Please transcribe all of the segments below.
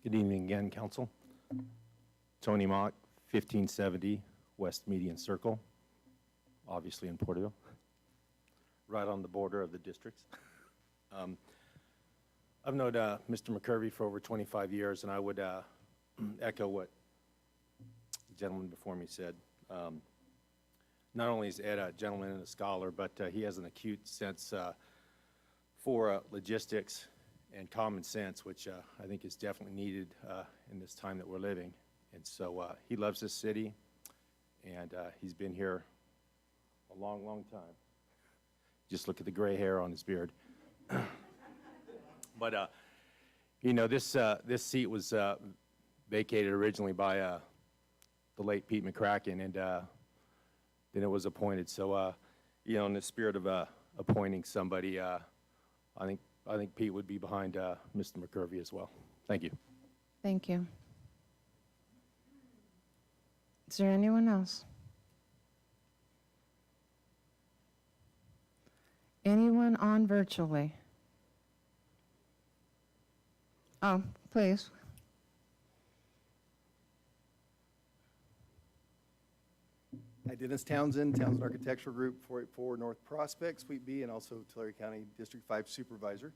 Good evening again, Council. Tony Mock, 1570 West Median Circle, obviously in Porterville, right on the border of the districts. I've known Mr. McCurvey for over 25 years, and I would echo what the gentleman before me said. Not only is Ed a gentleman and a scholar, but he has an acute sense for logistics and common sense, which I think is definitely needed in this time that we're living. And so he loves this city, and he's been here a long, long time. Just look at the gray hair on his beard. But, you know, this seat was vacated originally by the late Pete McCracken, and then it was appointed. So, you know, in the spirit of appointing somebody, I think Pete would be behind Mr. McCurvey as well. Thank you. Thank you. Is there anyone else? Anyone on virtually? Oh, please. Hi, Dennis Townsend, Townsend Architectural Group, 484 North Prospect, Suite B, and also Tulare County District 5 Supervisor.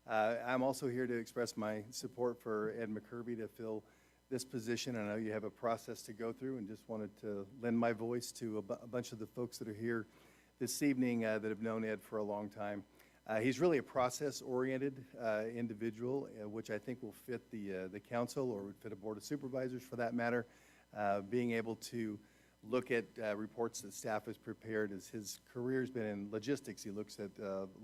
I'm also here to express my support for Ed McCurvey to fill this position. I know you have a process to go through, and just wanted to lend my voice to a bunch of the folks that are here this evening that have known Ed for a long time. He's really a process-oriented individual, which I think will fit the council, or would fit a board of supervisors for that matter. Being able to look at reports that staff has prepared, as his career's been in logistics. He looks at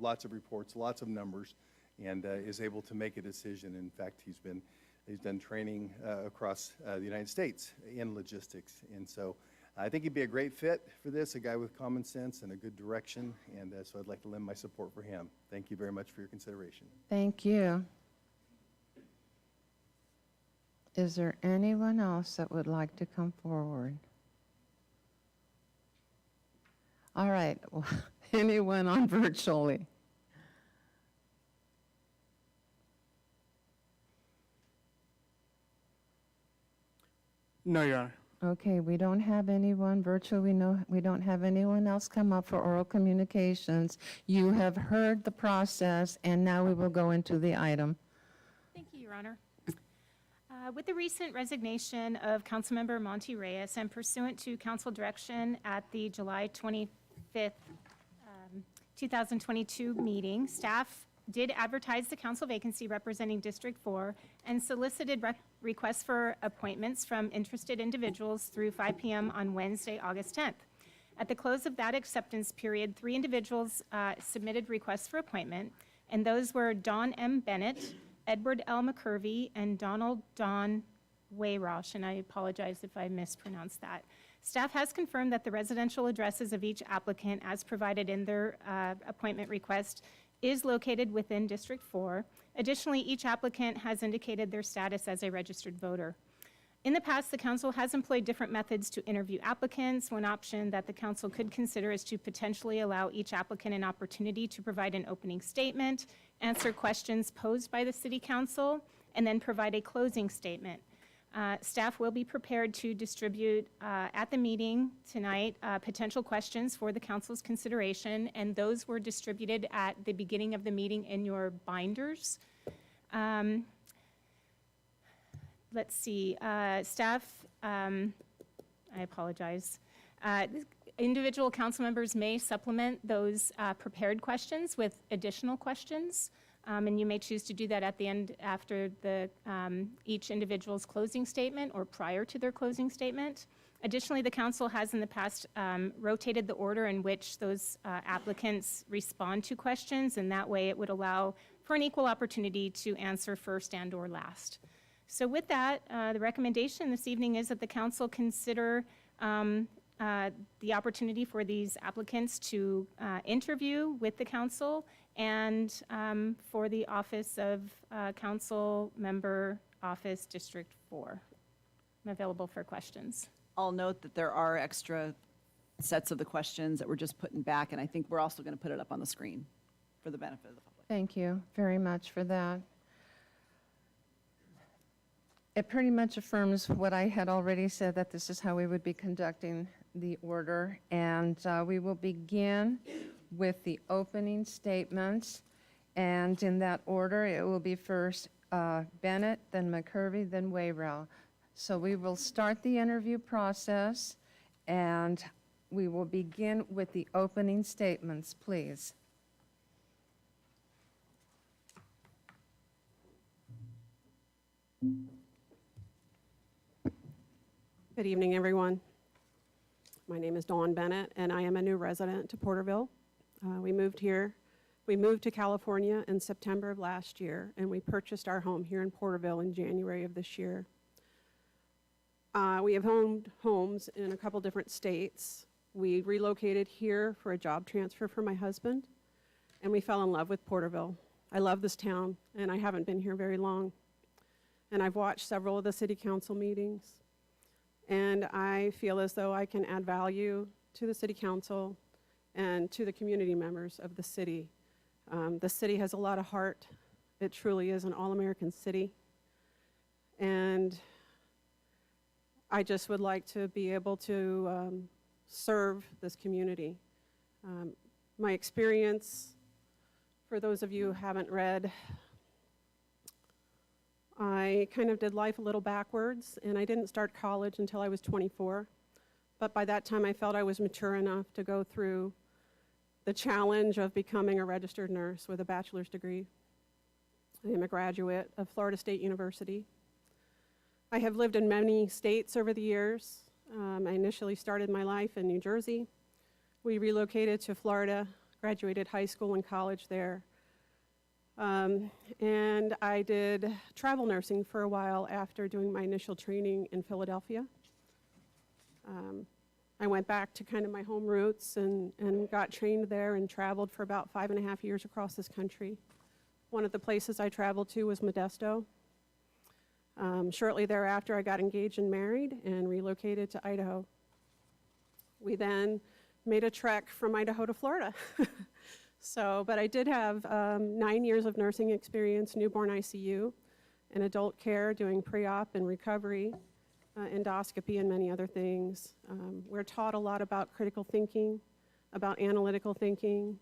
lots of reports, lots of numbers, and is able to make a decision. In fact, he's done training across the United States in logistics, and so I think he'd be a great fit for this, a guy with common sense and a good direction, and so I'd like to lend my support for him. Thank you very much for your consideration. Thank you. Is there anyone else that would like to come forward? All right, well, anyone on virtually? No, Your Honor. Okay, we don't have anyone virtually. We don't have anyone else come up for oral communications. You have heard the process, and now we will go into the item. Thank you, Your Honor. With the recent resignation of Councilmember Monty Reyes and pursuant to council direction at the July 25th, 2022 meeting, staff did advertise the council vacancy representing District 4 and solicited requests for appointments from interested individuals through 5 p.m. on Wednesday, August 10th. At the close of that acceptance period, 3 individuals submitted requests for appointment, and those were Don M. Bennett, Edward L. McCurvey, and Donald Don Wayrosh, and I apologize if I mispronounced that. Staff has confirmed that the residential addresses of each applicant, as provided in their appointment request, is located within District 4. Additionally, each applicant has indicated their status as a registered voter. In the past, the council has employed different methods to interview applicants. One option that the council could consider is to potentially allow each applicant an opportunity to provide an opening statement, answer questions posed by the City Council, and then provide a closing statement. Staff will be prepared to distribute at the meeting tonight potential questions for the council's consideration, and those were distributed at the beginning of the meeting in your binders. Let's see, staff, I apologize. Individual council members may supplement those prepared questions with additional questions. And you may choose to do that at the end after each individual's closing statement or prior to their closing statement. Additionally, the council has in the past rotated the order in which those applicants respond to questions, and that way it would allow for an equal opportunity to answer first and or last. So with that, the recommendation this evening is that the council consider the opportunity for these applicants to interview with the council and for the office of Council Member Office District 4. I'm available for questions. I'll note that there are extra sets of the questions that we're just putting back, and I think we're also going to put it up on the screen for the benefit of the public. Thank you very much for that. It pretty much affirms what I had already said, that this is how we would be conducting the order. And we will begin with the opening statements. And in that order, it will be first Bennett, then McCurvey, then Wayrell. So we will start the interview process, and we will begin with the opening statements, please. Good evening, everyone. My name is Dawn Bennett, and I am a new resident to Porterville. We moved to California in September of last year, and we purchased our home here in Porterville in January of this year. We have owned homes in a couple different states. We relocated here for a job transfer for my husband, and we fell in love with Porterville. I love this town, and I haven't been here very long. And I've watched several of the city council meetings. And I feel as though I can add value to the city council and to the community members of the city. The city has a lot of heart. It truly is an all-American city. And I just would like to be able to serve this community. My experience, for those of you who haven't read, I kind of did life a little backwards, and I didn't start college until I was 24. But by that time, I felt I was mature enough to go through the challenge of becoming a registered nurse with a bachelor's degree. I am a graduate of Florida State University. I have lived in many states over the years. I initially started my life in New Jersey. We relocated to Florida, graduated high school and college there. And I did travel nursing for a while after doing my initial training in Philadelphia. I went back to kind of my home roots and got trained there and traveled for about 5.5 years across this country. One of the places I traveled to was Modesto. Shortly thereafter, I got engaged and married and relocated to Idaho. We then made a trek from Idaho to Florida. But I did have 9 years of nursing experience, newborn ICU, and adult care, doing pre-op and recovery, endoscopy, and many other things. We're taught a lot about critical thinking, about analytical thinking.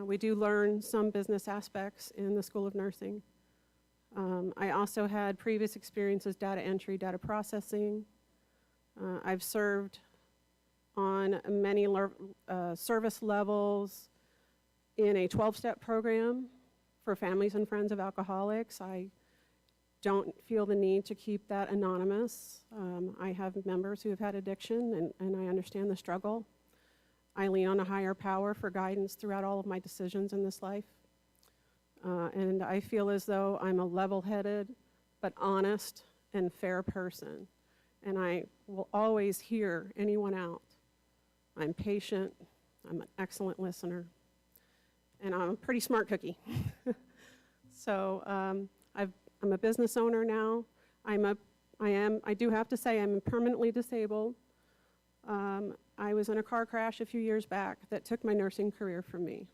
We do learn some business aspects in the School of Nursing. I also had previous experiences, data entry, data processing. I've served on many service levels, in a 12-step program for families and friends of alcoholics. I don't feel the need to keep that anonymous. I have members who have had addiction, and I understand the struggle. I lean on a higher power for guidance throughout all of my decisions in this life. And I feel as though I'm a level-headed, but honest and fair person. And I will always hear anyone out. I'm patient. I'm an excellent listener. And I'm a pretty smart cookie. I'm a business owner now. I do have to say I'm permanently disabled. I was in a car crash a few years back that took my nursing career from me.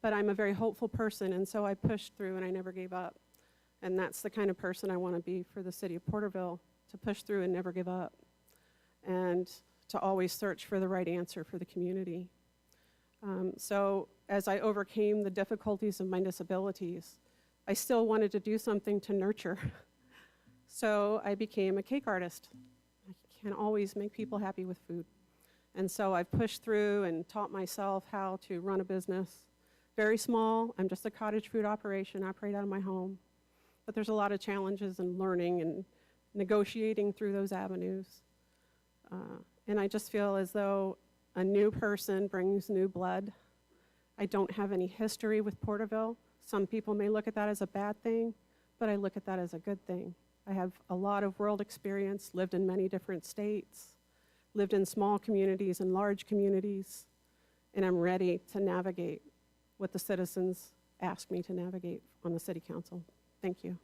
But I'm a very hopeful person, and so I pushed through and I never gave up. And that's the kind of person I want to be for the city of Porterville, to push through and never give up, and to always search for the right answer for the community. So as I overcame the difficulties of my disabilities, I still wanted to do something to nurture. So I became a cake artist. I can't always make people happy with food. And so I've pushed through and taught myself how to run a business. Very small. I'm just a cottage food operation. I operate out of my home. But there's a lot of challenges in learning and negotiating through those avenues. And I just feel as though a new person brings new blood. I don't have any history with Porterville. Some people may look at that as a bad thing, but I look at that as a good thing. I have a lot of world experience, lived in many different states, lived in small communities and large communities, and I'm ready to navigate what the citizens ask me to navigate on the city council. Thank you.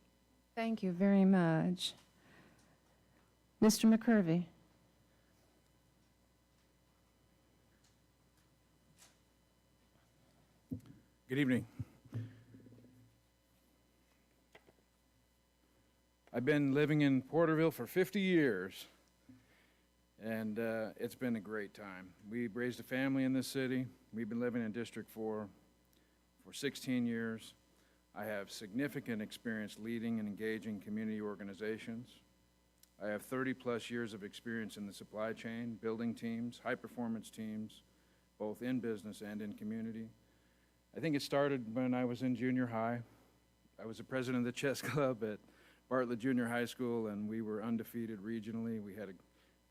Thank you very much. Mr. McCurvey. Good evening. I've been living in Porterville for 50 years, and it's been a great time. We've raised a family in this city. We've been living in District 4 for 16 years. I have significant experience leading and engaging community organizations. I have 30-plus years of experience in the supply chain, building teams, high-performance teams, both in business and in community. I think it started when I was in junior high. I was the president of the chess club at Bartlett Junior High School, and we were undefeated regionally. We had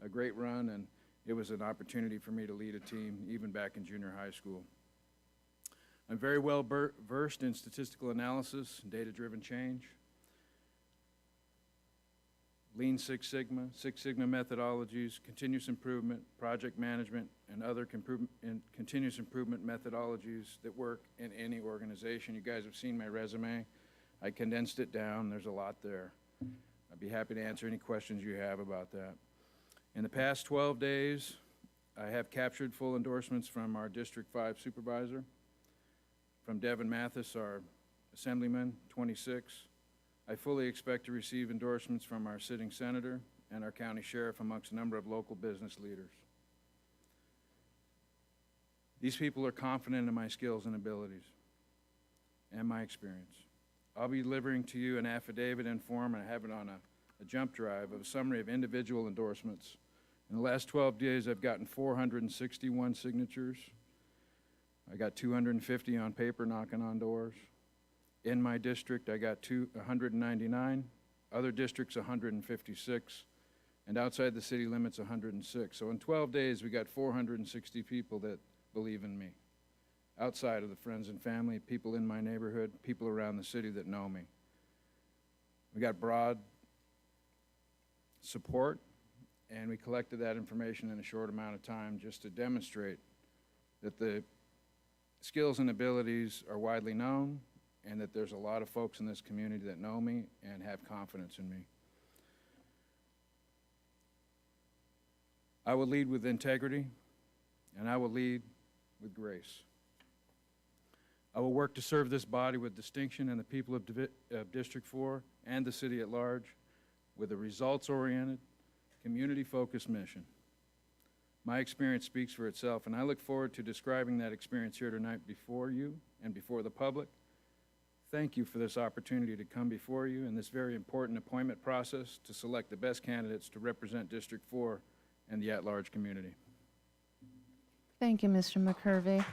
a great run, and it was an opportunity for me to lead a team even back in junior high school. I'm very well versed in statistical analysis and data-driven change, Lean Six Sigma methodologies, continuous improvement, project management, and other continuous improvement methodologies that work in any organization. You guys have seen my resume. I condensed it down. There's a lot there. I'd be happy to answer any questions you have about that. In the past 12 days, I have captured full endorsements from our District 5 supervisor, from Devin Mathis, our Assemblyman, 26. I fully expect to receive endorsements from our sitting senator and our county sheriff, amongst a number of local business leaders. These people are confident in my skills and abilities and my experience. I'll be delivering to you an affidavit in form, and I have it on a jump drive, of a summary of individual endorsements. In the last 12 days, I've gotten 461 signatures. I got 250 on paper knocking on doors. In my district, I got 199, other districts 156, and outside the city limits 106. So in 12 days, we got 460 people that believe in me. Outside of the friends and family, people in my neighborhood, people around the city that know me. We got broad support, and we collected that information in a short amount of time just to demonstrate that the skills and abilities are widely known, and that there's a lot of folks in this community that know me and have confidence in me. I will lead with integrity, and I will lead with grace. I will work to serve this body with distinction and the people of District 4 and the city at large with a results-oriented, community-focused mission. My experience speaks for itself, and I look forward to describing that experience here tonight before you and before the public. Thank you for this opportunity to come before you in this very important appointment process to select the best candidates to represent District 4 and the at-large community. Thank you, Mr. McCurvey.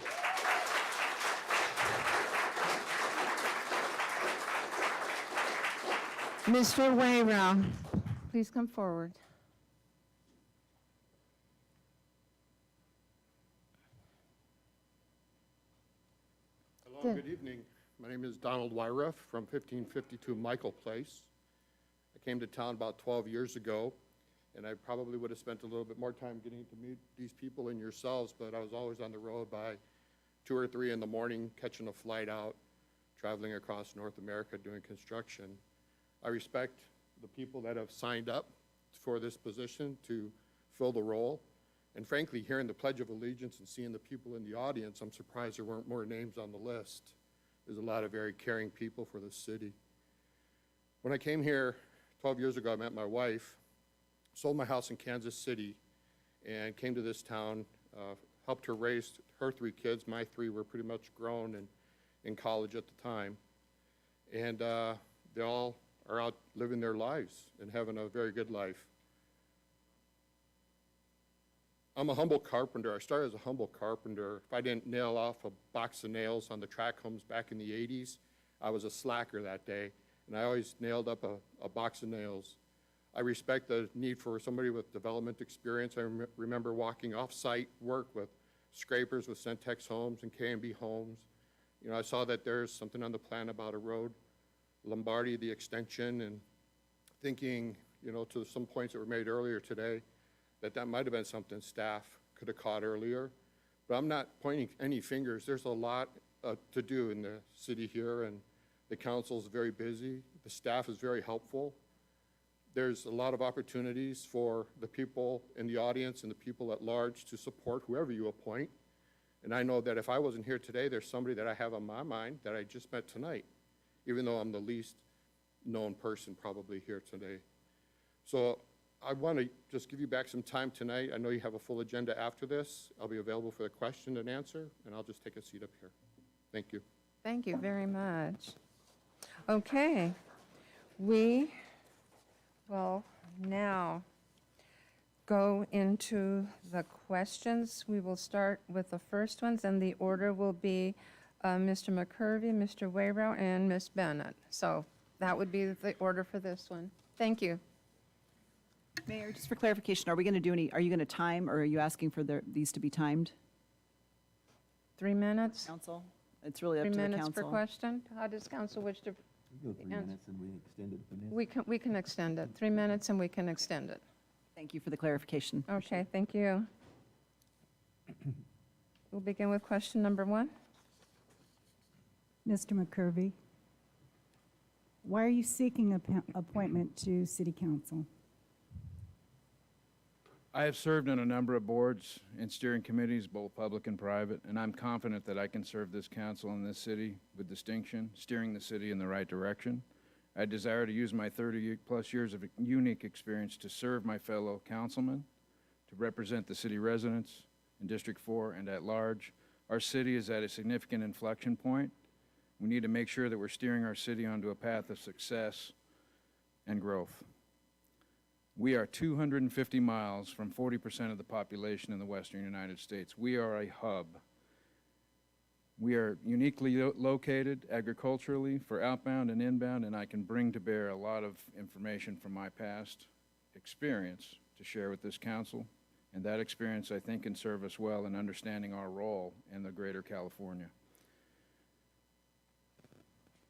Mr. Wayrow, please come forward. Hello, good evening. My name is Donald Wyruff from 1552 Michael Place. I came to town about 12 years ago, and I probably would have spent a little bit more time getting to meet these people and yourselves, but I was always on the road by 2 or 3 in the morning, catching a flight out, traveling across North America doing construction. I respect the people that have signed up for this position to fill the role. And frankly, hearing the Pledge of Allegiance and seeing the people in the audience, I'm surprised there weren't more names on the list. There's a lot of very caring people for the city. When I came here 12 years ago, I met my wife, sold my house in Kansas City, and came to this town, helped her raise her 3 kids. My 3 were pretty much grown and in college at the time. And they all are out living their lives and having a very good life. I'm a humble carpenter. I started as a humble carpenter. If I didn't nail off a box of nails on the track homes back in the 80s, I was a slacker that day, and I always nailed up a box of nails. I respect the need for somebody with development experience. I remember walking off-site work with scrapers with Centex Homes and K&B Homes. You know, I saw that there's something on the plan about a road, Lombardi, the extension, and thinking, you know, to some points that were made earlier today, that might have been something staff could have caught earlier. But I'm not pointing any fingers. There's a lot to do in the city here, and the council is very busy. The staff is very helpful. There's a lot of opportunities for the people in the audience and the people at large to support whoever you appoint. And I know that if I wasn't here today, there's somebody that I have on my mind that I just met tonight, even though I'm the least known person probably here today. So I want to just give you back some time tonight. I know you have a full agenda after this. I'll be available for the question and answer, and I'll just take a seat up here. Thank you. Thank you very much. Okay, we will now go into the questions. We will start with the first ones, and the order will be Mr. McCurvey, Mr. Wayrow, and Ms. Bennett. So that would be the order for this one. Thank you. Mayor, just for clarification, are you going to time, or are you asking for these to be timed, 3 minutes? council? It's really up 3 to the minutes per council. question? How does council wish to? We go 3 Answer. minutes and we extend it if it is. We can extend it. 3 minutes and we can extend it. Thank you for the clarification. Okay, thank you. We'll begin with question number 1. Mr. McCurvey, why are you seeking appointment to City Council? I have served on a number of boards and steering committees, both public and private, and I'm confident that I can serve this council and this city with distinction, steering the city in the right direction. I desire to use my 30-plus years of unique experience to serve my fellow councilmen, to represent the city residents in District 4 and at large. Our city is at a significant inflection point. We need to make sure that we're steering our city onto a path of success and growth. We are 250 miles from 40% of the population in the western United States. We are a hub. We are uniquely located agriculturally for outbound and inbound, and I can bring to bear a lot of information from my past experience to share with this council. And that experience, I think, can serve us well in understanding our role in the greater California.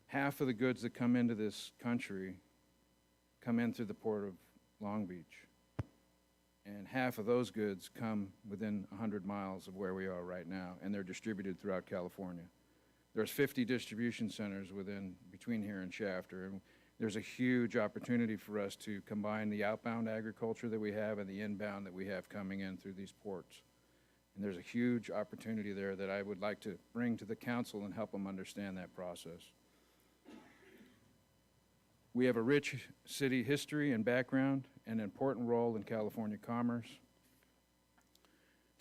Half of the goods that come into this country come in through the port of Long Beach. And half of those goods come within 100 miles of where we are right now, and they're distributed throughout California. There's 50 distribution centers between here and Shafter, and there's a huge opportunity for us to combine the outbound agriculture that we have and the inbound that we have coming in through these ports. And there's a huge opportunity there that I would like to bring to the council and help them understand that process. We have a rich city history and background and an important role in California commerce.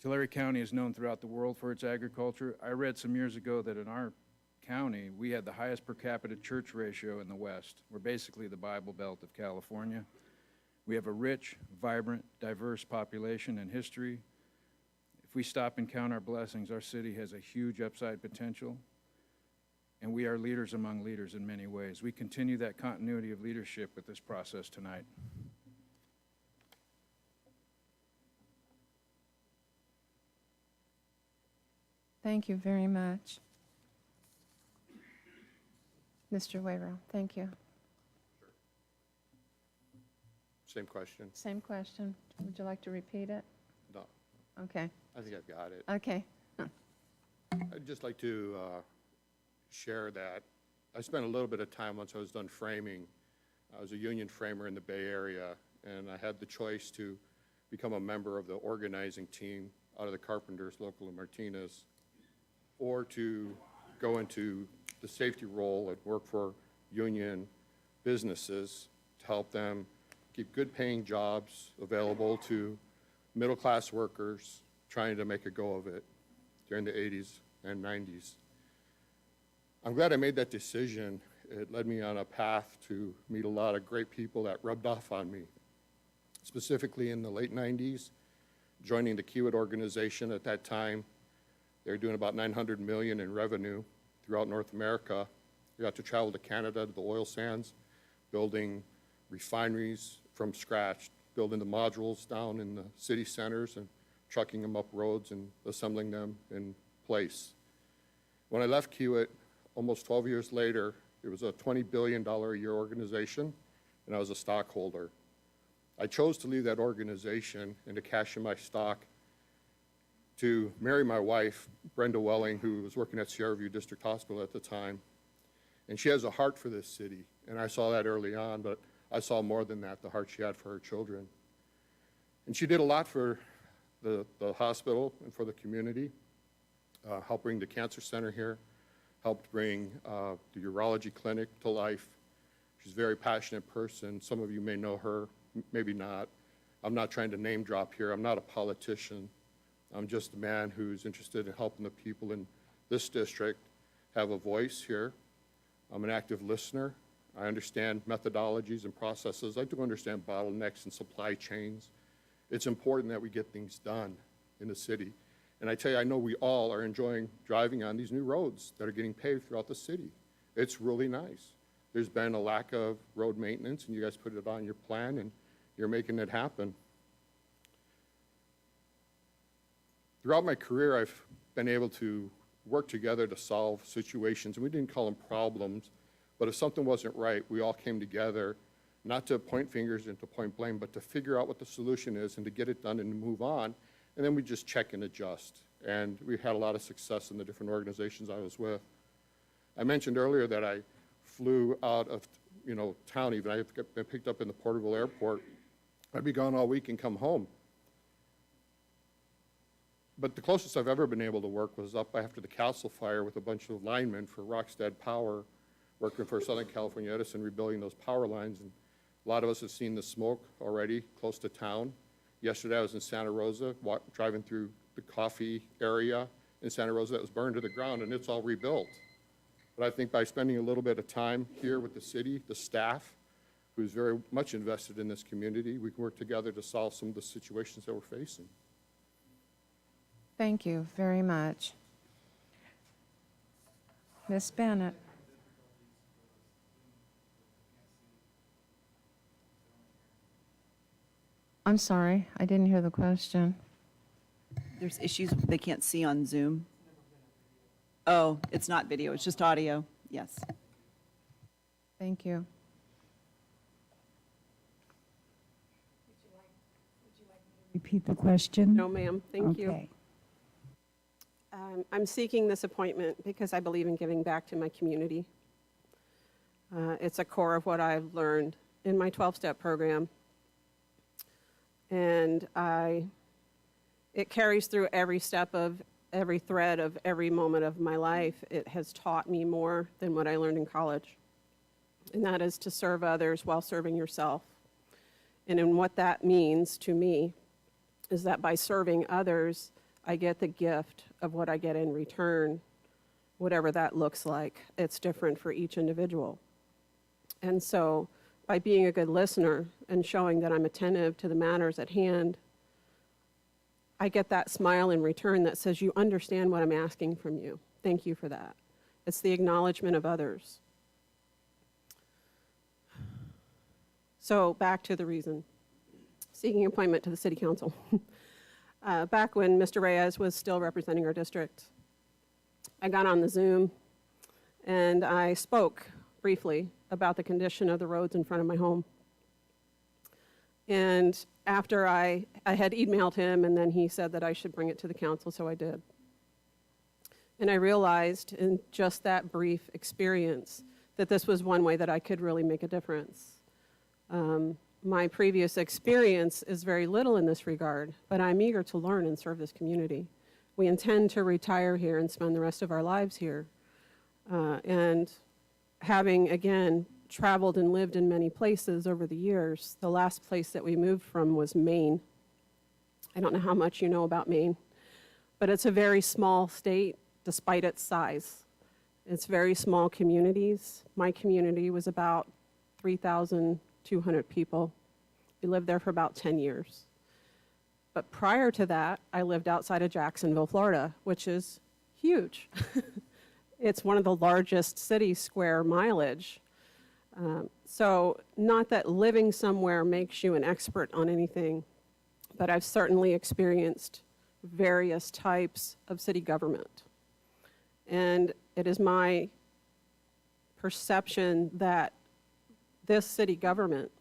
Tulare County is known throughout the world for its agriculture. I read some years ago that in our county, we had the highest per capita church ratio in the West. We're basically the Bible Belt of California. We have a rich, vibrant, diverse population and history. If we stop and count our blessings, our city has a huge upside potential. And we are leaders among leaders in many ways. We continue that continuity of leadership with this process tonight. Thank you very much. Mr. Wayrow, thank you. Same question? Same question. Would you like to repeat it? No, Okay, I think I've got it. okay. I'd just like to share that I spent a little bit of time once I was done framing. I was a union framer in the Bay Area, and I had the choice to become a member of the organizing team out of the Carpenters local in Martinez, or to go into the safety role and work for union businesses to help them keep good paying jobs available to middle-class workers trying to make a go of it during the 80s and 90s. I'm glad I made that decision. It led me on a path to meet a lot of great people that rubbed off on me. Specifically in the late 90s, joining the Kiewit organization at that time, they were doing about $900 million in revenue throughout North America. We got to travel to Canada, to the oil sands, building refineries from scratch, building the modules down in the city centers and trucking them up roads and assembling them in place. When I left Kiewit, almost 12 years later, it was a $20 billion a year organization, and I was a stockholder. I chose to leave that organization and to cash in my stock to marry my wife, Brenda Welling, who was working at Sierra View District Hospital at the time. And she has a heart for this city, and I saw that early on, but I saw more than that, the heart she had for her children. And she did a lot for the hospital and for the community, helped bring the cancer center here, helped bring the urology clinic to life. She's a very passionate person. Some of you may know her, maybe not. I'm not trying to name drop here. I'm not a politician. I'm just a man who's interested in helping the people in this district have a voice here. I'm an active listener. I understand methodologies and processes. I do understand bottlenecks and supply chains. It's important that we get things done in the city. And I tell you, I know we all are enjoying driving on these new roads that are getting paved throughout the city. It's really nice. There's been a lack of road maintenance, and you guys put it on your plan, and you're making it happen. Throughout my career, I've been able to work together to solve situations, and we didn't call them problems, but if something wasn't right, we all came together, not to point fingers and to point blame, but to figure out what the solution is and to get it done and to move on, and then we just check and adjust. And we had a lot of success in the different organizations I was with. I mentioned earlier that I flew out of, town even. I've been picked up in the Porterville airport. I'd be gone all week and come home. But the closest I've ever been able to work was up after the Castle fire with a bunch of linemen for Rockstead Power, working for Southern California Edison, rebuilding those power lines. And a lot of us have seen the smoke already close to town. Yesterday I was in Santa Rosa, driving through the coffee area in Santa Rosa that was burned to the ground, and it's all rebuilt. But I think by spending a little bit of time here with the city, the staff, who's very much invested in this community, we can work together to solve some of the situations that we're facing. Thank you very much. Ms. Bennett. I'm sorry, I didn't hear the question. There's issues they can't see on Zoom. Oh, it's not video, it's just audio. Yes. Thank you. Repeat the question? No, ma'am, thank you. Okay. I'm seeking this appointment because I believe in giving back to my community. It's a core of what I've learned in my 12-step program. And it carries through every step of every thread of every moment of my life. It has taught me more than what I learned in college. And that is to serve others while serving yourself. And in what that means to me is that by serving others, I get the gift of what I get in return, whatever that looks like. It's different for each individual. And so by being a good listener and showing that I'm attentive to the matters at hand, I get that smile in return that says, you understand what I'm asking from you. Thank you for that. It's the acknowledgement of others. So back to the reason. Seeking appointment to the City Council. Back when Mr. Reyes was still representing our district, I got on the Zoom and I spoke briefly about the condition of the roads in front of my home. And after I had emailed him, and then he said that I should bring it to the council, so I did. And I realized in just that brief experience that this was one way that I could really make a difference. My previous experience is very little in this regard, but I'm eager to learn and serve this community. We intend to retire here and spend the rest of our lives here. And having, again, traveled and lived in many places over the years, the last place that we moved from was Maine. I don't know how much you know about Maine, but it's a very small state despite its size. It's very small communities. My community was about 3,200 people. We lived there for about 10 years. But prior to that, I lived outside of Jacksonville, Florida, which is huge. It's one of the largest city square mileage. So not that living somewhere makes you an expert on anything, but I've certainly experienced various types of city government. And it is my perception that this city government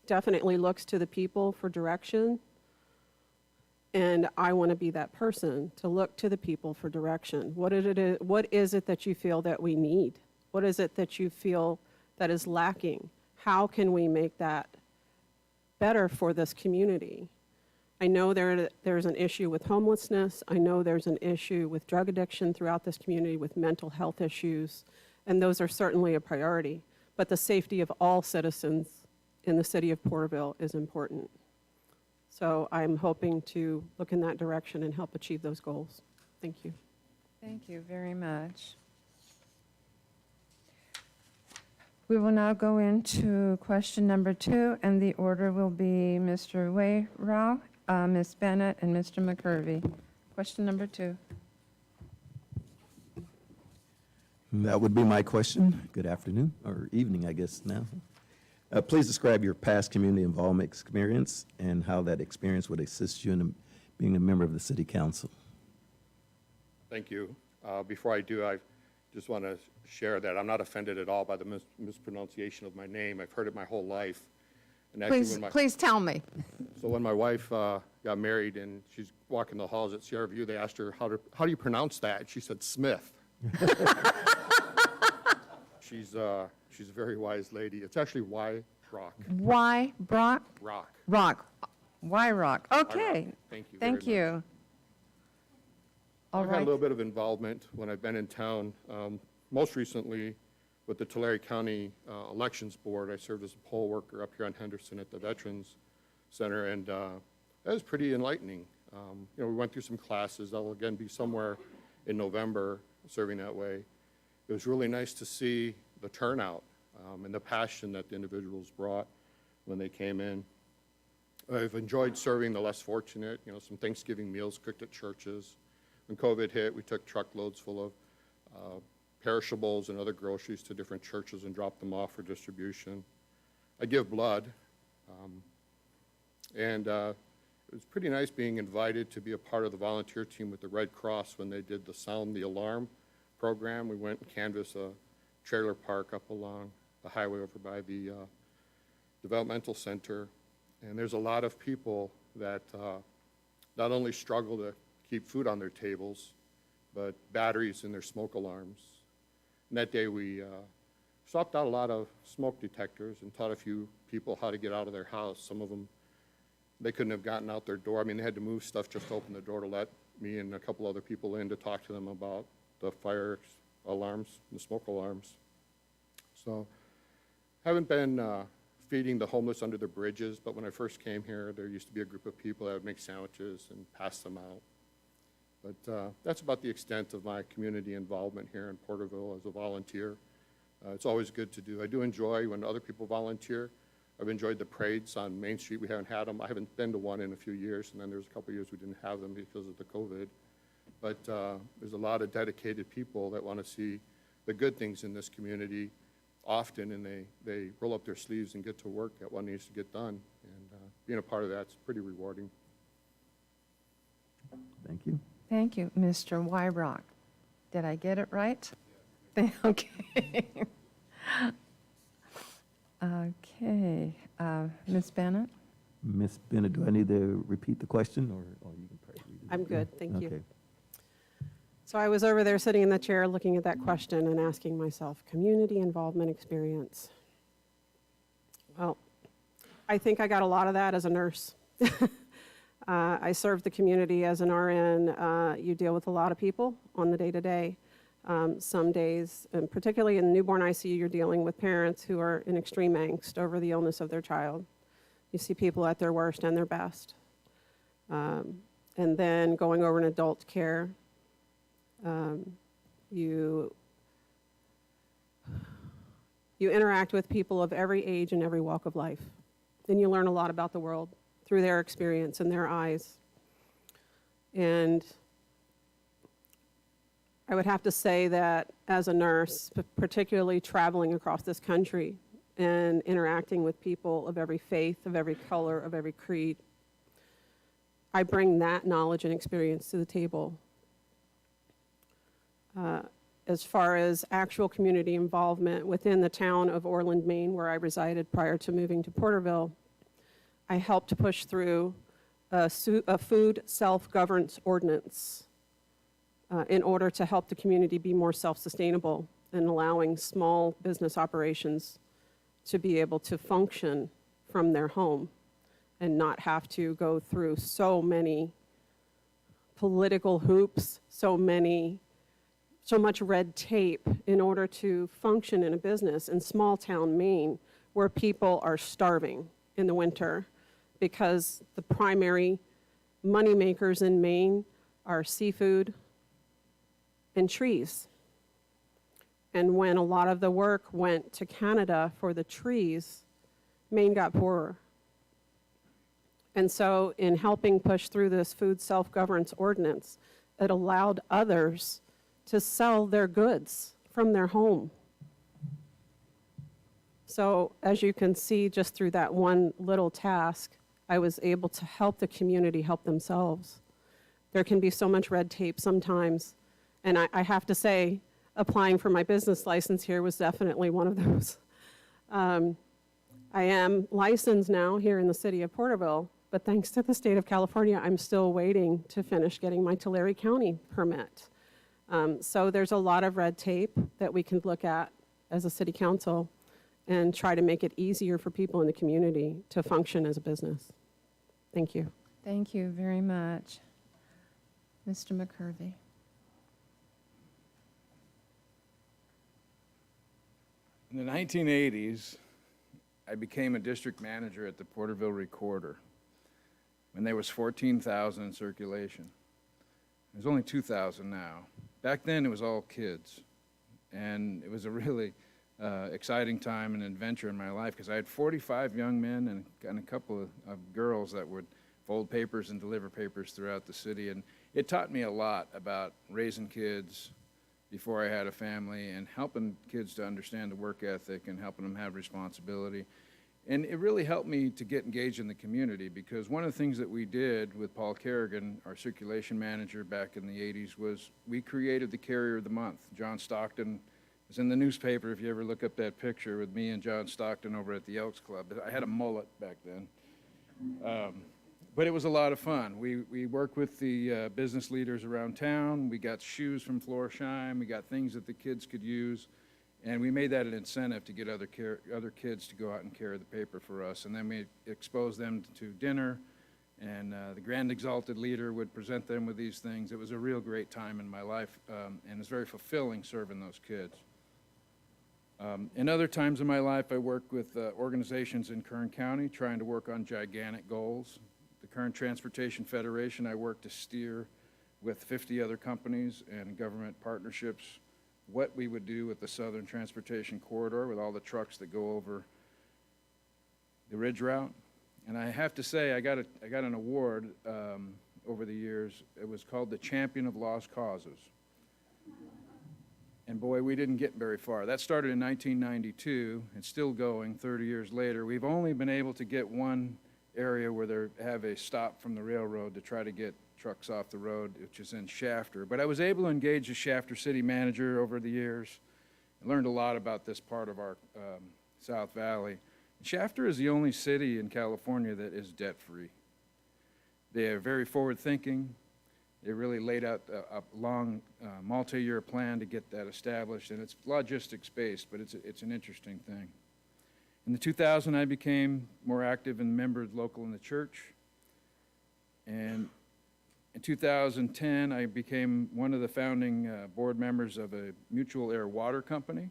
definitely looks to the people for direction. And I want to be that person to look to the people for direction. What is it that you feel that we need? What is it that you feel that is lacking? How can we make that better for this community? I know there's an issue with homelessness. I know there's an issue with drug addiction throughout this community, with mental health issues, and those are certainly a priority. but the safety of all citizens in the city of Porterville is important. So I'm hoping to look in that direction and help achieve those goals. Thank you. Thank you very much. We will now go into question number 2, and the order will be Mr. Wayrau, Ms. Bennett, and Mr. McCurvey. Question number 2. That would be my question. Good afternoon, or evening, I guess now. Please describe your past community involvement experience and how that experience would assist you in being a member of the city council. Thank you. Before I do, I just want to share that I'm not offended at all by the mispronunciation of my name. I've heard it my whole life. And actually, Please tell me. So when my wife got married and she's walking the halls at Sierra View, they asked her, how do you pronounce that? She said, Smith. She's a very wise lady. It's actually Rock. Why, Brock? Rock. Rock. Why Rock? Okay. Rock. Thank you. Thank very you. much. All I've had a right. little bit of involvement when I've been in town. Most recently with the Tulare County Elections Board. I served as a poll worker up here on Henderson at the Veterans Center, and that was pretty enlightening. We went through some classes. I'll again be somewhere in November serving that way. It was really nice to see the turnout and the passion that the individuals brought when they came in. I've enjoyed serving the less fortunate, some Thanksgiving meals cooked at churches. When COVID hit, we took truckloads full of perishables and other groceries to different churches and dropped them off for distribution. I give blood, and it was pretty nice being invited to be a part of the volunteer team with the Red Cross when they did the Sound the Alarm program. We went and canvassed a trailer park up along the highway over by the developmental center, and there's a lot of people that not only struggle to keep food on their tables, but batteries in their smoke alarms. And that day we swapped out a lot of smoke detectors and taught a few people how to get out of their house. Some of them, they couldn't have gotten out their door. I mean, they had to move stuff just to open the door to let me and a couple other people in to talk to them about the fire alarms, the smoke alarms. So, haven't been feeding the homeless under the bridges, but when I first came here, there used to be a group of people that would make sandwiches and pass them out. But that's about the extent of my community involvement here in Porterville as a volunteer. It's always good to do. I do enjoy when other people volunteer. I've enjoyed the parades on Main Street. We haven't had them. I haven't been to one in a few years, and then there's a couple of years we didn't have them because of the COVID. But there's a lot of dedicated people that want to see the good things in this community often, and they roll up their sleeves and get to work at what needs to get done. And being a part of that's pretty rewarding. Thank you. Thank you, Mr. Wyrock. Did I get it right? Okay. Okay. Ms. Bennett? Ms. Bennett, do I need to repeat the question, or you can probably read it? I'm good, thank you. Okay. So I was over there sitting in the chair looking at that question and asking myself, community involvement experience. Well, I think I got a lot of that as a nurse. I served the community as an RN. You deal with a lot of people on the day-to-day. Some days, and particularly in the newborn ICU, you're dealing with parents who are in extreme angst over the illness of their child. You see people at their worst and their best. And then going over in adult care, you interact with people of every age and every walk of life. And you learn a lot about the world through their experience and their eyes. And I would have to say that as a nurse, particularly traveling across this country and interacting with people of every faith, of every color, of every creed, I bring that knowledge and experience to the table. As far as actual community involvement within the town of Orland, Maine, where I resided prior to moving to Porterville, I helped to push through a food self-governance ordinance in order to help the community be more self-sustainable and allowing small business operations to be able to function from their home and not have to go through so many political hoops, so many so much red tape in order to function in a business in small town Maine, where people are starving in the winter because the primary money makers in Maine are seafood and trees. And when a lot of the work went to Canada for the trees, Maine got poorer. And so in helping push through this food self-governance ordinance, it allowed others to sell their goods from their home. So as you can see, just through that one little task, I was able to help the community help themselves. There can be so much red tape sometimes. And I have to say, applying for my business license here was definitely one of those. I am licensed now here in the city of Porterville, but thanks to the state of California, I'm still waiting to finish getting my Tulare County permit. So there's a lot of red tape that we can look at as a city council and try to make it easier for people in the community to function as a business. Thank you. Thank you very much. Mr. McCurvey. In the 1980s, I became a district manager at the Porterville Recorder when there was 14,000 in circulation. There's only 2,000 now. Back then, it was all kids. And it was a really exciting time and adventure in my life because I had 45 young men and a couple of girls that would fold papers and deliver papers throughout the city. And it taught me a lot about raising kids before I had a family and helping kids to understand the work ethic and helping them have responsibility. And it really helped me to get engaged in the community because one of the things that we did with Paul Kerrigan, our circulation manager back in the 80s, was we created the Carrier of the Month. John Stockton was in the newspaper if you ever look up that picture with me and John Stockton over at the Elks Club. I had a mullet back then. But it was a lot of fun. We worked with the business leaders around town. We got shoes from Florsheim. We got things that the kids could use. And we made that an incentive to get other kids to go out and carry the paper for us. And then we exposed them to dinner. And the Grand Exalted Leader would present them with these things. It was a real great time in my life. And it was very fulfilling serving those kids. In other times in my life, I worked with organizations in Kern County trying to work on gigantic goals. The Kern Transportation Federation, I worked to steer with 50 other companies and government partnerships what we would do with the Southern Transportation Corridor with all the trucks that go over the Ridge Route. And I have to say, I got an award over the years. It was called the Champion of Lost Causes. And boy, we didn't get very far. That started in 1992. It's still going 30 years later. We've only been able to get one area where they have a stop from the railroad to try to get trucks off the road, which is in Shafter. But I was able to engage the Shafter city manager over the years. I learned a lot about this part of our South Valley. Shafter is the only city in California that is debt-free. They are very forward-thinking. They really laid out a long multi-year plan to get that established, and it's logistics-based, but it's an interesting thing. In the 2000, I became more active and member local in the church. And in 2010, I became one of the founding board members of a mutual air water company.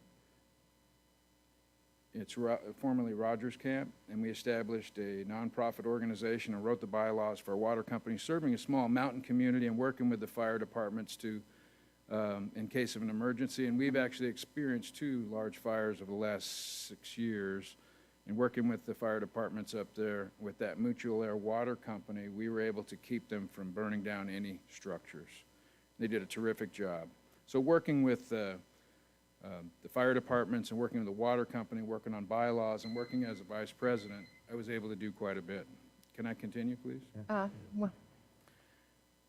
It's formerly Rogers Camp, and we established a nonprofit organization and wrote the bylaws for a water company serving a small mountain community and working with the fire departments to, in case of an emergency. And we've actually experienced 2 large fires over the last 6 years. And working with the fire departments up there with that mutual air water company, we were able to keep them from burning down any structures. They did a terrific job. So working with the fire departments and working with the water company, working on bylaws, and working as a vice president, I was able to do quite a bit. Can I continue, please? Well,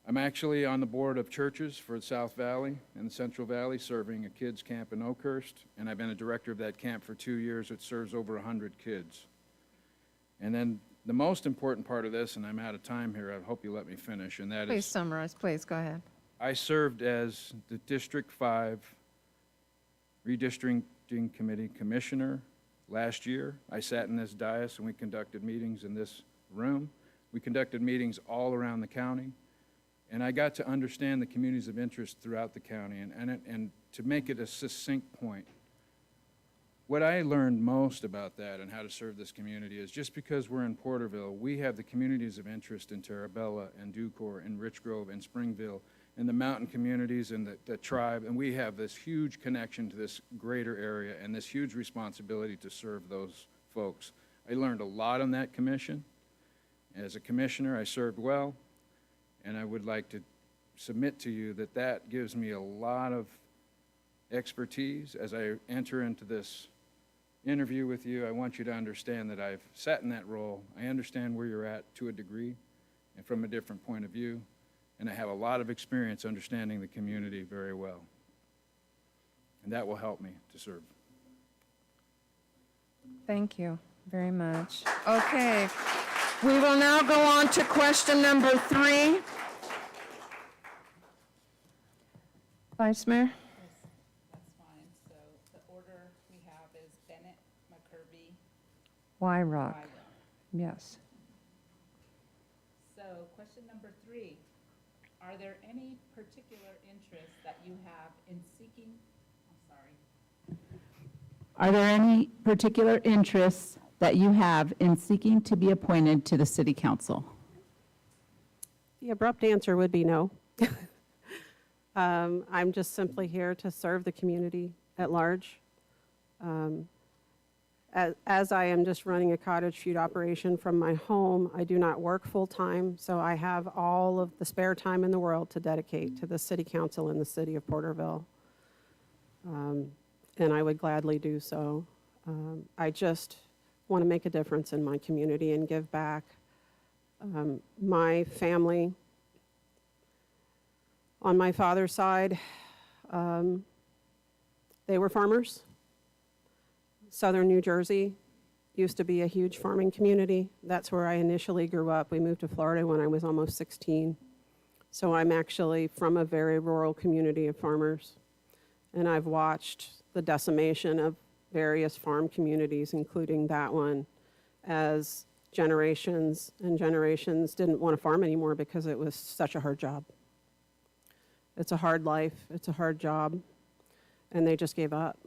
I'm actually on the board of churches for the South Valley and the Central Valley, serving a kids camp in Oakhurst, and I've been a director of that camp for 2 years. It serves over 100 kids. And then the most important part of this, and I'm out of time here, I hope you let me finish, and that please is summarize, please, go ahead. I served as the District 5 Redistricting Committee Commissioner last year. I sat in this dais and we conducted meetings in this room. We conducted meetings all around the county. And I got to understand the communities of interest throughout the county. And to make it a succinct point, what I learned most about that and how to serve this community is just because we're in Porterville, we have the communities of interest in Terabella and Ducor and Rich Grove and Springville and the mountain communities and the tribe, and we have this huge connection to this greater area and this huge responsibility to serve those folks. I learned a lot on that commission. As a commissioner, I served well, and I would like to submit to you that that gives me a lot of expertise as I enter into this interview with you. I want you to understand that I've sat in that role. I understand where you're at to a degree and from a different point of view, and I have a lot of experience understanding the community very well. And that will help me to serve. Thank you very much. Okay, we will now go on to question number 3. Vice Mayor? That's fine. So the order we have is Bennett, McCurvey, Wyrock. Wyrock. Yes. So question number 3, are there any particular interests that you have in seeking, Are there any particular interests that you have in seeking to be appointed to the city council? The abrupt answer would be no. I'm just simply here to serve the community at large. As I am just running a cottage food operation from my home, I do not work full-time, so I have all of the spare time in the world to dedicate to the city council in the city of Porterville. And I would gladly do so. I just want to make a difference in my community and give back. My family, on my father's side, they were farmers. Southern New Jersey used to be a huge farming community. That's where I initially grew up. We moved to Florida when I was almost 16. So I'm actually from a very rural community of farmers. And I've watched the decimation of various farm communities, including that one, as generations and generations didn't want to farm anymore because it was such a hard job. It's a hard life, it's a hard job, and they just gave up.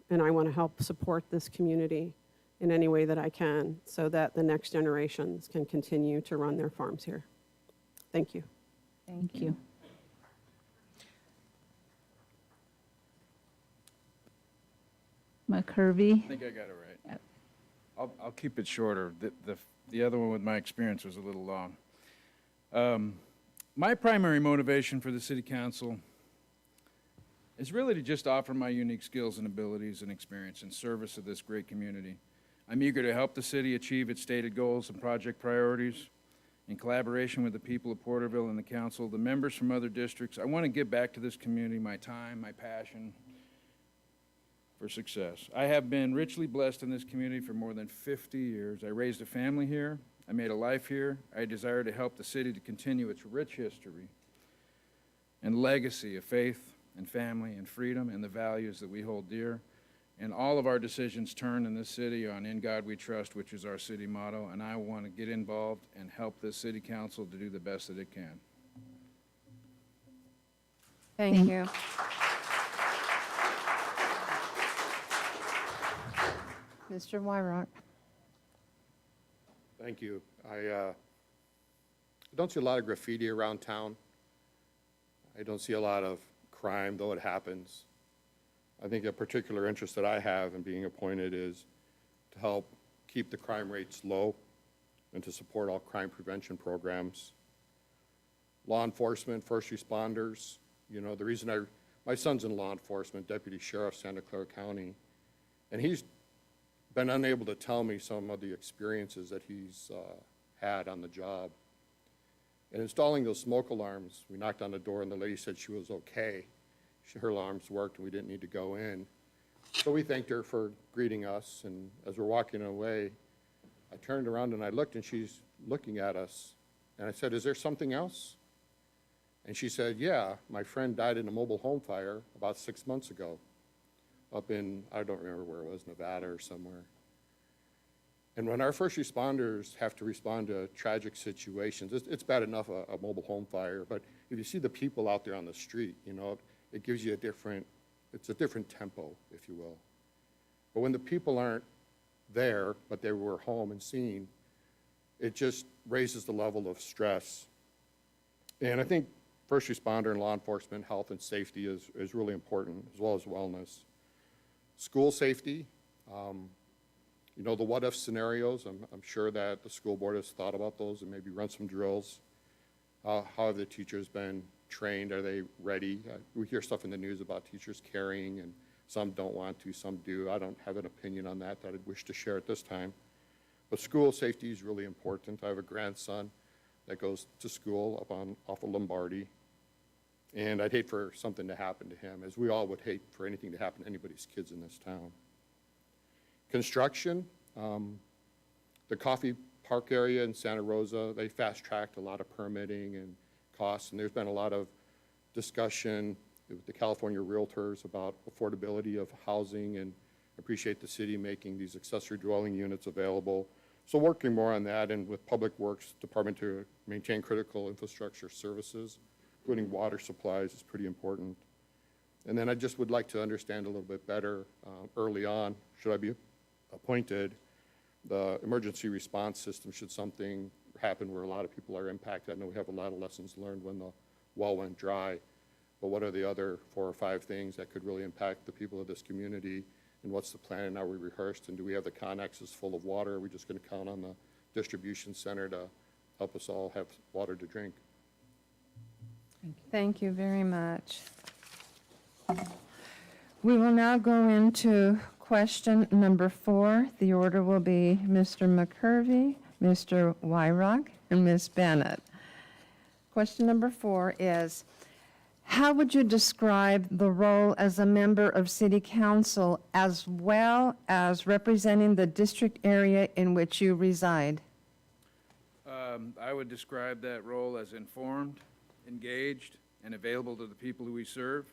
And I want to help support this community in any way that I can so that the next generations can continue to run their farms here. Thank you. Thank you. McCurvey? I think I got it right. Yep. I'll keep it shorter. The other one with my experience was a little long. My primary motivation for the city council is really to just offer my unique skills and abilities and experience in service of this great community. I'm eager to help the city achieve its stated goals and project priorities. In collaboration with the people of Porterville and the council, the members from other districts, I want to give back to this community my time, my passion for success. I have been richly blessed in this community for more than 50 years. I raised a family here. I made a life here. I desire to help the city to continue its rich history and legacy of faith and family and freedom and the values that we hold dear. And all of our decisions turn in this city on "In God We Trust," which is our city motto, and I want to get involved and help this city council to do the best that it can. Thank you. Mr. Wyrock. Thank you. I don't see a lot of graffiti around town. I don't see a lot of crime, though it happens. I think a particular interest that I have in being appointed is to help keep the crime rates low and to support all crime prevention programs. Law enforcement, first responders, you know, the reason my son's in law enforcement, Deputy Sheriff, Santa Clara County, and he's been unable to tell me some of the experiences that he's had on the job. And installing those smoke alarms, we knocked on the door and the lady said she was okay. Her alarms worked and we didn't need to go in. So we thanked her for greeting us, and as we're walking away, I turned around and I looked and she's looking at us. And I said, "Is there something else?" And she said, "Yeah, my friend died in a mobile home fire about 6 months ago up in, I don't remember where it was, Nevada or somewhere." And when our first responders have to respond to tragic situations, it's bad enough a mobile home fire, but if you see the people out there on the street, you know, it gives you it's a different tempo, if you will. But when the people aren't there, but they were home and seen, it just raises the level of stress. And I think first responder and law enforcement, health and safety is really important, as well as wellness. School safety, you know, the what-if scenarios, I'm sure that the school board has thought about those and maybe run some drills. How have the teachers been trained? Are they ready? We hear stuff in the news about teachers carrying, and some don't want to, some do. I don't have an opinion on that I'd wish to share at this time. But school safety is really important. I have a grandson that goes to school off of Lombardi, and I'd hate for something to happen to him, as we all would hate for anything to happen to anybody's kids in this town. Construction, the Coffee Park area in Santa Rosa, they fast-tracked a lot of permitting and costs, and there's been a lot of discussion with the California realtors about affordability of housing, and appreciate the city making these accessory dwelling units available. So working more on that, and with Public Works Department to maintain critical infrastructure services, including water supplies, is pretty important. And then I just would like to understand a little bit better early on, should I be appointed, the emergency response system, should something happen where a lot of people are impacted. I know we have a lot of lessons learned when the well went dry, but what are the other 4 or 5 things that could really impact the people of this community? And what's the plan, and are we rehearsed? And do we have the connexes full of water? Are we just going to count on the distribution center to help us all have water to drink? Thank you very much. We will now go into question number 4. The order will be Mr. McCurvey, Mr. Wyrock, and Ms. Bennett. Question number 4 is, how would you describe the role as a member of City Council as well as representing the district area in which you reside? I would describe that role as informed, engaged, and available to the people who we serve,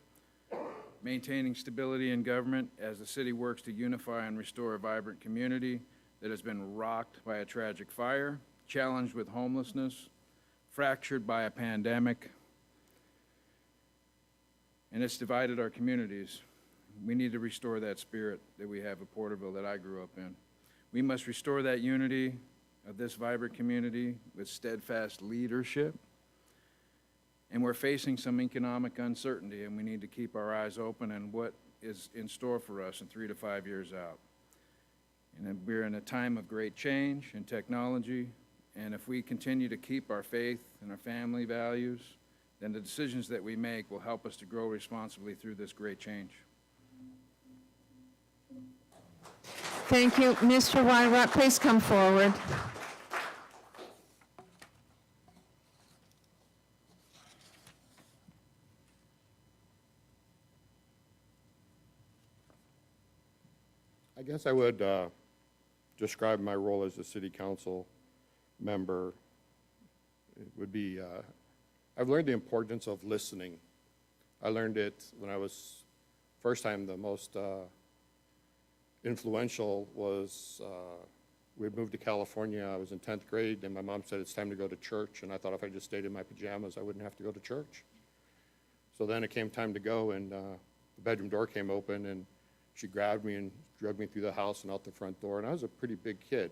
maintaining stability in government as the city works to unify and restore a vibrant community that has been rocked by a tragic fire, challenged with homelessness, fractured by a pandemic, and it's divided our communities. We need to restore that spirit that we have at Porterville that I grew up in. We must restore that unity of this vibrant community with steadfast leadership. And we're facing some economic uncertainty, and we need to keep our eyes open on what is in store for us in 3 to 5 years out. And we're in a time of great change in technology, and if we continue to keep our faith and our family values, then the decisions that we make will help us to grow responsibly through this great change. Thank you. Mr. Wyrock, please come forward. I guess I would describe my role as a city council member. It would be, I've learned the importance of listening. I learned it when I was, first time the most influential was, we had moved to California. I was in 10th grade, and my mom said it's time to go to church, and I thought if I just stayed in my pajamas, I wouldn't have to go to church. So then it came time to go, and the bedroom door came open, and she grabbed me and dragged me through the house and out the front door, and I was a pretty big kid.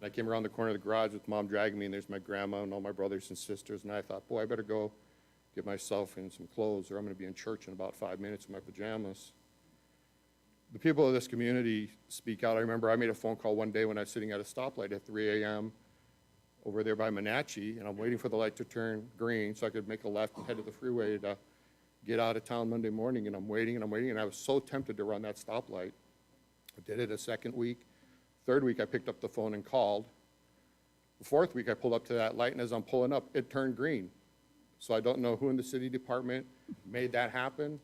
I came around the corner of the garage with Mom dragging me, and there's my grandma and all my brothers and sisters, and I thought, boy, I better go get myself in some clothes, or I'm going to be in church in about 5 minutes in my pajamas. The people of this community speak out. I remember I made a phone call one day when I was sitting at a stoplight at 3 a.m. over there by Monache, and I'm waiting for the light to turn green so I could make a left and head to the freeway to get out of town Monday morning, and I'm waiting, and I was so tempted to run that stoplight. I did it a second week. Third week, I picked up the phone and called. The fourth week, I pulled up to that light, and as I'm pulling up, it turned green. So I don't know who in the city department made that happen.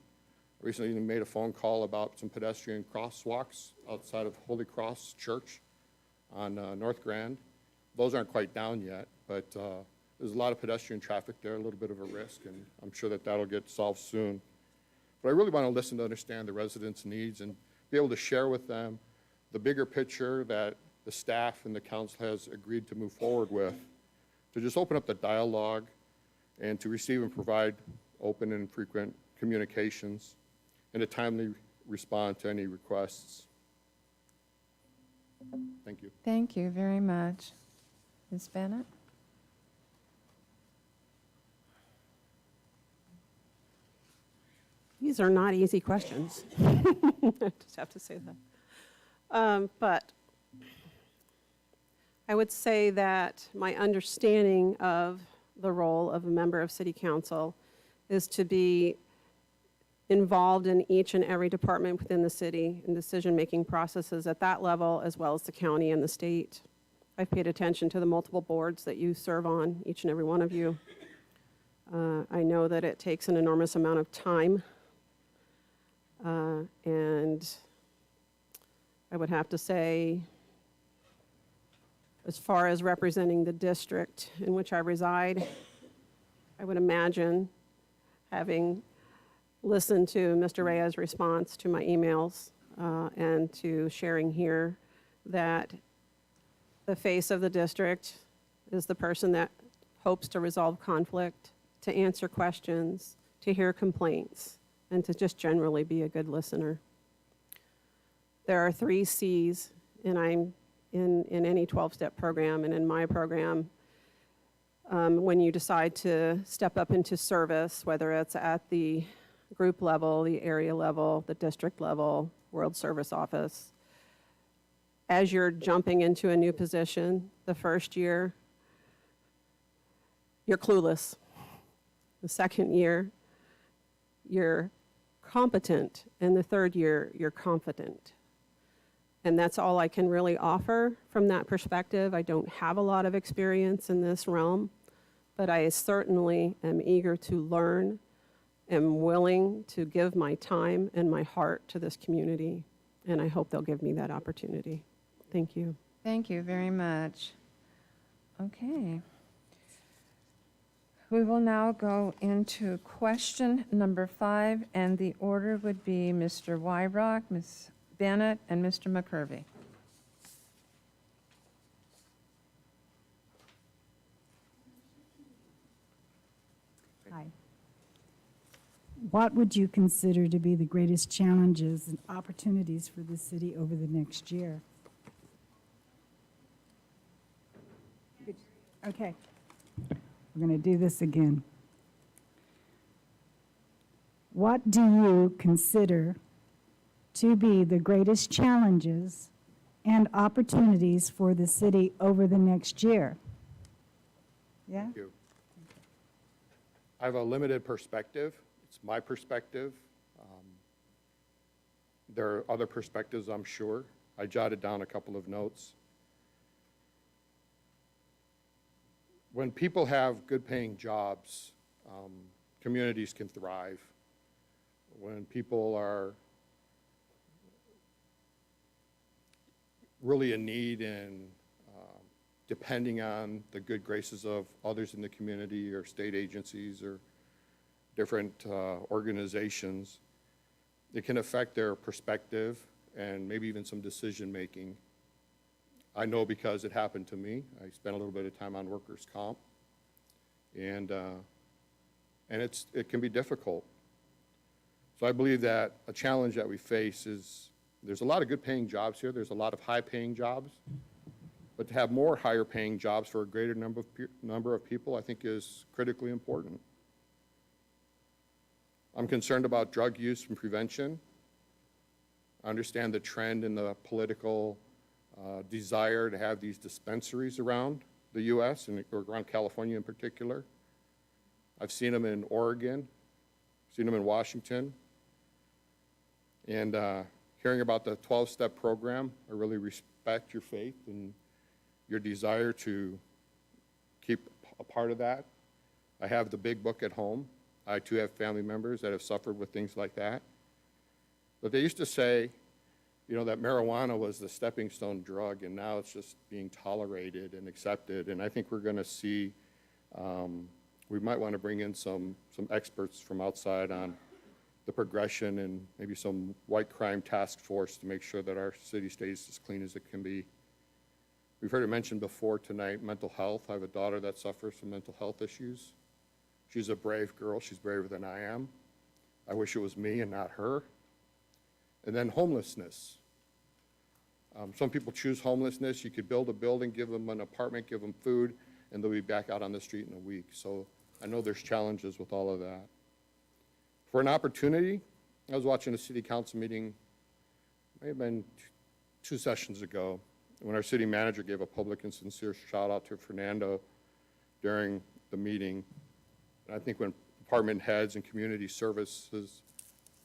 I recently made a phone call about some pedestrian crosswalks outside of Holy Cross Church on North Grand. Those aren't quite down yet, but there's a lot of pedestrian traffic there, a little bit of a risk, and I'm sure that that'll get solved soon. But I really want to listen to understand the residents' needs and be able to share with them the bigger picture that the staff and the council has agreed to move forward with, to just open up the dialogue and to receive and provide open and frequent communications and a timely respond to any requests. Thank you. Thank you very much. Ms. Bennett? These are not easy questions. I just have to say that. But I would say that my understanding of the role of a member of city council is to be involved in each and every department within the city and decision-making processes at that level, as well as the county and the state. I've paid attention to the multiple boards that you serve on, each and every one of you. I know that it takes an enormous amount of time. And I would have to say, as far as representing the district in which I reside, I would imagine, having listened to Mr. Reyes' response to my emails and to sharing here, that the face of the district is the person that hopes to resolve conflict, to answer questions, to hear complaints, and to just generally be a good listener. There are 3 C's, and I'm in any 12-step program, and in my program, when you decide to step up into service, whether it's at the group level, the area level, the district level, World Service Office, as you're jumping into a new position, the first year, you're clueless. The second year, you're competent, and the third year, you're confident. And that's all I can really offer from that perspective. I don't have a lot of experience in this realm, but I certainly am eager to learn, am willing to give my time and my heart to this community, and I hope they'll give me that opportunity. Thank you. Thank you very much. Okay. We will now go into question number 5, and the order would be Mr. Wyrock, Ms. Bennett, and Mr. McCurvey. Hi. What would you consider to be the greatest challenges and opportunities for the city over the next year? Okay. We're going to do this again. What do you consider to be the greatest challenges and opportunities for the city over the next year? Yeah? Thank you. I have a limited perspective. It's my perspective. There are other perspectives, I'm sure. I jotted down a couple of notes. When people have good-paying jobs, communities can thrive. When people are really in need and depending on the good graces of others in the community or state agencies or different organizations, it can affect their perspective and maybe even some decision-making. I know because it happened to me. I spent a little bit of time on workers' comp, and it can be difficult. So I believe that a challenge that we face is there's a lot of good-paying jobs here. There's a lot of high-paying jobs, but to have more higher-paying jobs for a greater number of people, I think, is critically important. I'm concerned about drug use and prevention. I understand the trend in the political desire to have these dispensaries around the U.S. and around California in particular. I've seen them in Oregon, seen them in Washington, and hearing about the 12-step program, I really respect your faith and your desire to keep a part of that. I have the big book at home. I too have family members that have suffered with things like that. But they used to say, you know, that marijuana was the stepping stone drug, and now it's just being tolerated and accepted. And I think we're going to see, we might want to bring in some experts from outside on the progression and maybe some white crime task force to make sure that our city stays as clean as it can be. We've heard it mentioned before tonight, mental health. I have a daughter that suffers from mental health issues. She's a brave girl. She's braver than I am. I wish it was me and not her. And then homelessness. Some people choose homelessness. You could build a building, give them an apartment, give them food, and they'll be back out on the street in a week. So I know there's challenges with all of that. For an opportunity, I was watching a city council meeting, may have been 2 sessions ago, when our city manager gave a public and sincere shout out to Fernando during the meeting. And I think when department heads and community services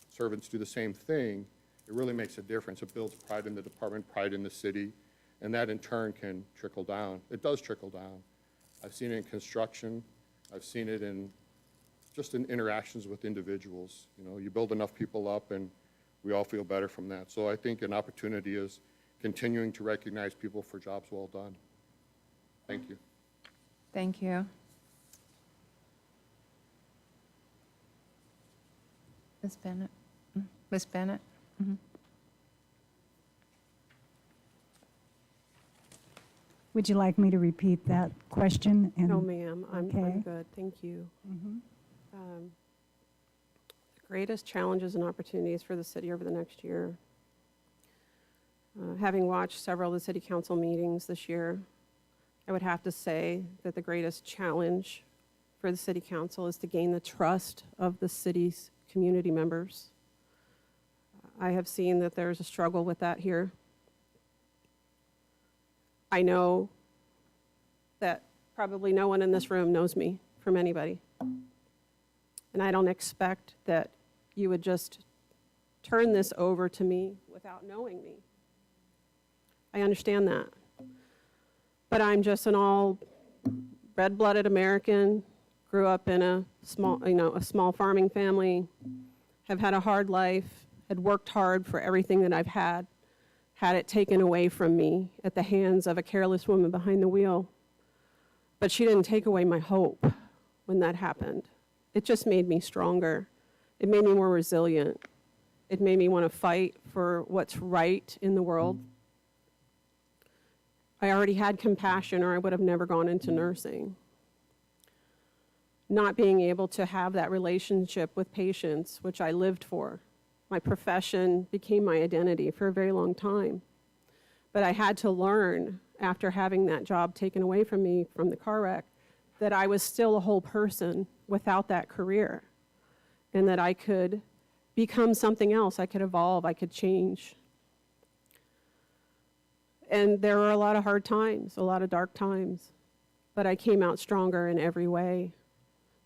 servants do the same thing, it really makes a difference. It builds pride in the department, pride in the city, and that in turn can trickle down. It does trickle down. I've seen it in construction. I've seen it in just in interactions with individuals. You know, you build enough people up and we all feel better from that. So I think an opportunity is continuing to recognize people for jobs well done. Thank you. Thank you. Ms. Bennett? Ms. Bennett? Would you like me to repeat that question? No, ma'am, I'm Okay. good, thank you. The greatest challenges and opportunities for the city over the next year. Having watched several of the city council meetings this year, I would have to say that the greatest challenge for the city council is to gain the trust of the city's community members. I have seen that there's a struggle with that here. I know that probably no one in this room knows me from anybody. And I don't expect that you would just turn this over to me without knowing me. I understand that. But I'm just an all red-blooded American, grew up in a small farming family, have had a hard life, had worked hard for everything that I've had it taken away from me at the hands of a careless woman behind the wheel. But she didn't take away my hope when that happened. It just made me stronger. It made me more resilient. It made me want to fight for what's right in the world. I already had compassion, or I would have never gone into nursing. Not being able to have that relationship with patients, which I lived for. My profession became my identity for a very long time. But I had to learn, after having that job taken away from me from the car wreck, that I was still a whole person without that career, and that I could become something else. I could evolve, I could change. And there were a lot of hard times, a lot of dark times, but I came out stronger in every way.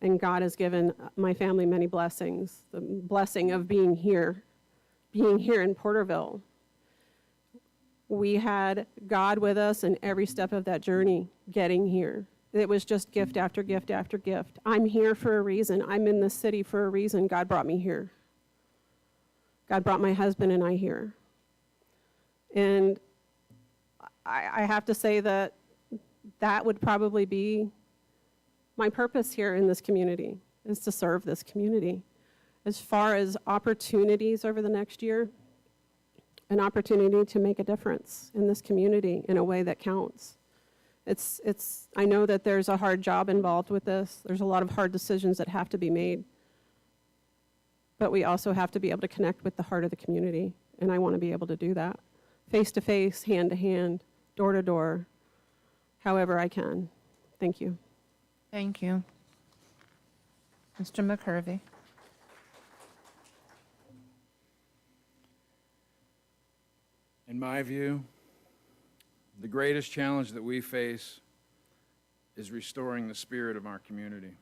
And God has given my family many blessings. The blessing of being here in Porterville. We had God with us in every step of that journey, getting here. It was just gift after gift after gift. I'm here for a reason. I'm in this city for a reason. God brought me here. God brought my husband and I here. And I have to say that that would probably be my purpose here in this community, is to serve this community. As far as opportunities over the next year, an opportunity to make a difference in this community in a way that counts. I know that there's a hard job involved with this. There's a lot of hard decisions that have to be made. But we also have to be able to connect with the heart of the community, and I want to be able to do that. Face to face, hand to hand, door to door, however I can. Thank you. Thank you. Mr. McCurvey? In my view, the greatest challenge that we face is restoring the spirit of our community.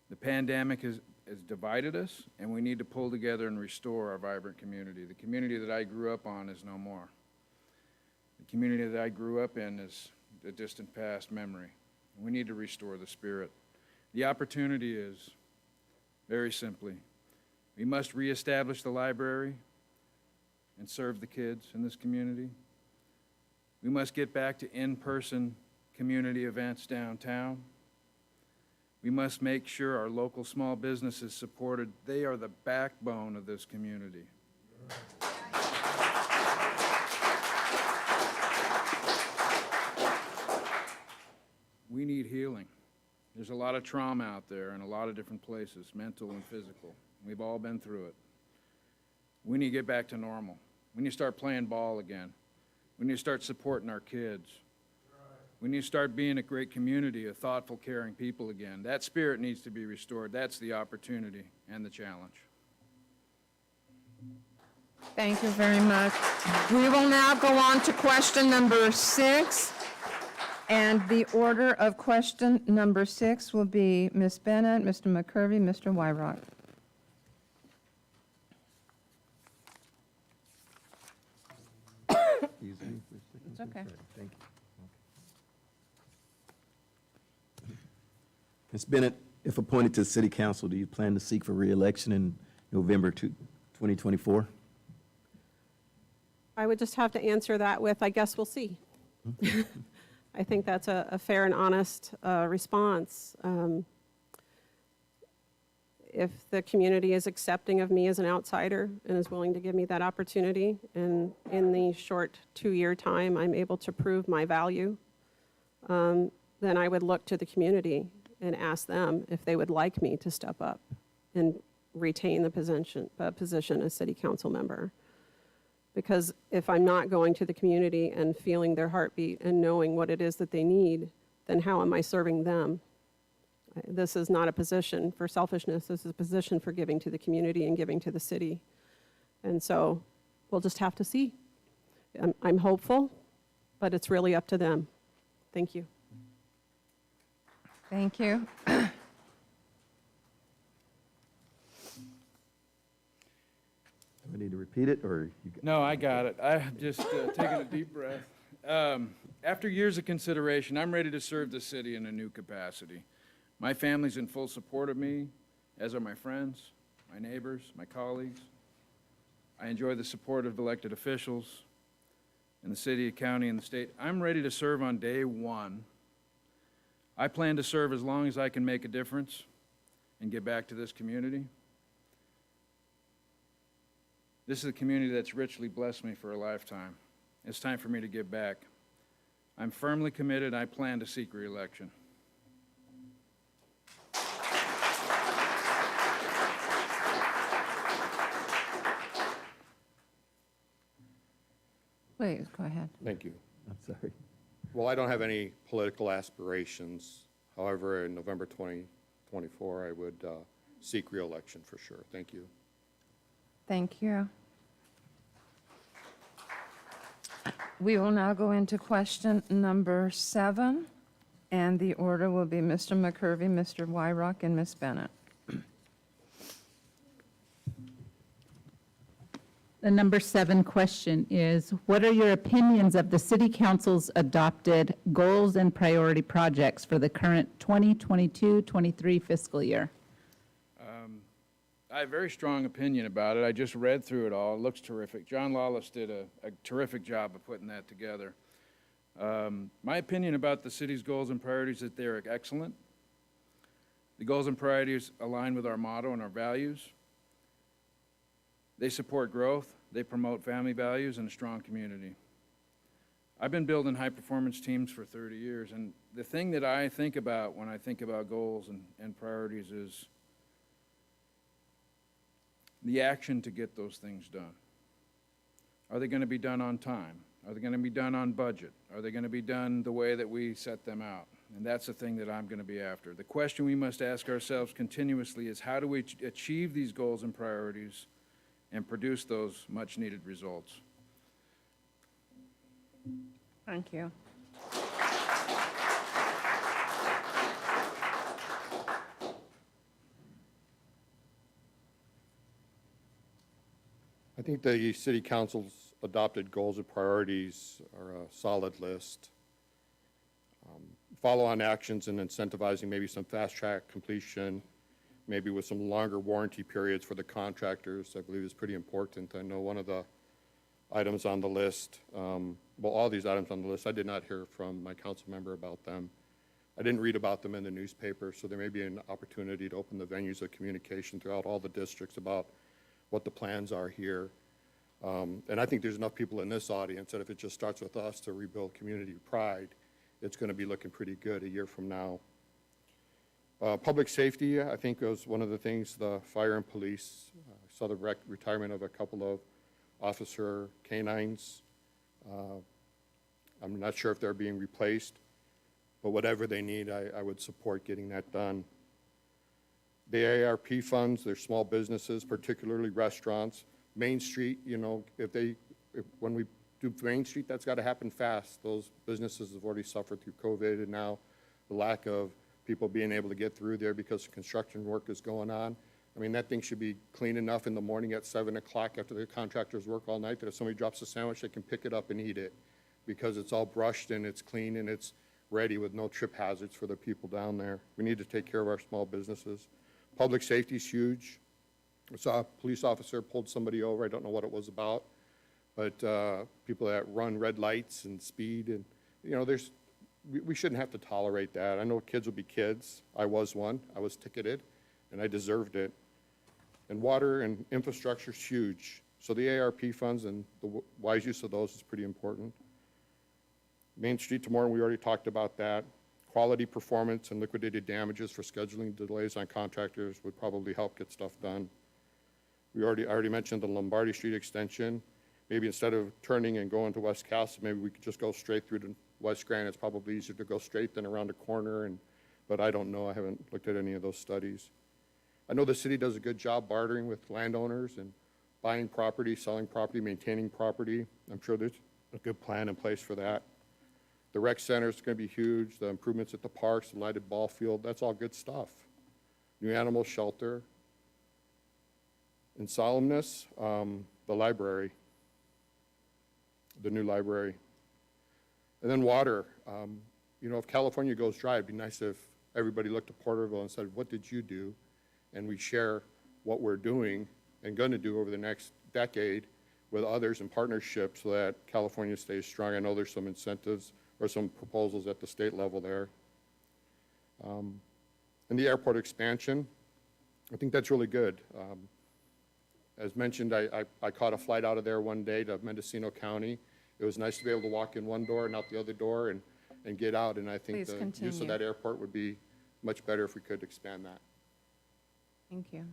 The pandemic has divided us, and we need to pull together and restore our vibrant community. The community that I grew up on is no more. The community that I grew up in is a distant past memory. We need to restore the spirit. The opportunity is, very simply, we must reestablish the library and serve the kids in this community. We must get back to in-person community events downtown. We must make sure our local small business is supported. They are the backbone of this community. We need healing. There's a lot of trauma out there in a lot of different places, mental and physical. We've all been through it. We need to get back to normal. We need to start playing ball again. We need to start supporting our kids. We need to start being a great community of thoughtful, caring people again. That spirit needs to be restored. That's the opportunity and the challenge. Thank you very much. We will now go on to question number 6. And the order of question number 6 will be Ms. Bennett, Mr. McCurvey, Mr. Wyrock. Excuse me for a second. It's okay. Thank you. Ms. Bennett, if appointed to the city council, do you plan to seek for re-election in November 2024? I would just have to answer that with, I guess we'll see. I think that's a fair and honest response. If the community is accepting of me as an outsider and is willing to give me that opportunity, and in the short 2-year time I'm able to prove my value, then I would look to the community and ask them if they would like me to step up and retain the position as city council member. Because if I'm not going to the community and feeling their heartbeat and knowing what it is that they need, then how am I serving them? This is not a position for selfishness. This is a position for giving to the community and giving to the city. And so we'll just have to see. I'm hopeful, but it's really up to them. Thank you. Thank you. Do I need to repeat it, or you? No, I got it. I'm just taking a deep breath. After years of consideration, I'm ready to serve the city in a new capacity. My family's in full support of me, as are my friends, my neighbors, my colleagues. I enjoy the support of elected officials in the city, county, and the state. I'm ready to serve on day one. I plan to serve as long as I can make a difference and give back to this community. This is a community that's richly blessed me for a lifetime. It's time for me to give back. I'm firmly committed. I plan to seek re-election. Please, go ahead. Thank you. I'm sorry. Well, I don't have any political aspirations. However, in November 2024, I would seek re-election for sure. Thank you. Thank you. We will now go into question number 7, and the order will be Mr. McCurvey, Mr. Wyrock, and Ms. Bennett. The number 7 question is, what are your opinions of the City Council's adopted goals and priority projects for the current 2022-23 fiscal year? I have a very strong opinion about it. I just read through it all. It looks terrific. John Lawless did a terrific job of putting that together. My opinion about the city's goals and priorities is that they're excellent. The goals and priorities align with our motto and our values. They support growth, they promote family values and a strong community. I've been building high-performance teams for 30 years, and the thing that I think about when I think about goals and priorities is the action to get those things done. Are they going to be done on time? Are they going to be done on budget? Are they going to be done the way that we set them out? And that's the thing that I'm going to be after. The question we must ask ourselves continuously is, how do we achieve these goals and priorities and produce those much-needed results? Thank you. I think the City Council's adopted goals and priorities are a solid list. Follow-on actions and incentivizing maybe some fast-track completion, maybe with some longer warranty periods for the contractors, I believe is pretty important. I know one of the items on the list, well, all these items on the list, I did not hear from my council member about them. I didn't read about them in the newspaper, so there may be an opportunity to open the venues of communication throughout all the districts about what the plans are here. And I think there's enough people in this audience that if it just starts with us to rebuild community pride, it's going to be looking pretty good a year from now. Public safety, I think, was one of the things, the fire and police. Saw the retirement of a couple of officer canines. I'm not sure if they're being replaced, but whatever they need, I would support getting that done. The ARP funds, they're small businesses, particularly restaurants. Main Street, you know, when we do Main Street, that's got to happen fast. Those businesses have already suffered through COVID, and now the lack of people being able to get through there because construction work is going on. I mean, that thing should be clean enough in the morning at 7 o'clock after the contractors work all night that if somebody drops a sandwich, they can pick it up and eat it because it's all brushed and it's clean and it's ready with no trip hazards for the people down there. We need to take care of our small businesses. Public safety is huge. I saw a police officer pulled somebody over. I don't know what it was about, but people that run red lights and speed, and you know, we shouldn't have to tolerate that. I know kids will be kids. I was one. I was ticketed, and I deserved it. And water and infrastructure is huge. So the ARP funds and the wise use of those is pretty important. Main Street tomorrow, we already talked about that. Quality performance and liquidated damages for scheduling delays on contractors would probably help get stuff done. I already mentioned the Lombardi Street extension. Maybe instead of turning and going to West Castle, maybe we could just go straight through to West Grand. It's probably easier to go straight than around the corner, but I don't know. I haven't looked at any of those studies. I know the city does a good job bartering with landowners and buying property, selling property, maintaining property. I'm sure there's a good plan in place for that. The rec center is going to be huge. The improvements at the parks, the lighted ball field, that's all good stuff. New animal shelter. In solemnness, the library, the new library. And then water. You know, if California goes dry, it'd be nice if everybody looked at Porterville and said, what did you do? And we share what we're doing and going to do over the next decade with others in partnership so that California stays strong. I know there's some incentives or some proposals at the state level there. And the airport expansion, I think that's really good. As mentioned, I caught a flight out of there one day to Mendocino County. It was nice to be able to walk in one door and out the other door and get out, and I think Please the use continue. of that airport would be much better if we could expand that. Thank you.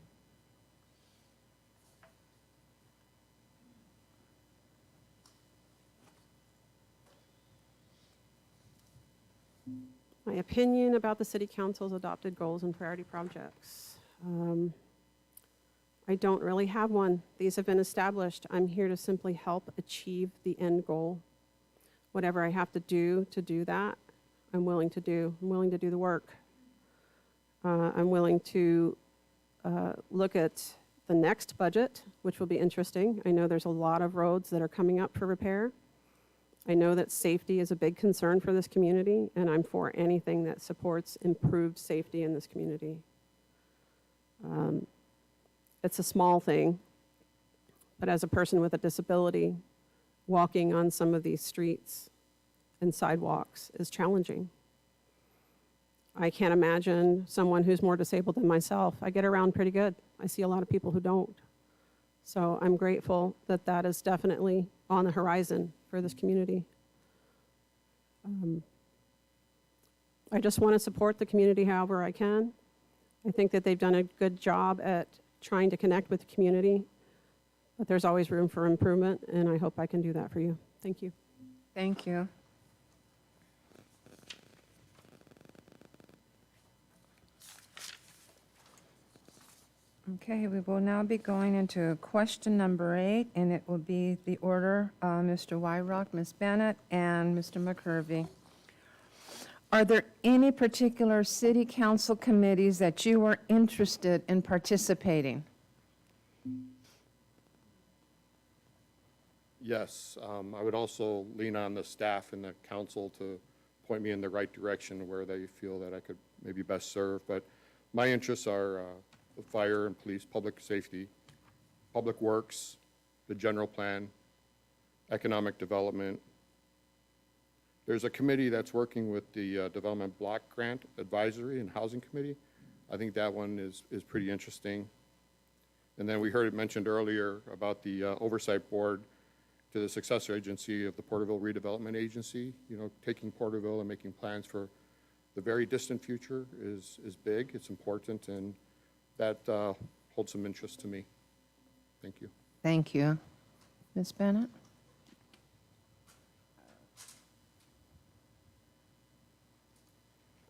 My opinion about the city council's adopted goals and priority projects. I don't really have one. These have been established. I'm here to simply help achieve the end goal. Whatever I have to do that, I'm willing to do. I'm willing to do the work. I'm willing to look at the next budget, which will be interesting. I know there's a lot of roads that are coming up for repair. I know that safety is a big concern for this community, and I'm for anything that supports improved safety in this community. It's a small thing, but as a person with a disability, walking on some of these streets and sidewalks is challenging. I can't imagine someone who's more disabled than myself. I get around pretty good. I see a lot of people who don't. So I'm grateful that that is definitely on the horizon for this community. I just want to support the community however I can. I think that they've done a good job at trying to connect with the community, but there's always room for improvement, and I hope I can do that for you. Thank you. Thank you. Okay, we will now be going into question number 8, and it will be the order, Mr. Wyrock, Ms. Bennett, and Mr. McCurvey. Are there any particular city council committees that you are interested in participating? Yes, I would also lean on the staff and the council to point me in the right direction where they feel that I could maybe best serve. But my interests are the fire and police, public safety, public works, the general plan, economic development, There's a committee that's working with the Development Block Grant Advisory and Housing Committee. I think that one is pretty interesting. And then we heard it mentioned earlier about the Oversight Board to the successor agency of the Porterville Redevelopment Agency. You know, taking Porterville and making plans for the very distant future is big, it's important, and that holds some interest to me. Thank you. Thank you. Ms. Bennett?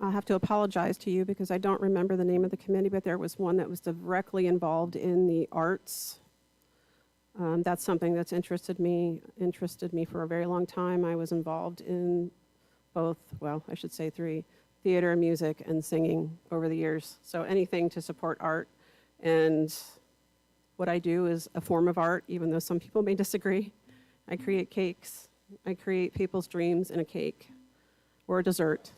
I'll have to apologize to you because I don't remember the name of the committee, but there was one that was directly involved in the arts. That's something that's interested me for a very long time. I was involved in both, well, I should say 3, theater, music, and singing over the years. So anything to support art. And what I do is a form of art, even though some people may disagree. I create cakes. I create people's dreams in a cake or a dessert.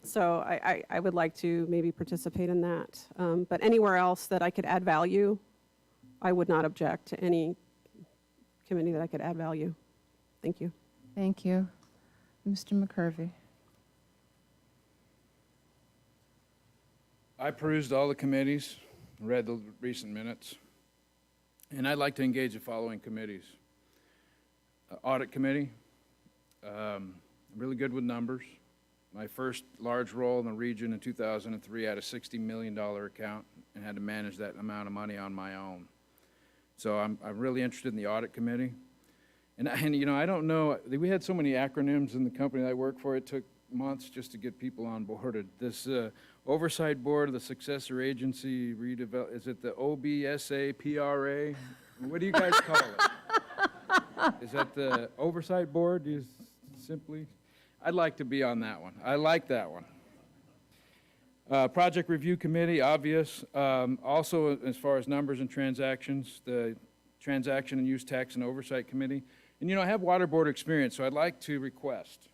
So I would like to maybe participate in that. But anywhere else that I could add value, I would not object to any committee that I could add value. Thank you. Thank you. Mr. McCurvey? I perused all the committees, read the recent minutes, and I'd like to engage the following committees. Audit Committee, really good with numbers. My first large role in the region in 2003, I had a $60 million account and had to manage that amount of money on my own. So I'm really interested in the Audit Committee. And you know, I don't know, we had so many acronyms in the company that I work for, it took months just to get people on board. This Oversight Board of the Successor Agency Redevelop, is it the OBSA PRA? What do you guys call it? Is that the Oversight Board? Do you simply? I'd like to be on that one. I like that one. Project Review Committee, obvious. Also, as far as numbers and transactions, the Transaction and Use Tax and Oversight Committee. And you know, I have water board experience, so I'd like to request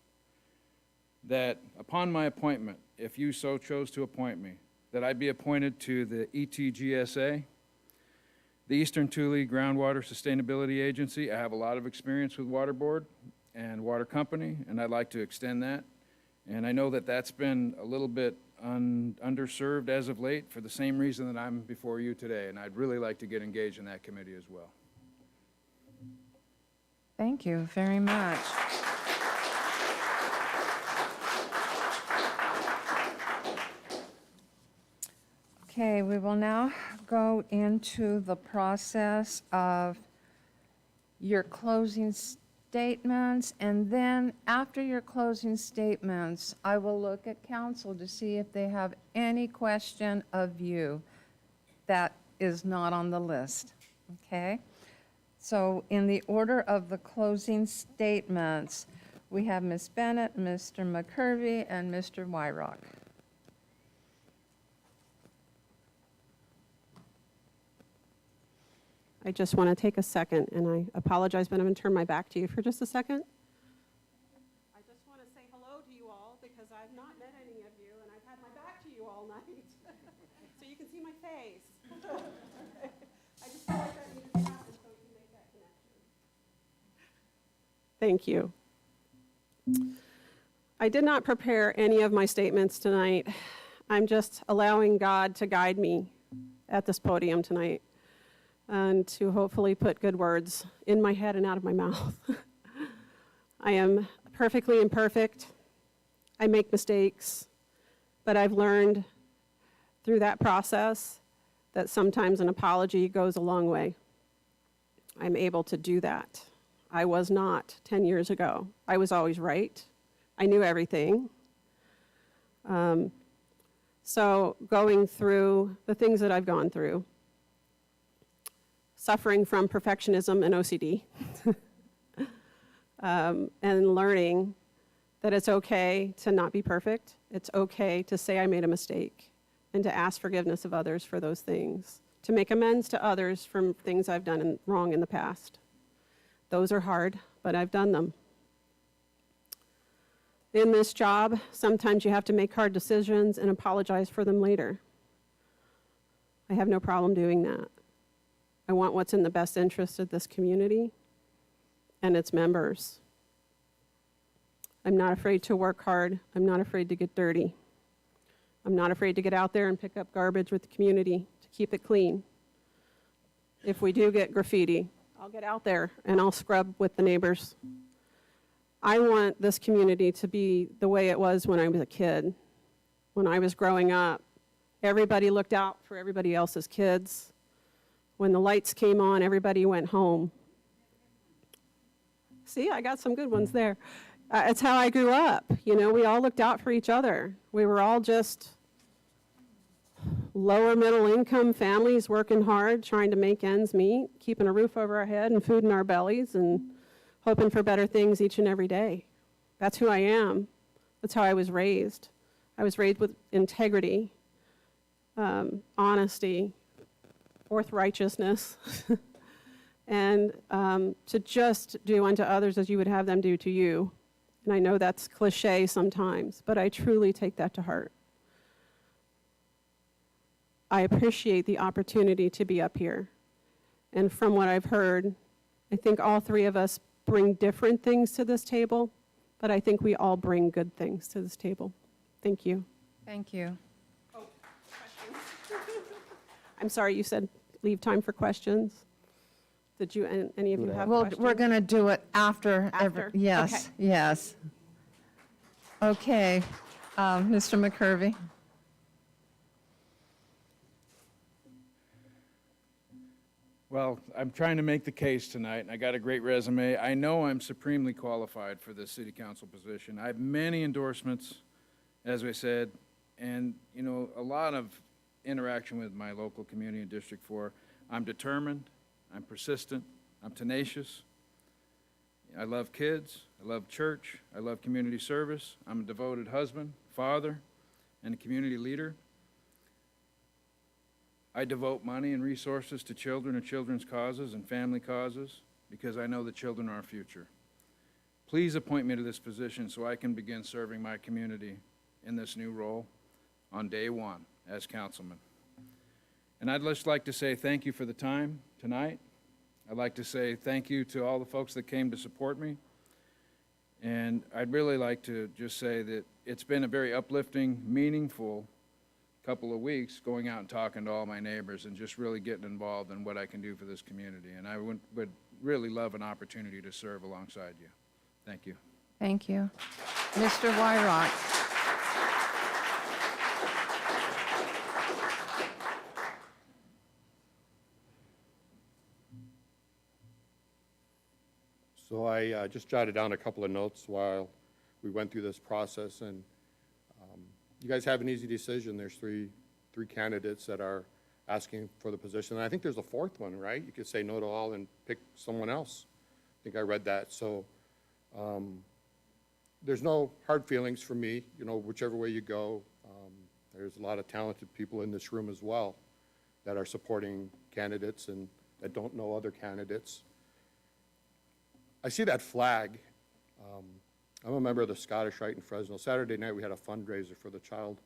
that upon my appointment, if you so chose to appoint me, that I be appointed to the ETGSA, the Eastern Tule Groundwater Sustainability Agency. I have a lot of experience with water board and water company, and I'd like to extend that. And I know that that's been a little bit underserved as of late for the same reason that I'm before you today, and I'd really like to get engaged in that committee as well. Thank you very much. Okay, we will now go into the process of your closing statements, and then after your closing statements, I will look at council to see if they have any question of you that is not on the list, okay? So in the order of the closing statements, we have Ms. Bennett, Mr. McCurvey, and Mr. Wyrock. I just want to take a second, and I apologize, but I'm going to turn my back to you for just a second. I just want to say hello to you all because I've not met any of you, and I've had my back to you all night, so you can see my face. I just feel like that needed to happen so we can make that connection. Thank you. I did not prepare any of my statements tonight. I'm just allowing God to guide me at this podium tonight, and to hopefully put good words in my head and out of my mouth. I am perfectly imperfect. I make mistakes, but I've learned through that process that sometimes an apology goes a long way. I'm able to do that. I was not 10 years ago. I was always right. I knew everything. So going through the things that I've gone through, suffering from perfectionism and OCD, and learning that it's okay to not be perfect. It's okay to say I made a mistake and to ask forgiveness of others for those things, to make amends to others from things I've done wrong in the past. Those are hard, but I've done them. In this job, sometimes you have to make hard decisions and apologize for them later. I have no problem doing that. I want what's in the best interest of this community and its members. I'm not afraid to work hard. I'm not afraid to get dirty. I'm not afraid to get out there and pick up garbage with the community to keep it clean. If we do get graffiti, I'll get out there and I'll scrub with the neighbors. I want this community to be the way it was when I was a kid. When I was growing up, everybody looked out for everybody else's kids. When the lights came on, everybody went home. See, I got some good ones there. It's how I grew up. You know, we all looked out for each other. We were all just lower middle income families working hard, trying to make ends meet, keeping a roof over our head and food in our bellies and hoping for better things each and every day. That's who I am. That's how I was raised. I was raised with integrity, honesty, righteousness, and to just do unto others as you would have them do to you. And I know that's cliche sometimes, but I truly take that to heart. I appreciate the opportunity to be up here. And from what I've heard, I think all three of us bring different things to this table, but I think we all bring good things to this table. Thank you. Thank you. Oh, questions? I'm sorry, you said leave time for questions. Did you, any of you have Well, questions? we're going to do it after. After? Yes, Okay. yes. Okay, Mr. McCurvey. Well, I'm trying to make the case tonight, and I got a great resume. I know I'm supremely qualified for this city council position. I have many endorsements, as I said, and, you know, a lot of interaction with my local community in District 4. I'm determined, I'm persistent, I'm tenacious. I love kids, I love church, I love community service. I'm a devoted husband, father, and a community leader. I devote money and resources to children and children's causes and family causes because I know the children are our future. Please appoint me to this position so I can begin serving my community in this new role on day one as councilman. And I'd just like to say thank you for the time tonight. I'd like to say thank you to all the folks that came to support me. And I'd really like to just say that it's been a very uplifting, meaningful couple of weeks going out and talking to all my neighbors and just really getting involved in what I can do for this community. And I would really love an opportunity to serve alongside you. Thank you. Thank you. Mr. Wyrock. So I just jotted down a couple of notes while we went through this process, and you guys have an easy decision. There's three candidates that are asking for the position. And I think there's a fourth one, right? You could say no to all and pick someone else. I think I read that. So there's no hard feelings for me, you know, whichever way you go. There's a lot of talented people in this room as well that are supporting candidates and that don't know other candidates. I see that flag. I'm a member of the Scottish Rite in Fresno. Saturday night we had a fundraiser for the Child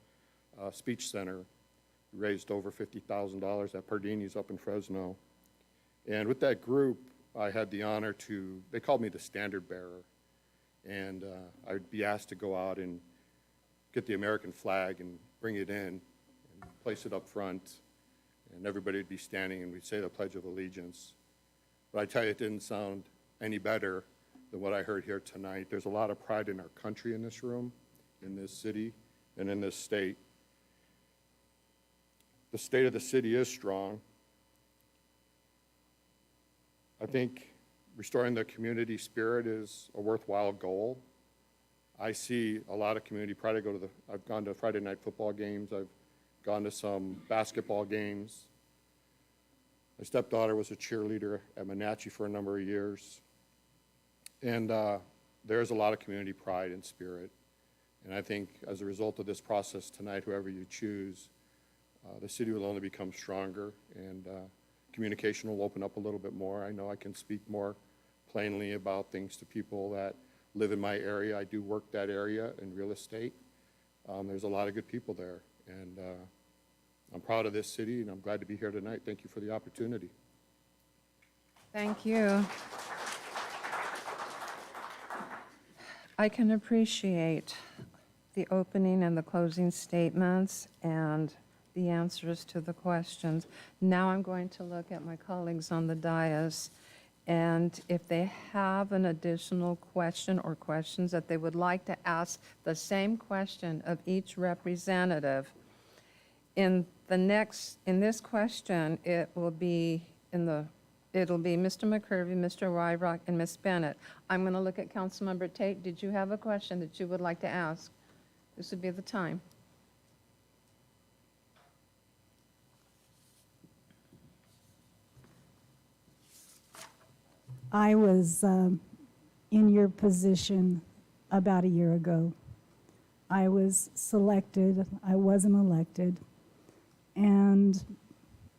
Speech Center. We raised over $50,000 at Pardini's up in Fresno. And with that group, I had the honor to, they called me the standard bearer. And I'd be asked to go out and get the American flag and bring it in and place it up front. And everybody would be standing and we'd say the Pledge of Allegiance. But I tell you, it didn't sound any better than what I heard here tonight. There's a lot of pride in our country in this room, in this city, and in this state. The state of the city is strong. I think restoring the community spirit is a worthwhile goal. I see a lot of community pride. I've gone to Friday night football games. I've gone to some basketball games. My stepdaughter was a cheerleader at Monachi for a number of years. And there's a lot of community pride and spirit. And I think as a result of this process tonight, whoever you choose, the city will only become stronger and communication will open up a little bit more. I know I can speak more plainly about things to people that live in my area. I do work that area in real estate. There's a lot of good people there. And I'm proud of this city and I'm glad to be here tonight. Thank you for the opportunity. Thank you. I can appreciate the opening and the closing statements and the answers to the questions. Now I'm going to look at my colleagues on the dais, and if they have an additional question or questions that they would like to ask the same question of each representative, in this question, it'll be Mr. McCurvey, Mr. Wyrock, and Ms. Bennett. I'm going to look at Councilmember Tate. Did you have a question that you would like to ask? This would be the time. I was in your position about a year ago. I was selected, I wasn't elected, and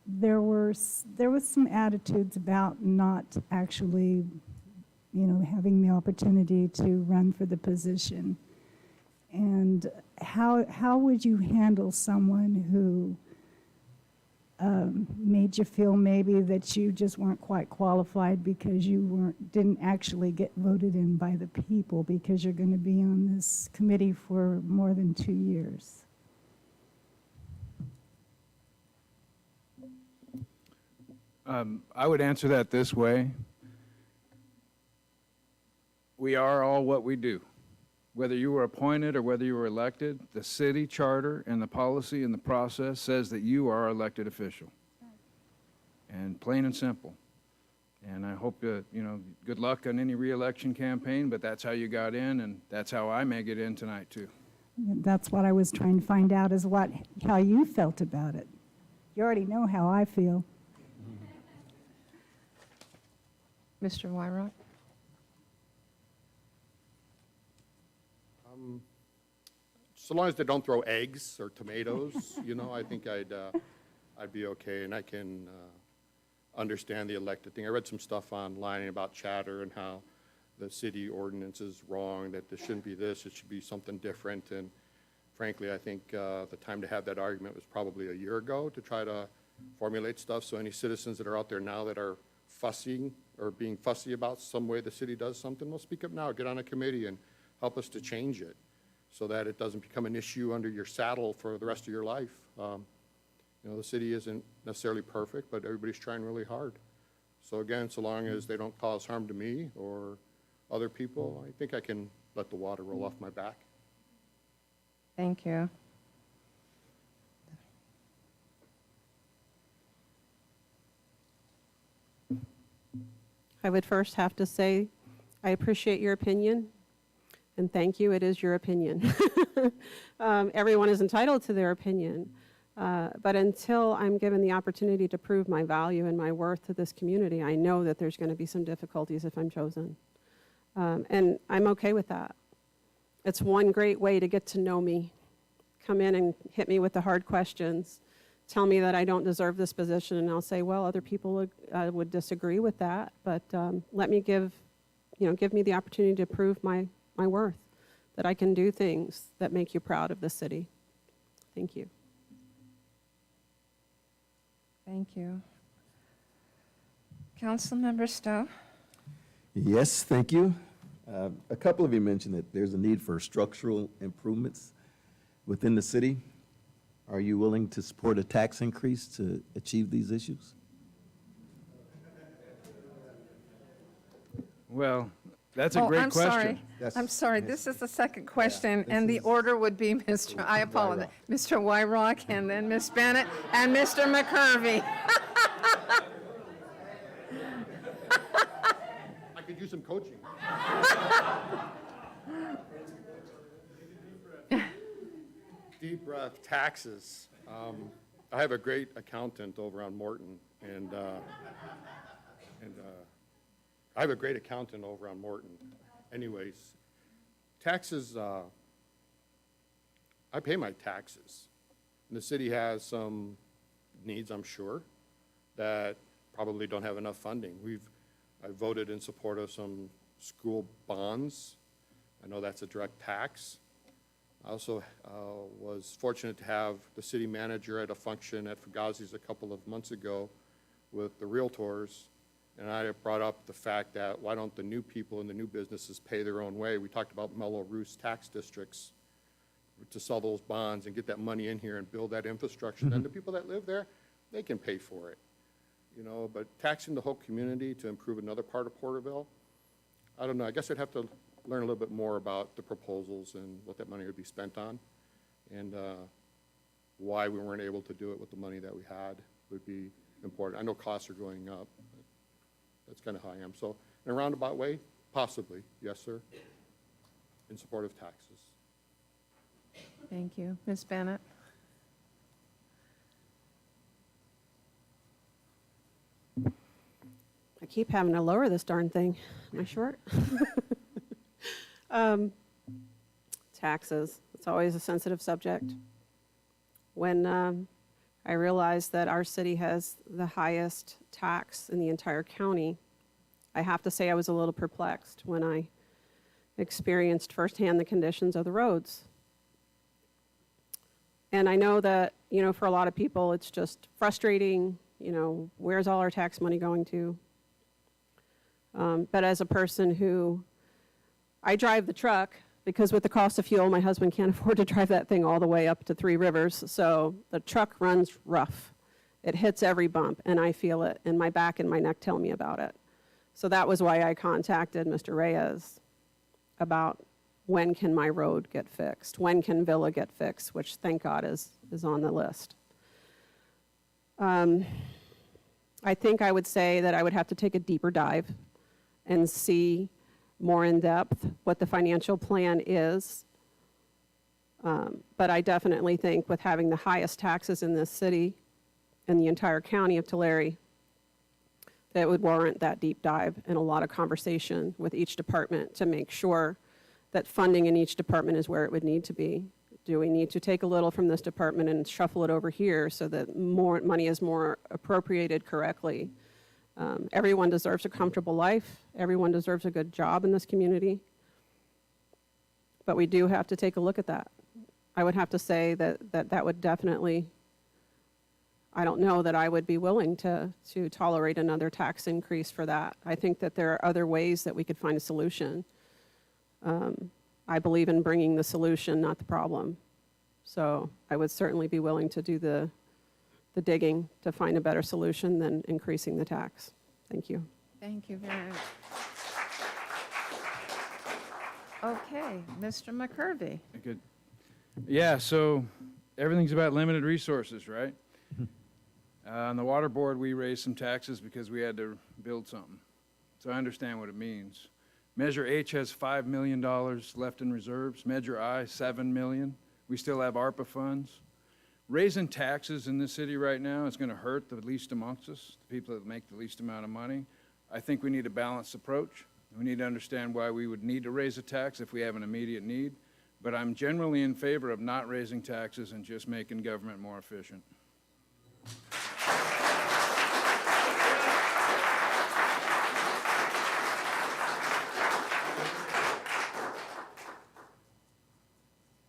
there was some attitudes about not actually, having the opportunity to run for the position. And how would you handle someone who made you feel maybe that you just weren't quite qualified because you didn't actually get voted in by the people because you're going to be on this committee for more than 2 years? I would answer that this way. We are all what we do. Whether you were appointed or whether you were elected, the city charter and the policy and the process says that you are an elected official. And plain and simple. And I hope that, good luck on any reelection campaign, but that's how you got in, and that's how I may get in tonight, too. That's what I was trying to find out, is how you felt about it. You already know how I feel. Mr. Wyrock? So long as they don't throw eggs or tomatoes, I think I'd be okay, and I can understand the elected thing. I read some stuff online about chatter and how the city ordinance is wrong, that there shouldn't be this, it should be something different, and frankly, I think the time to have that argument was probably a year ago to try to formulate stuff, so any citizens that are out there now that are fussing or being fussy about some way the city does something, well, speak up now, get on a committee and help us to change it, so that it doesn't become an issue under your saddle for the rest of your life. The city isn't necessarily perfect, but everybody's trying really hard. So again, so long as they don't cause harm to me or other people, I think I can let the water roll off my back. Thank you. I would first have to say, I appreciate your opinion, and thank you, it is your opinion. Everyone is entitled to their opinion, but until I'm given the opportunity to prove my value and my worth to this community, I know that there's going to be some difficulties if I'm chosen. And I'm okay with that. It's one great way to get to know me. Come in and hit me with the hard questions. Tell me that I don't deserve this position, and I'll say, well, other people would disagree with that, but let me give me the opportunity to prove my worth, that I can do things that make you proud of the city. Thank you. Thank you. Councilmember Stowe? Yes, thank you. A couple of you mentioned that there's a need for structural improvements within the city. Are you willing to support a tax increase to achieve these issues? Well, that's a great question. I'm sorry, this is the second question, and the order would be I apologize, Mr. Wyrock, and then Ms. Bennett, and Mr. McCurvey. I could use some coaching. Deep breath, taxes. I have a great accountant over on Morton, and I have a great accountant over on Morton. Anyways, taxes, I pay my taxes. And the city has some needs, I'm sure, that probably don't have enough funding. I voted in support of some school bonds. I know that's a direct tax. I also was fortunate to have the city manager at a function at Fugazi's a couple of months ago with the realtors, And I have brought up the fact that why don't the new people and the new businesses pay their own way? We talked about Mellow Roost tax districts to sell those bonds and get that money in here and build that infrastructure. Then the people that live there, they can pay for it. You know, but taxing the whole community to improve another part of Porterville, I don't know. I guess I'd have to learn a little bit more about the proposals and what that money would be spent on, and why we weren't able to do it with the money that we had would be important. I know costs are going up. But that's kind of how I am. So in a roundabout way, possibly, yes, sir, in support of taxes. Thank you. Ms. Bennett? I keep having to lower this darn thing. Am I short? Taxes. It's always a sensitive subject. When I realized that our city has the highest tax in the entire county, I have to say I was a little perplexed when I experienced firsthand the conditions of the roads. And I know that, you know, for a lot of people, it's just frustrating, you know, where's all our tax money going to? But as a person who, I drive the truck because with the cost of fuel, my husband can't afford to drive that thing all the way up to Three Rivers. So the truck runs rough. It hits every bump and I feel it, and my back and my neck tell me about it. So that was why I contacted Mr. Reyes about when can my road get fixed? When can Villa get fixed? Which, thank God, is on the list. I think I would say that I would have to take a deeper dive and see more in depth what the financial plan is. But I definitely think with having the highest taxes in this city and the entire county of Tulare, that would warrant that deep dive and a lot of conversation with each department to make sure that funding in each department is where it would need to be. Do we need to take a little from this department and shuffle it over here so that more money is more appropriated correctly? Everyone deserves a comfortable life. Everyone deserves a good job in this community. But we do have to take a look at that. I would have to say that would definitely, I don't know that I would be willing to tolerate another tax increase for that. I think that there are other ways that we could find a solution. I believe in bringing the solution, not the problem. So I would certainly be willing to do the digging to find a better solution than increasing the tax. Thank you. Thank you very much. Okay, Mr. McCurvey. Good. Yeah, so everything's about limited resources, right? On the water board, we raised some taxes because we had to build something. So I understand what it means. Measure H has $5 million left in reserves. Measure I, $7 million. We still have ARPA funds. Raising taxes in this city right now is going to hurt the least amongst us, the people that make the least amount of money. I think we need a balanced approach. We need to understand why we would need to raise a tax if we have an immediate need. But I'm generally in favor of not raising taxes and just making government more efficient.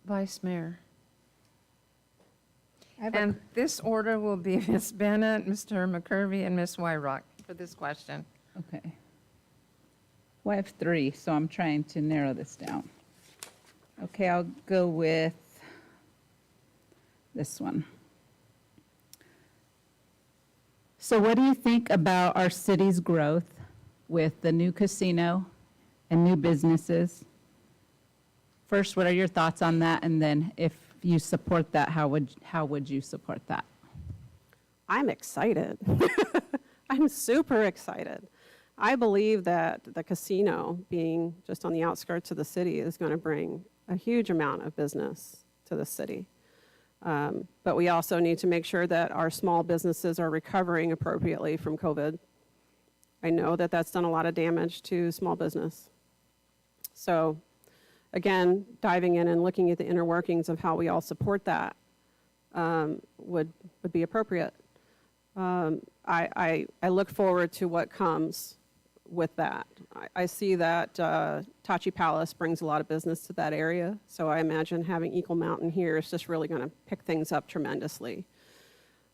Vice Mayor. And this order will be Ms. Bennett, Mr. McCurvey, and Ms. Wyrock for this question. Okay. Well, I have three, so I'm trying to narrow this down. Okay, I'll go with this one. So what do you think about our city's growth with the new casino and new businesses? First, what are your thoughts on that? And then if you support that, how would you support that? I'm excited. I'm super excited. I believe that the casino, being just on the outskirts of the city, is going to bring a huge amount of business to the city. But we also need to make sure that our small businesses are recovering appropriately from COVID. I know that that's done a lot of damage to small business. So again, diving in and looking at the inner workings of how we all support that would be appropriate. I look forward to what comes with that. I see that Tachi Palace brings a lot of business to that area, so I imagine having Eagle Mountain here is just really going to pick things up tremendously.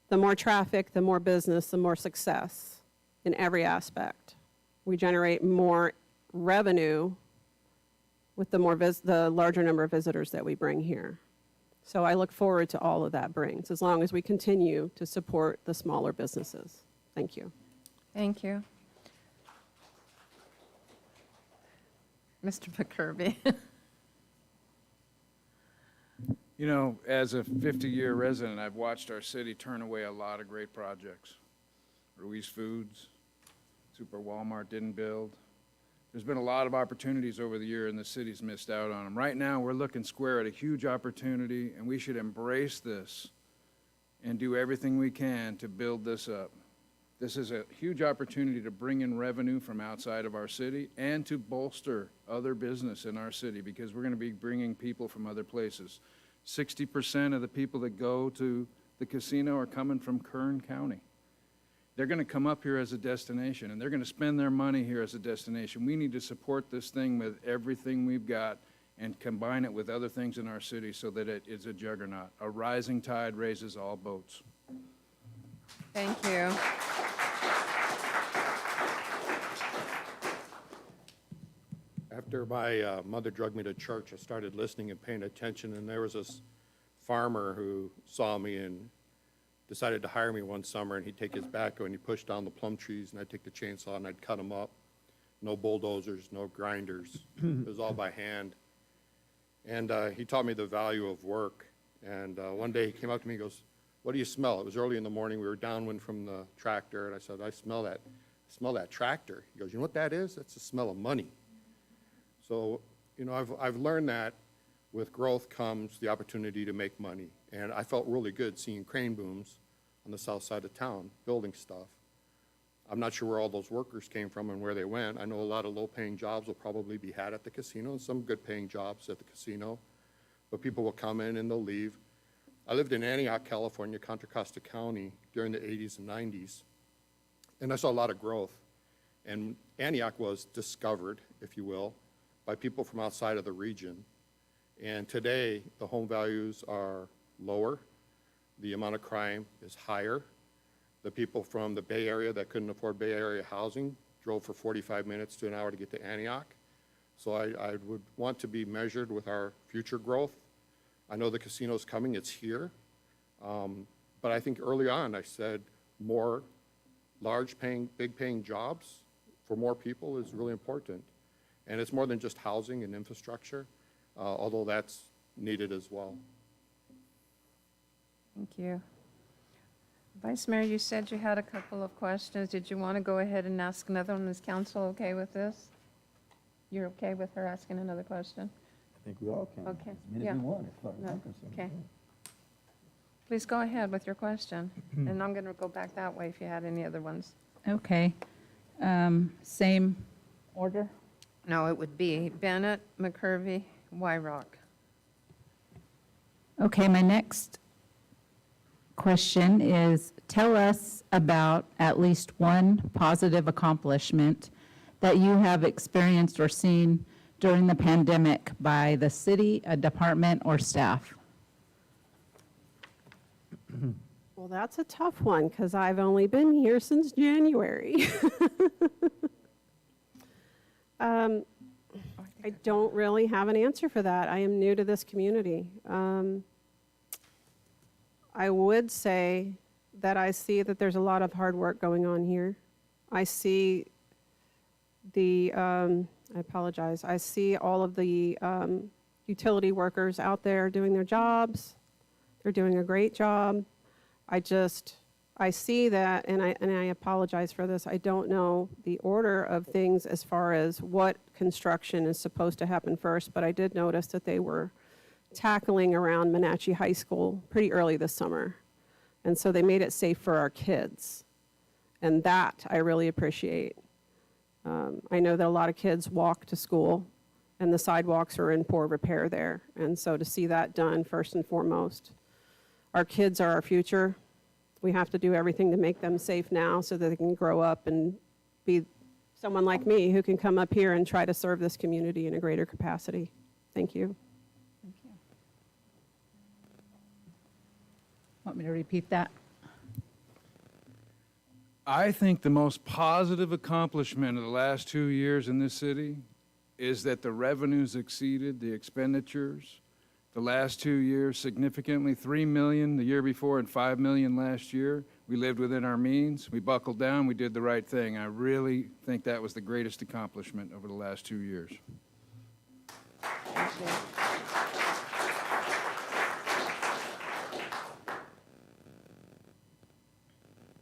The more traffic, the more business, the more success. in every aspect. We generate more revenue with the larger number of visitors that we bring here. So I look forward to all of that brings, as long as we continue to support the smaller businesses. Thank you. Thank you. Mr. McCurvey. You know, as a 50-year resident, I've watched our city turn away a lot of great projects. Ruiz Foods, Super Walmart didn't build. There's been a lot of opportunities over the year, and the city's missed out on them. Right now, we're looking square at a huge opportunity, and we should embrace this and do everything we can to build this up. This is a huge opportunity to bring in revenue from outside of our city and to bolster other business in our city, because we're going to be bringing people from other places. 60% of the people that go to the casino are coming from Kern County. They're going to come up here as a destination, and they're going to spend their money here as a destination. We need to support this thing with everything we've got and combine it with other things in our city so that it is a juggernaut. A rising tide raises all boats. Thank you. After my mother drugged me to church, I started listening and paying attention, and there was this farmer who saw me and decided to hire me one summer, and he'd take his backhoe and he'd push down the plum trees, and I'd take the chainsaw and I'd cut them up. No bulldozers, no grinders. It was all by hand. And he taught me the value of work. And one day he came up to me and goes, "What do you smell?" It was early in the morning. We were downwind from the tractor, and I said, I smell that tractor." He goes, "You know what that is? That's the smell of money." So, you know, I've learned that with growth comes the opportunity to make money. And I felt really good seeing crane booms on the south side of town building stuff. I'm not sure where all those workers came from and where they went. I know a lot of low-paying jobs will probably be had at the casino, and some good-paying jobs at the casino. But people will come in and they'll leave. I lived in Antioch, California, Contra Costa County during the 80s and 90s, and I saw a lot of growth. And Antioch was discovered, if you will, by people from outside of the region. And today, the home values are lower. The amount of crime is higher. The people from the Bay Area that couldn't afford Bay Area housing drove for 45 minutes to an hour to get to Antioch. So I would want to be measured with our future growth. I know the casino's coming, it's here. But I think early on I said more big paying jobs for more people is really important. And it's more than just housing and infrastructure, although that's needed as well. Thank you. Vice Mayor, you said you had a couple of questions. Did you want to go ahead and ask another one? Is council okay with this? You're okay with her asking another question? I think we all can. Okay, As many yeah. as we want, as far as No, I'm concerned. okay. Please go ahead with your question. And I'm going to go back that way if you had any other ones. Okay. Same order? No, it would be Bennett, McCurvey, Wyrock. Okay, my next question is, tell us about at least one positive accomplishment that you have experienced or seen during the pandemic by the city, a department, or staff. Well, that's a tough one, because I've only been here since January. I don't really have an answer for that. I am new to this community. I would say that I see that there's a lot of hard work going on here. I see I apologize, I see all of the utility workers out there doing their jobs. They're doing a great job. I see that, and I apologize for this, I don't know the order of things as far as what construction is supposed to happen first, but I did notice that they were tackling around Wenatchee High School pretty early this summer. And so they made it safe for our kids. And that I really appreciate. I know that a lot of kids walk to school, and the sidewalks are in poor repair there. And so to see that done first and foremost. Our kids are our future. We have to do everything to make them safe now so that they can grow up and be someone like me who can come up here and try to serve this community in a greater capacity. Thank you. Thank you. Want me to repeat that? I think the most positive accomplishment of the last 2 years in this city is that the revenues exceeded the expenditures. The last 2 years significantly, 3 million the year before and 5 million last year. We lived within our means. We buckled down. We did the right thing. I really think that was the greatest accomplishment over the last 2 years.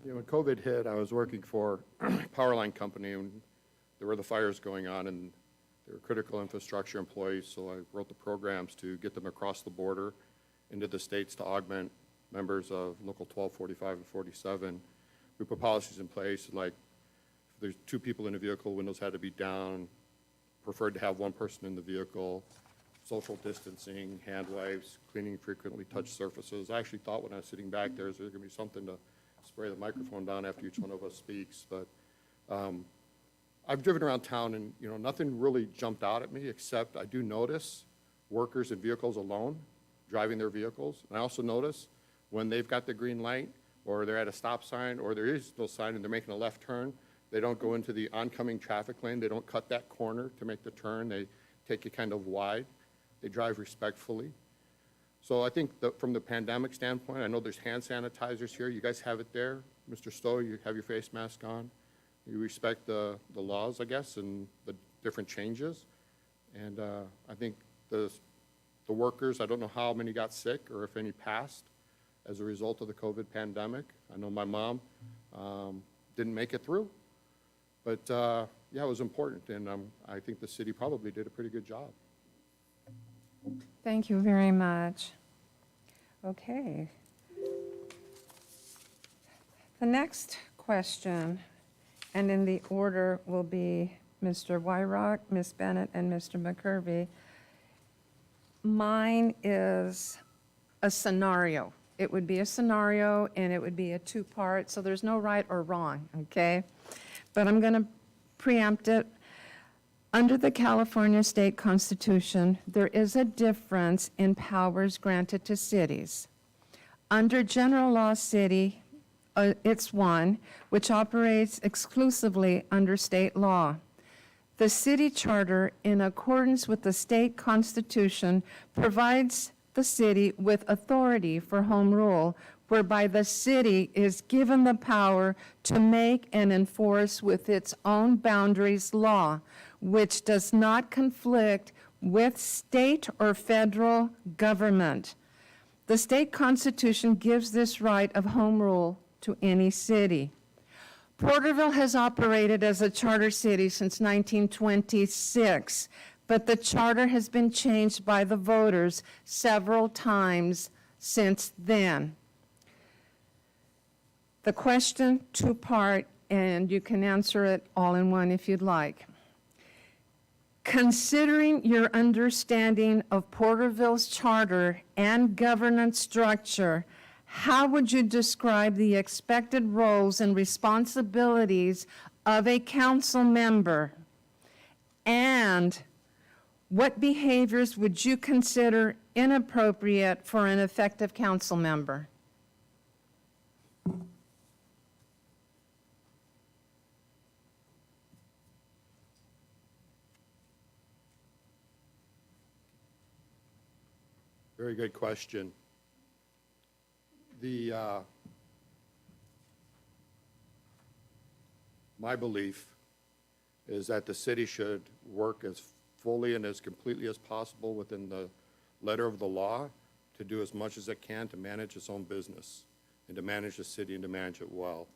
You know, when COVID hit, I was working for a power line company, and there were the fires going on, and they were critical infrastructure employees, so I wrote the programs to get them across the border into the states to augment members of Local 12, 45, and 47. We put policies in place, like if there's 2 people in a vehicle, windows had to be down, preferred to have 1 person in the vehicle, social distancing, hand wipes, cleaning frequently touched surfaces. I actually thought when I was sitting back there, is there going to be something to spray the microphone down after each one of us speaks, but I've driven around town and, you know, nothing really jumped out at me, except I do notice workers in vehicles alone driving their vehicles. And I also notice when they've got the green light, or they're at a stop sign, or there is no sign and they're making a left turn, they don't go into the oncoming traffic lane. They don't cut that corner to make the turn. They take it kind of wide. They drive respectfully. So I think that from the pandemic standpoint, I know there's hand sanitizers here. You guys have it there. Mr. Stowe, you have your face mask on. You respect the laws, I guess, and the different changes. And I think the workers, I don't know how many got sick or if any passed as a result of the COVID pandemic. I know my mom didn't make it through. But yeah, it was important, and I think the city probably did a pretty good job. Thank you very much. Okay. The next question, and in the order, will be Mr. Wyrock, Ms. Bennett, and Mr. McCurvey. Mine is a scenario. It would be a scenario, and it would be a 2-part, so there's no right or wrong, okay? But I'm going to preempt it. Under the California State Constitution, there is a difference in powers granted to cities. Under General Law City, it's 1, which operates exclusively under state law. The city charter, in accordance with the state constitution, provides the city with authority for home rule, whereby the city is given the power to make and enforce with its own boundaries law, which does not conflict with state or federal government. The state constitution gives this right of home rule to any city. Porterville has operated as a charter city since 1926, but the charter has been changed by the voters several times since then. The question, 2-part, and you can answer it all in one if you'd like. Considering your understanding of Porterville's charter and governance structure, how would you describe the expected roles and responsibilities of a council member? And what behaviors would you consider inappropriate for an effective council member? Very good question. My belief is that the city should work as fully and as completely as possible within the letter of the law to do as much as it can to manage its own business and to manage the city and to manage it well.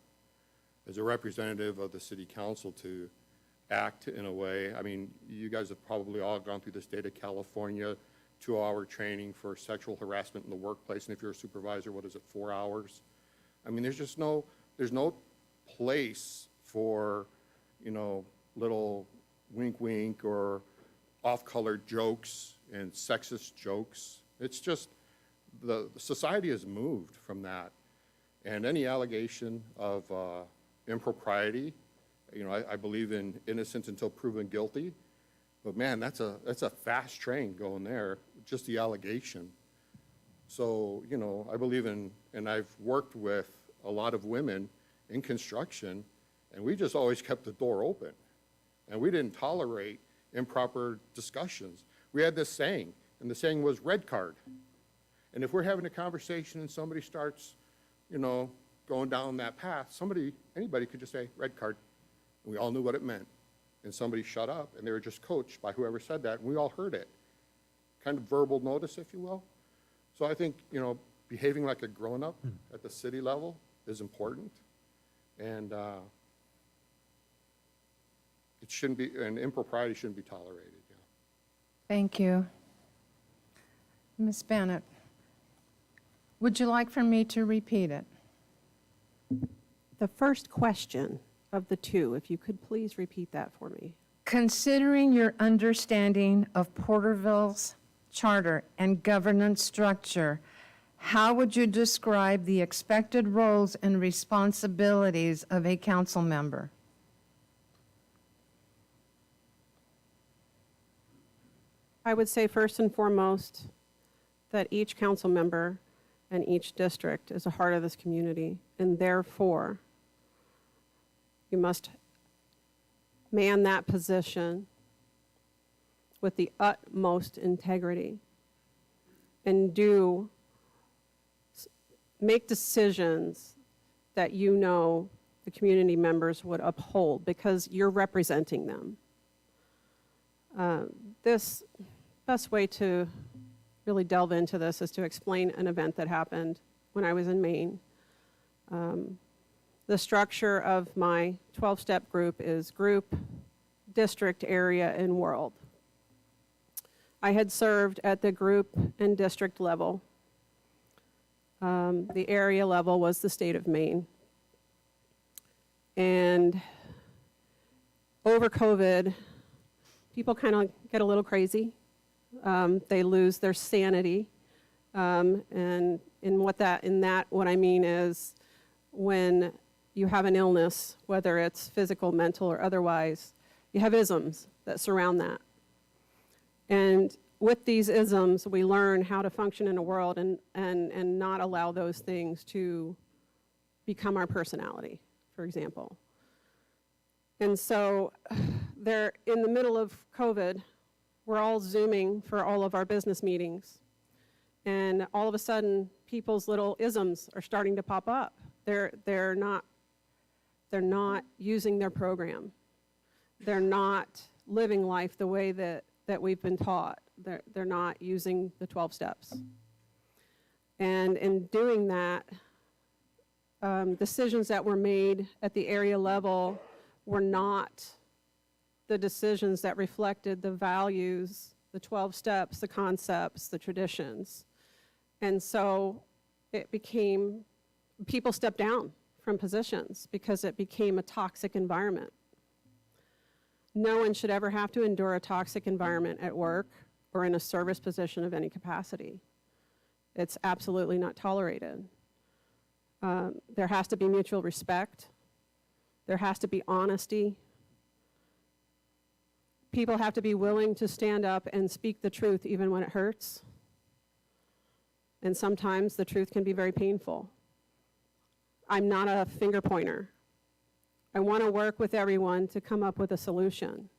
As a representative of the city council, to act in a way, I mean, you guys have probably all gone through the state of California 2-hour training for sexual harassment in the workplace, and if you're a supervisor, what is it, 4 hours? I mean, there's no place for, you know, little wink wink or off-color jokes and sexist jokes. It's just, the society has moved from that. And any allegation of impropriety, you know, I believe in innocence until proven guilty. But man, that's a fast train going there, just the allegation. So, you know, I believe in, and I've worked with a lot of women in construction, and we just always kept the door open. And we didn't tolerate improper discussions. We had this saying, and the saying was red card. And if we're having a conversation and somebody starts, you know, going down that path, anybody could just say, red card. And we all knew what it meant. And somebody shut up, and they were just coached by whoever said that, and we all heard it. Kind of verbal notice, if you will. So I think, you know, behaving like a grown-up at the city level is important. And it shouldn't be, and impropriety shouldn't be tolerated, yeah. Thank you. Ms. Bennett, would you like for me to repeat it? The first question of the two, if you could please repeat that for me. Considering your understanding of Porterville's charter and governance structure, how would you describe the expected roles and responsibilities of a council member? I would say first and foremost that each council member and each district is a heart of this community, and therefore you must man that position with the utmost integrity and make decisions that you know the community members would uphold because you're representing them. This best way to really delve into this is to explain an event that happened when I was in Maine. The structure of my 12-step group is group, district, area, and world. I had served at the group and district level. The area level was the state of Maine. And over COVID, people kind of get a little crazy. They lose their sanity. And what I mean is when you have an illness, whether it's physical, mental, or otherwise, you have isms that surround that. And with these isms, we learn how to function in a world and not allow those things to become our personality, for example. And so they're in the middle of COVID, we're all Zooming for all of our business meetings. And all of a sudden, people's little isms are starting to pop up. They're not using their program. They're not living life the way that we've been taught. They're not using the 12 steps. And in doing that, decisions that were made at the area level were not the decisions that reflected the values, the 12 steps, the concepts, the traditions. And so it became, people stepped down from positions because it became a toxic environment. No one should ever have to endure a toxic environment at work or in a service position of any capacity. It's absolutely not tolerated. There has to be mutual respect. There has to be honesty. People have to be willing to stand up and speak the truth even when it hurts. And sometimes the truth can be very painful. I'm not a finger pointer. I want to work with everyone to come up with a solution.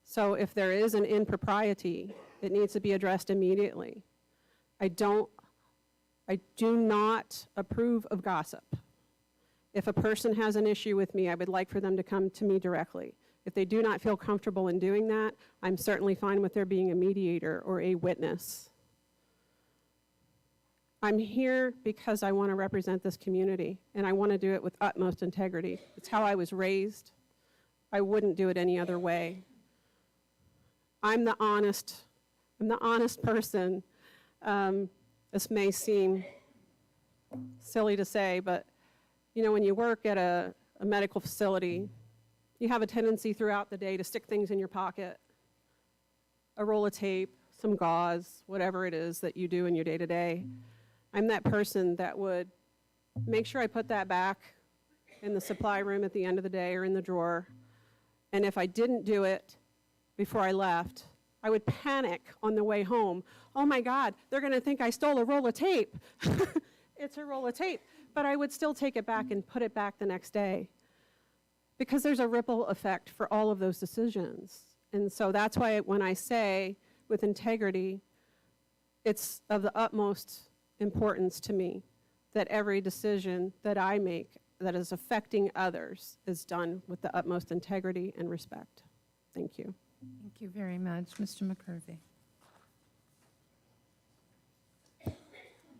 So if there is an impropriety, it needs to be addressed immediately. I do not approve of gossip. If a person has an issue with me, I would like for them to come to me directly. If they do not feel comfortable in doing that, I'm certainly fine with there being a mediator or a witness. I'm here because I want to represent this community, and I want to do it with utmost integrity. It's how I was raised. I wouldn't do it any other way. I'm the honest person. This may seem silly to say, but you know, when you work at a medical facility, you have a tendency throughout the day to stick things in your pocket, a roll of tape, some gauze, whatever it is that you do in your day-to-day. I'm that person that would make sure I put that back in the supply room at the end of the day or in the drawer. And if I didn't do it before I left, I would panic on the way home. Oh my God, they're going to think I stole a roll of tape. It's a roll of tape, but I would still take it back and put it back the next day. Because there's a ripple effect for all of those decisions. And so that's why when I say with integrity, it's of the utmost importance to me that every decision that I make that is affecting others is done with the utmost integrity and respect. Thank you. Thank you very much. Mr. McCurvey.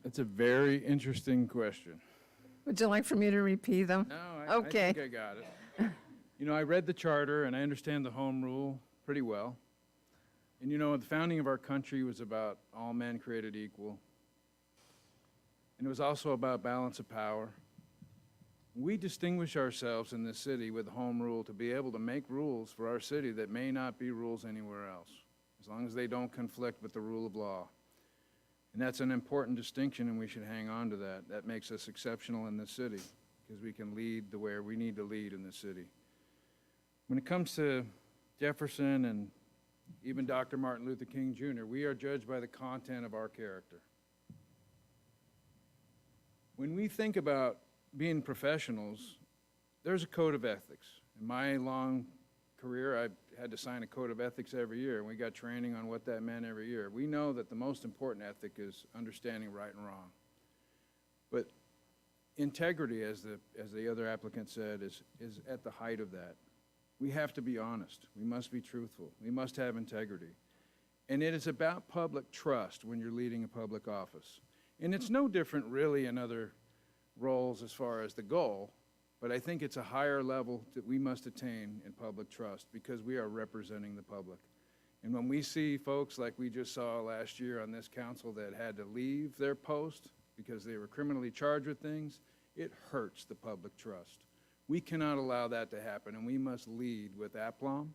That's a very interesting question. Would you like for me to repeat them? No, I Okay. think I got it. You know, I read the charter and I understand the home rule pretty well. And you know, the founding of our country was about all men created equal. And it was also about balance of power. We distinguish ourselves in this city with the home rule to be able to make rules for our city that may not be rules anywhere else, as long as they don't conflict with the rule of law. And that's an important distinction, and we should hang on to that. That makes us exceptional in this city, because we can lead the way we need to lead in this city. When it comes to Jefferson and even Dr. Martin Luther King Jr., we are judged by the content of our character. When we think about being professionals, there's a code of ethics. In my long career, I had to sign a code of ethics every year, and we got training on what that meant every year. We know that the most important ethic is understanding right and wrong. But integrity, as the other applicant said, is at the height of that. We have to be honest. We must be truthful. We must have integrity. And it is about public trust when you're leading a public office. And it's no different really in other roles as far as the goal, but I think it's a higher level that we must attain in public trust because we are representing the public. And when we see folks like we just saw last year on this council that had to leave their post because they were criminally charged with things, it hurts the public trust. We cannot allow that to happen, and we must lead with aplomb,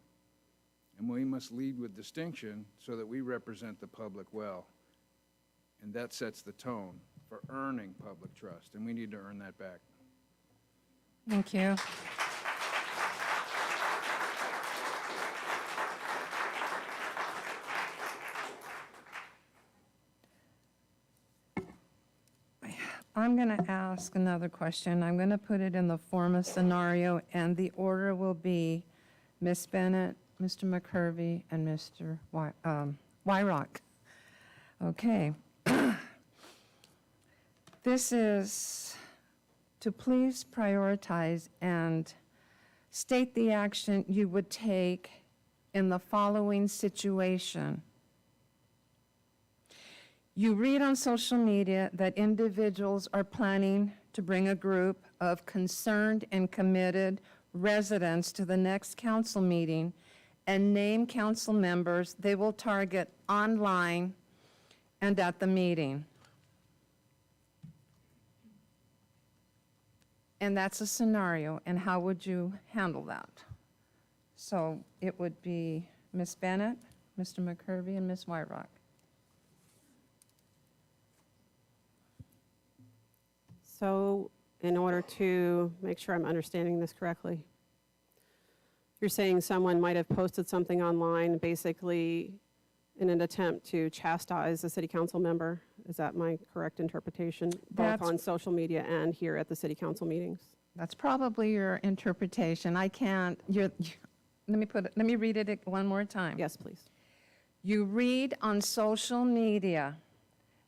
and we must lead with distinction so that we represent the public well. And that sets the tone for earning public trust, and we need to earn that back. Thank you. I'm going to ask another question. I'm going to put it in the form of scenario, and the order will be Ms. Bennett, Mr. McCurvey, and Mr. Wyrock. Okay. This is to please prioritize and state the action you would take in the following situation. You read on social media that individuals are planning to bring a group of concerned and committed residents to the next council meeting and name council members they will target online and at the meeting. And that's a scenario, and how would you handle that? So it would be Ms. Bennett, Mr. McCurvey, and Ms. Wyrock. So in order to make sure I'm understanding this correctly, you're saying someone might have posted something online basically in an attempt to chastise a city council member? Is that my correct interpretation, both That's- on social media and here at the city council meetings? That's probably your interpretation. I can't, let me read it one more time. Yes, please. You read on social media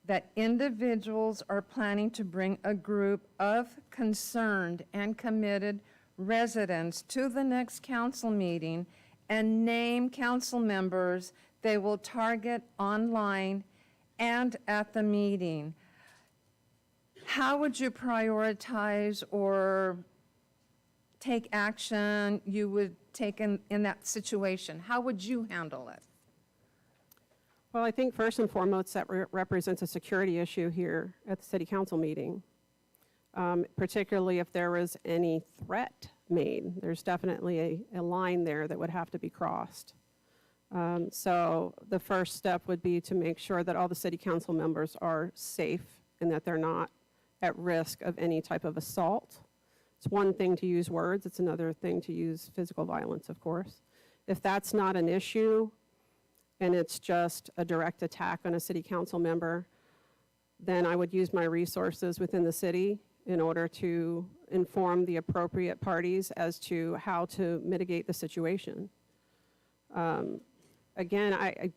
that individuals are planning to bring a group of concerned and committed residents to the next council meeting and name council members they will target online and at the meeting. How would you prioritize or take action you would take in that situation? How would you handle it? Well, I think first and foremost, that represents a security issue here at the city council meeting, particularly if there was any threat made. There's definitely a line there that would have to be crossed. So the first step would be to make sure that all the city council members are safe and that they're not at risk of any type of assault. It's one thing to use words, it's another thing to use physical violence, of course. If that's not an issue and it's just a direct attack on a city council member, then I would use my resources within the city in order to inform the appropriate parties as to how to mitigate the situation. Again,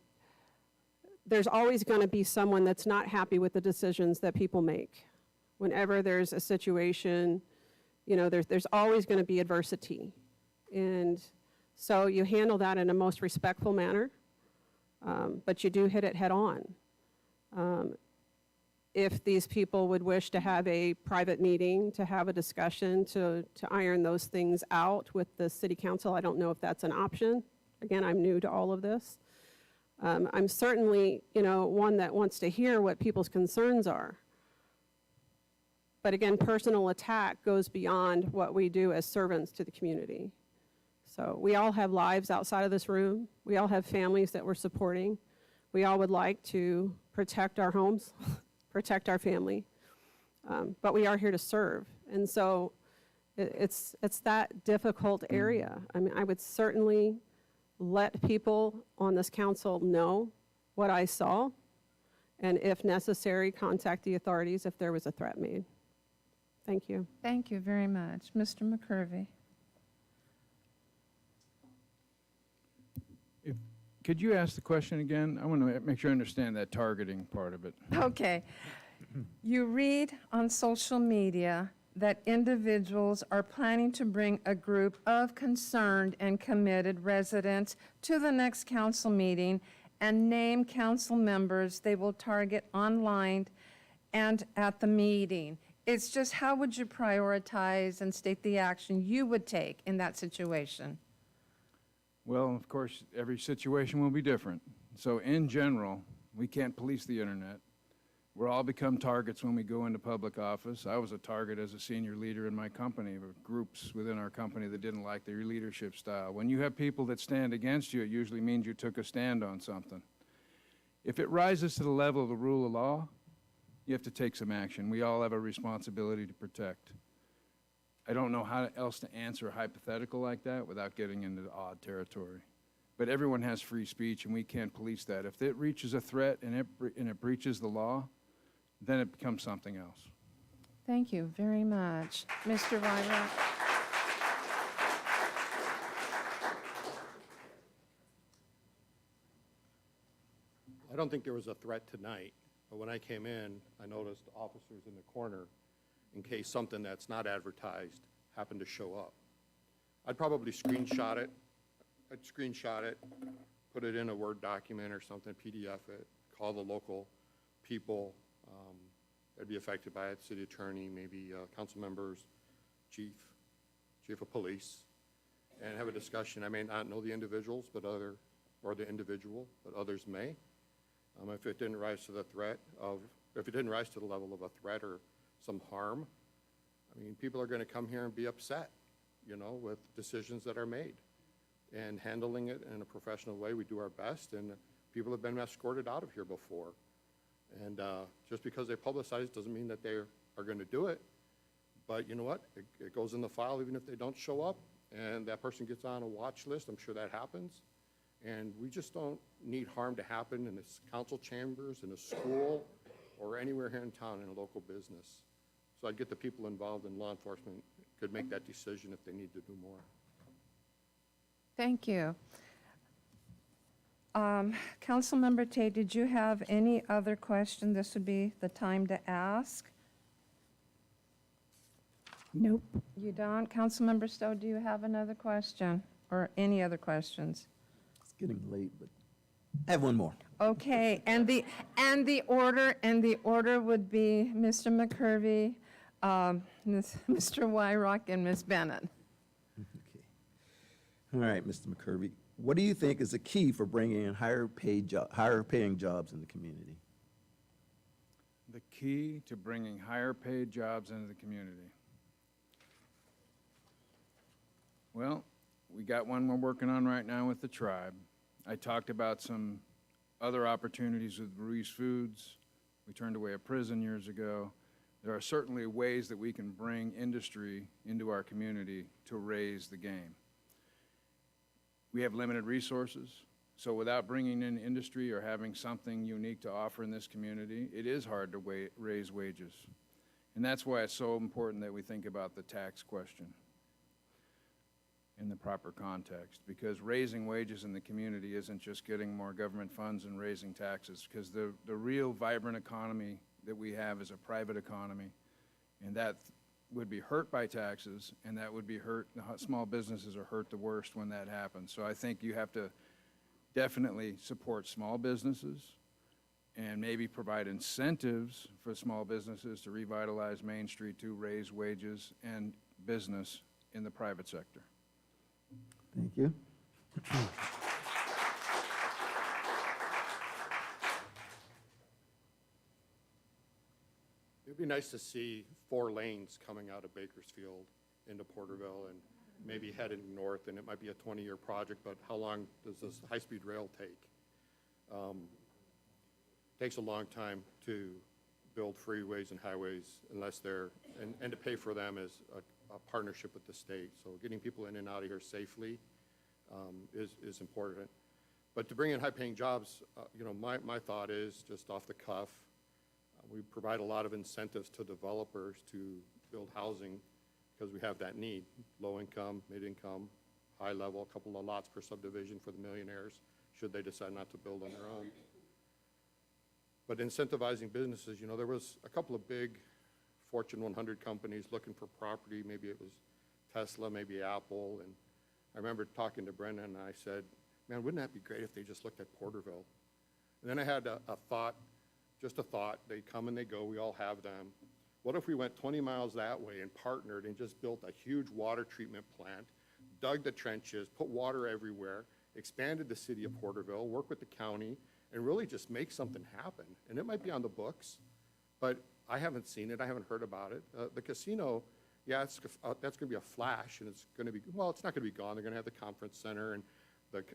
there's always going to be someone that's not happy with the decisions that people make. Whenever there's a situation, there's always going to be adversity. And so you handle that in a most respectful manner, but you do hit it head on. If these people would wish to have a private meeting, to have a discussion, to iron those things out with the city council, I don't know if that's an option. Again, I'm new to all of this. I'm certainly, one that wants to hear what people's concerns are. But again, personal attack goes beyond what we do as servants to the community. So we all have lives outside of this room. We all have families that we're supporting. We all would like to protect our homes, protect our family. But we are here to serve. And so it's that difficult area. I mean, I would certainly let people on this council know what I saw, and if necessary, contact the authorities if there was a threat made. Thank you. Thank you very much. Mr. McCurvey. Could you ask the question again? I want to make sure I understand that targeting part of it. Okay. You read on social media that individuals are planning to bring a group of concerned and committed residents to the next council meeting and name council members they will target online and at the meeting. It's just, how would you prioritize and state the action you would take in that situation? Well, of course, every situation will be different. So in general, we can't police the internet. We'll all become targets when we go into public office. I was a target as a senior leader in my company, of groups within our company that didn't like their leadership style. When you have people that stand against you, it usually means you took a stand on something. If it rises to the level of the rule of law, you have to take some action. We all have a responsibility to protect. I don't know how else to answer a hypothetical like that without getting into odd territory. But everyone has free speech, and we can't police that. If it reaches a threat and it breaches the law, then it becomes something else. Thank you very much. Mr. Wyra. I don't think there was a threat tonight, but when I came in, I noticed officers in the corner in case something that's not advertised happened to show up. I'd probably screenshot it. I'd screenshot it, put it in a Word document or something, PDF it, call the local people that'd be affected by it, city attorney, maybe council members, chief of police, and have a discussion. I may not know the individuals, but the individual, but others may. If it didn't rise to the if it didn't rise to the level of a threat or some harm, I mean, people are going to come here and be upset, with decisions that are made. And handling it in a professional way, we do our best, and people have been escorted out of here before. And just because they publicize it doesn't mean that they are going to do it. But you know what? It goes in the file even if they don't show up, and that person gets on a watch list. I'm sure that happens. And we just don't need harm to happen in the council chambers, in a school, or anywhere here in town in a local business. So I'd get the people involved in law enforcement could make that decision if they need to do more. Thank you. Councilmember Tate, did you have any other question? This would be the time to ask. Nope. You don't? Councilmember Stowe, do you have another question or any other questions? It's getting late, but I have one more. Okay, and the order would be Mr. McCurvey, Mr. Wyrock, and Ms. Bennett. Okay. All right, Mr. McCurvey, what do you think is the key for bringing in higher paying jobs in the community? The key to bringing higher paid jobs into the community. Well, we got one we're working on right now with the tribe. I talked about some other opportunities with Ruiz Foods. We turned away a prison years ago. There are certainly ways that we can bring industry into our community to raise the game. We have limited resources. So without bringing in industry or having something unique to offer in this community, it is hard to raise wages. And that's why it's so important that we think about the tax question in the proper context, because raising wages in the community isn't just getting more government funds and raising taxes, because the real vibrant economy that we have is a private economy, and that would be hurt by taxes, and that would be hurt, small businesses are hurt the worst when that happens. So I think you have to definitely support small businesses and maybe provide incentives for small businesses to revitalize Main Street, to raise wages and business in the private sector. Thank you. It'd be nice to see 4 lanes coming out of Bakersfield into Porterville and maybe heading north, and it might be a 20-year project, but how long does this high-speed rail take? Takes a long time to build freeways and highways unless they're, and to pay for them is a partnership with the state. So getting people in and out of here safely is important. But to bring in high-paying jobs, you know, my thought is, just off the cuff, we provide a lot of incentives to developers to build housing because we have that need. Low income, mid-income, high level, a couple of lots per subdivision for the millionaires, should they decide not to build on their own. But incentivizing businesses, you know, there was a couple of big Fortune 100 companies looking for property. Maybe it was Tesla, maybe Apple. And I remember talking to Brendan, and I said, man, wouldn't that be great if they just looked at Porterville? And then I had a thought, just a thought. They come and they go. We all have them. What if we went 20 miles that way and partnered and just built a huge water treatment plant, dug the trenches, put water everywhere, expanded the city of Porterville, worked with the county, and really just make something happen? And it might be on the books, but I haven't seen it. I haven't heard about it. The casino, yeah, that's going to be a flash, and it's going to be, well, it's not going to be gone. They're going to have the conference center, and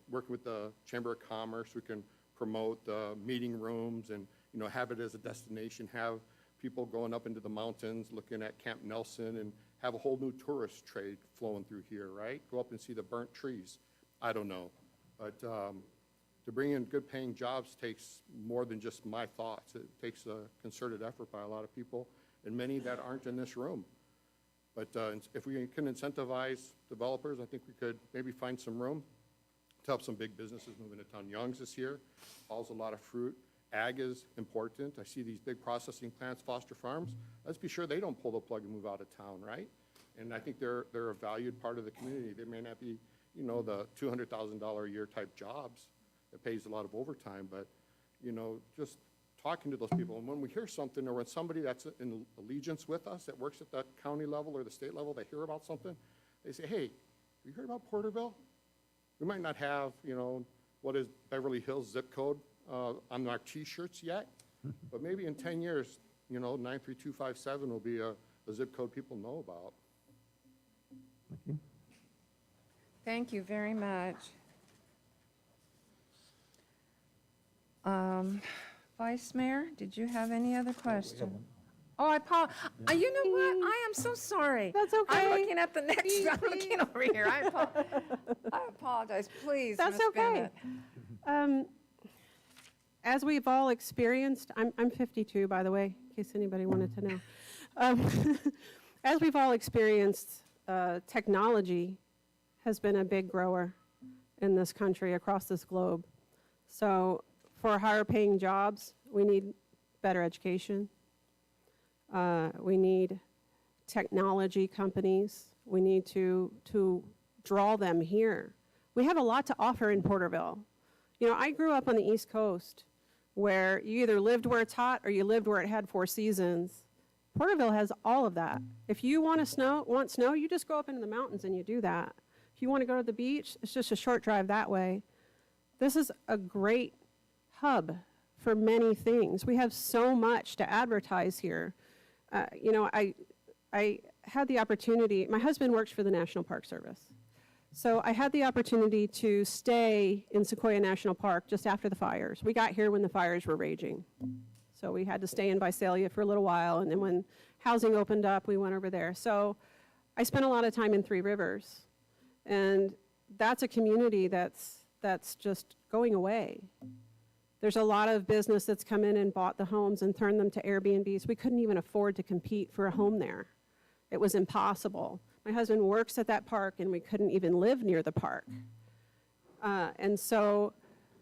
working with the Chamber of Commerce, we can promote the meeting rooms and, you know, have it as a destination, have people going up into the mountains looking at Camp Nelson, and have a whole new tourist trade flowing through here, right? Go up and see the burnt trees. I don't know. But to bring in good paying jobs takes more than just my thoughts. It takes a concerted effort by a lot of people, and many that aren't in this room. But if we can incentivize developers, I think we could maybe find some room to help some big businesses move into town. Young's is here, hauls a lot of fruit. Ag is important. I see these big processing plants, Foster Farms. Let's be sure they don't pull the plug and move out of town, right? And I think they're a valued part of the community. They may not be, you know, the $200,000 a year type jobs that pays a lot of overtime, but, you know, just talking to those people. And when we hear something, or when somebody that's in allegiance with us that works at the county level or the state level, they hear about something, they say, hey, have you heard about Porterville? We might not have, you know, what is Beverly Hills zip code on our T-shirts yet, but maybe in 10 years, you know, 93257 will be a zip code people know about. Thank you. Thank you very much. Vice Mayor, did you have any other questions? Oh, I apologize. You know what? I am so sorry. That's okay. I'm looking at the next, I'm looking over here. I apologize. Please, That's Ms. okay. Bennett. As we've all experienced, I'm 52, by the way, in case anybody wanted to know. As we've all experienced, technology has been a big grower in this country, across this globe. So for higher paying jobs, we need better education. We need technology companies. We need to draw them here. We have a lot to offer in Porterville. You know, I grew up on the East Coast, where you either lived where it's hot or you lived where it had 4 seasons. Porterville has all of that. If you want snow, you just go up into the mountains and you do that. If you want to go to the beach, it's just a short drive that way. This is a great hub for many things. We have so much to advertise here. You know, I had the opportunity, my husband works for the National Park Service. So I had the opportunity to stay in Sequoia National Park just after the fires. We got here when the fires were raging. So we had to stay in Visalia for a little while, and then when housing opened up, we went over there. So I spent a lot of time in Three Rivers, and that's a community that's that's just going away. There's a lot of business that's come in and bought the homes and turned them to Airbnbs. We couldn't even afford to compete for a home there. It was impossible. My husband works at that park, and we couldn't even live near the park. And so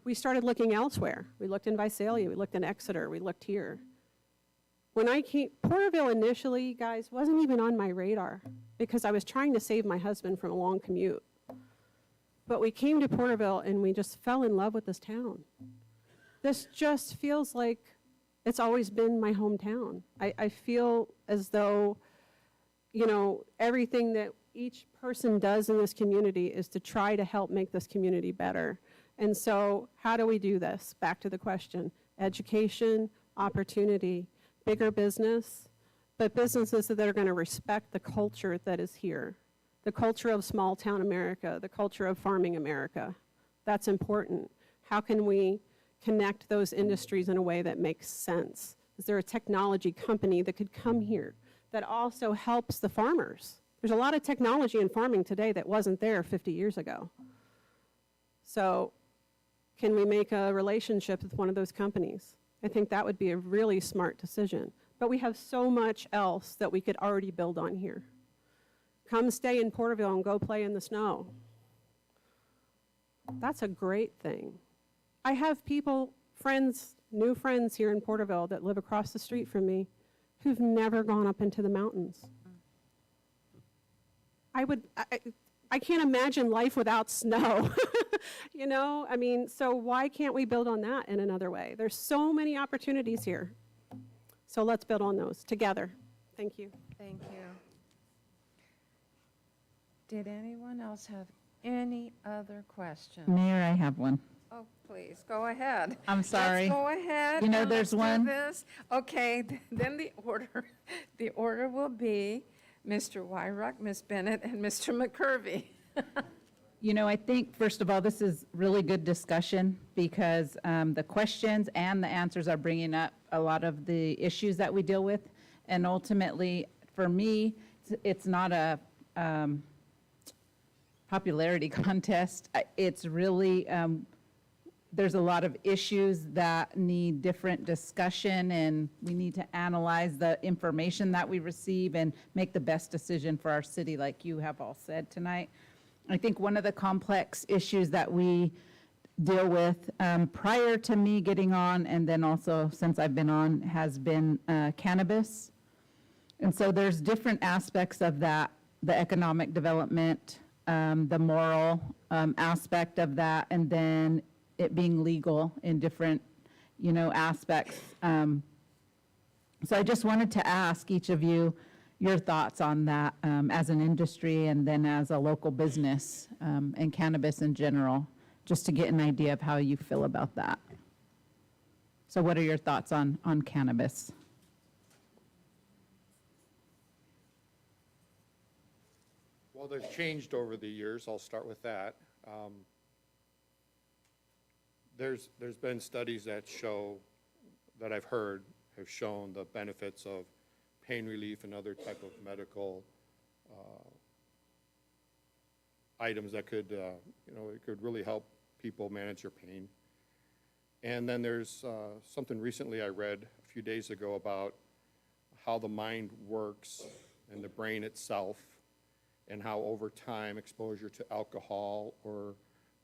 we started looking elsewhere. We looked in Visalia, we looked in Exeter, we looked here. When I came, Porterville initially, guys, wasn't even on my radar because I was trying to save my husband from a long commute. But we came to Porterville and we just fell in love with this town. This just feels like it's always been my hometown. I feel as though, you know, everything that each person does in this community is to try to help make this community better. And so how do we do this? Back to the question, education, opportunity, bigger business, but businesses that are going to respect the culture that is here, the culture of small town America, the culture of farming America. That's important. How can we connect those industries in a way that makes sense? Is there a technology company that could come here that also helps the farmers? There's a lot of technology in farming today that wasn't there 50 years ago. So can we make a relationship with one of those companies? I think that would be a really smart decision. But we have so much else that we could already build on here. Come stay in Porterville and go play in the snow. That's a great thing. I have people, friends, new friends here in Porterville that live across the street from me who've never gone up into the mountains. I can't imagine life without snow. You know, I mean, so why can't we build on that in another way? There's so many opportunities here. So let's build on those together. Thank you. Thank you. Did anyone else have any other questions? Mayor, I have one. Oh, please, go ahead. I'm sorry. Let's go ahead. You know, and there's let's do one- this. Okay, then the order will be Mr. Wyruck, Ms. Bennett, and Mr. McCurvey. You know, I think, first of all, this is really good discussion because the questions and the answers are bringing up a lot of the issues that we deal with. And ultimately, for me, it's not a popularity contest. It's really, there's a lot of issues that need different discussion, and we need to analyze the information that we receive and make the best decision for our city, like you have all said tonight. I think one of the complex issues that we deal with prior to me getting on, and then also since I've been on, has been cannabis. And so there's different aspects of that, the economic development, the moral aspect of that, and then it being legal in different, you know, aspects. So I just wanted to ask each of you your thoughts on that as an industry and then as a local business and cannabis in general, just to get an idea of how you feel about that. So what are your thoughts on cannabis? Well, they've changed over the years. I'll start with that. There's been studies that show, that I've heard, have shown the benefits of pain relief and other type of medical items that could, you know, it could really help people manage their pain. And then there's something recently I read a few days ago about how the mind works and the brain itself, and how over time exposure to alcohol or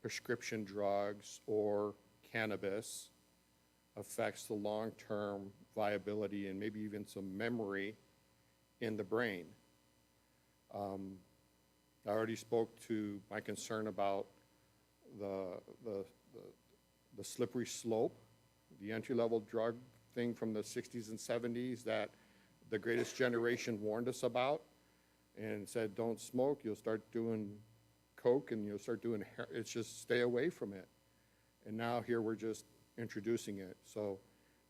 prescription drugs or cannabis affects the long-term viability and maybe even some memory in the brain. I already spoke to my concern about the slippery slope, the entry-level drug thing from the 60s and 70s that the greatest generation warned us about and said, don't smoke, you'll start doing coke and you'll start doing, it's just stay away from it. And now here we're just introducing it. So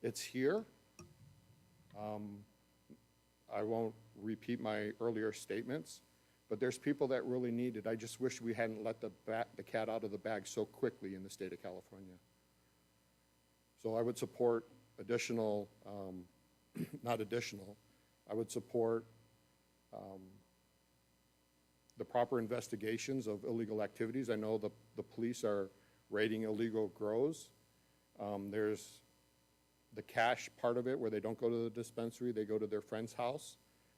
it's here. I won't repeat my earlier statements, but there's people that really need it. I just wish we hadn't let the cat out of the bag so quickly in the state of California. So I would support additional, not additional, I would support the proper investigations of illegal activities. I know the police are raiding illegal grows. There's the cash part of it where they don't go to the dispensary, they go to their friend's house.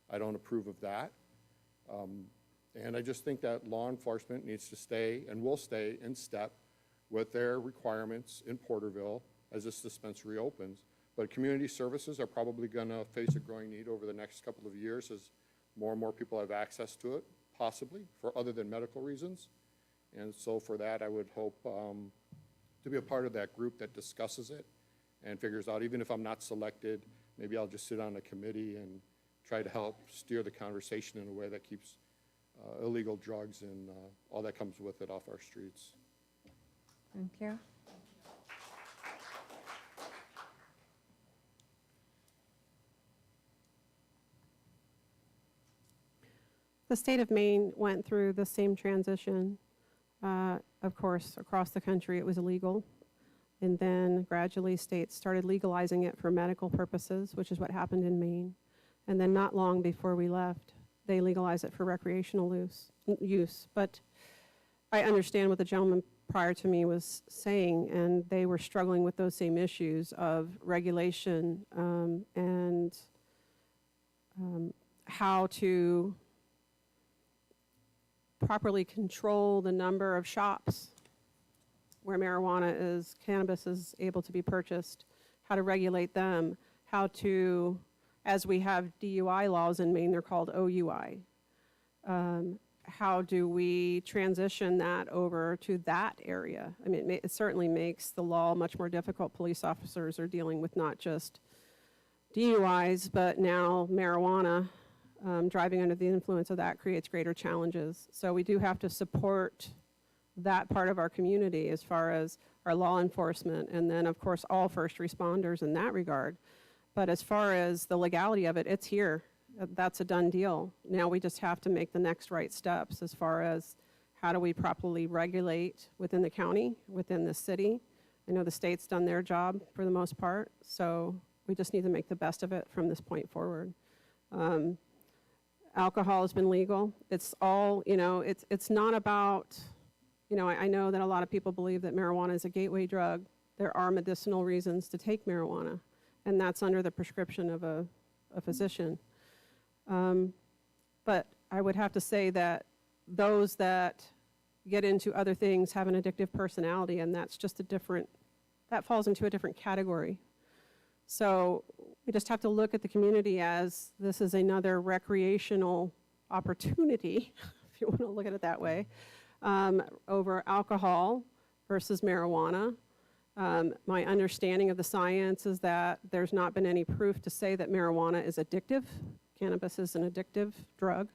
I don't approve of that. And I just think that law enforcement needs to stay and will stay in step with their requirements in Porterville as this dispensary opens. But community services are probably going to face a growing need over the next couple of years as more and more people have access to it, possibly, for other than medical reasons. And so for that, I would hope to be a part of that group that discusses it and figures out, even if I'm not selected, maybe I'll just sit on a committee and try to help steer the conversation in a way that keeps illegal drugs and all that comes with it off our streets. Thank you. The state of Maine went through the same transition. Of course, across the country, it was illegal. And then gradually states started legalizing it for medical purposes, which is what happened in Maine. And then not long before we left, they legalized it for recreational use. But I understand what the gentleman prior to me was saying, and they were struggling with those same issues of regulation and how to properly control the number of shops where cannabis is able to be purchased, how to regulate them, how to, as we have DUI laws in Maine, they're called OUI. How do we transition that over to that area? I mean, it certainly makes the law much more difficult. Police officers are dealing with not just DUIs, but now marijuana. Driving under the influence of that creates greater challenges. So we do have to support that part of our community as far as our law enforcement, and then of course all first responders in that regard. But as far as the legality of it, it's here. That's a done deal. Now we just have to make the next right steps as far as how do we properly regulate within the county, within the city. I know the state's done their job for the most part, so we just need to make the best of it from this point forward. Alcohol has been legal. It's all, it's not about, I know that a lot of people believe that marijuana is a gateway drug. There are medicinal reasons to take marijuana, and that's under the prescription of a physician. But I would have to say that those that get into other things have an addictive personality, and that's just that falls into a different category. So we just have to look at the community as this is another recreational opportunity, if you want to look at it that way, over alcohol versus marijuana. My understanding of the science is that there's not been any proof to say that marijuana is addictive. Cannabis is an addictive drug.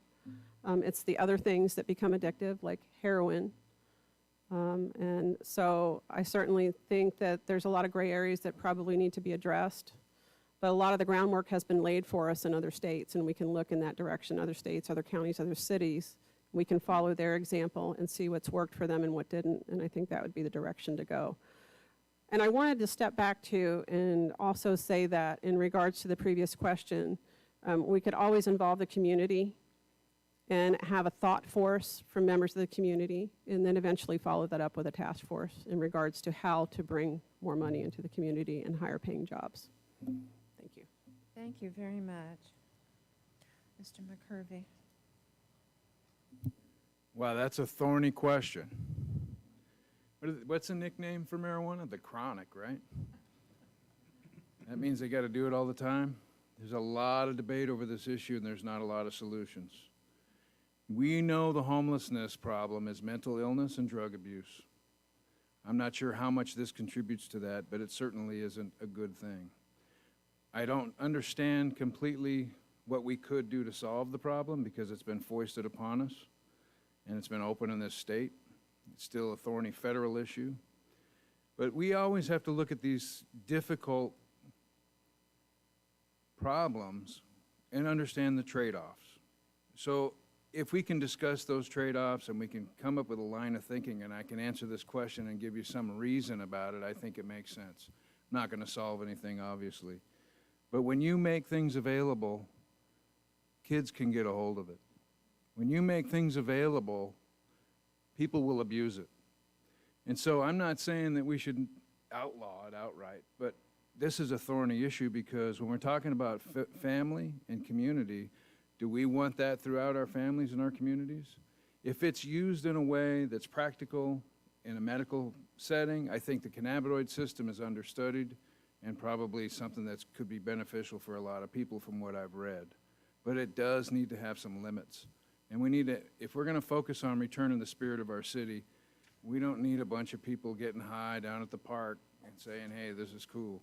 It's the other things that become addictive, like heroin. And so I certainly think that there's a lot of gray areas that probably need to be addressed. But a lot of the groundwork has been laid for us in other states, and we can look in that direction, other states, other counties, other cities. We can follow their example and see what's worked for them and what didn't, and I think that would be the direction to go. And I wanted to step back to and also say that in regards to the previous question, we could always involve the community and have a thought force from members of the community, and then eventually follow that up with a task force in regards to how to bring more money into the community and higher paying jobs. Thank you. Thank you very much. Mr. McCurvey. Wow, that's a thorny question. What's the nickname for marijuana? The chronic, right? That means they got to do it all the time. There's a lot of debate over this issue, and there's not a lot of solutions. We know the homelessness problem is mental illness and drug abuse. I'm not sure how much this contributes to that, but it certainly isn't a good thing. I don't understand completely what we could do to solve the problem because it's been foisted upon us, and it's been open in this state. It's still a thorny federal issue. But we always have to look at these difficult problems and understand the trade-offs. So if we can discuss those trade-offs and we can come up with a line of thinking, and I can answer this question and give you some reason about it, I think it makes sense. I'm not going to solve anything, obviously. But when you make things available, kids can get a hold of it. When you make things available, people will abuse it. And so I'm not saying that we should outlaw it outright, but this is a thorny issue because when we're talking about family and community, do we want that throughout our families and our communities? If it's used in a way that's practical in a medical setting, I think the cannabinoid system is understudied and probably something that could be beneficial for a lot of people from what I've read. But it does need to have some limits. And we need to, if we're going to focus on returning the spirit of our city, we don't need a bunch of people getting high down at the park and saying, hey, this is cool.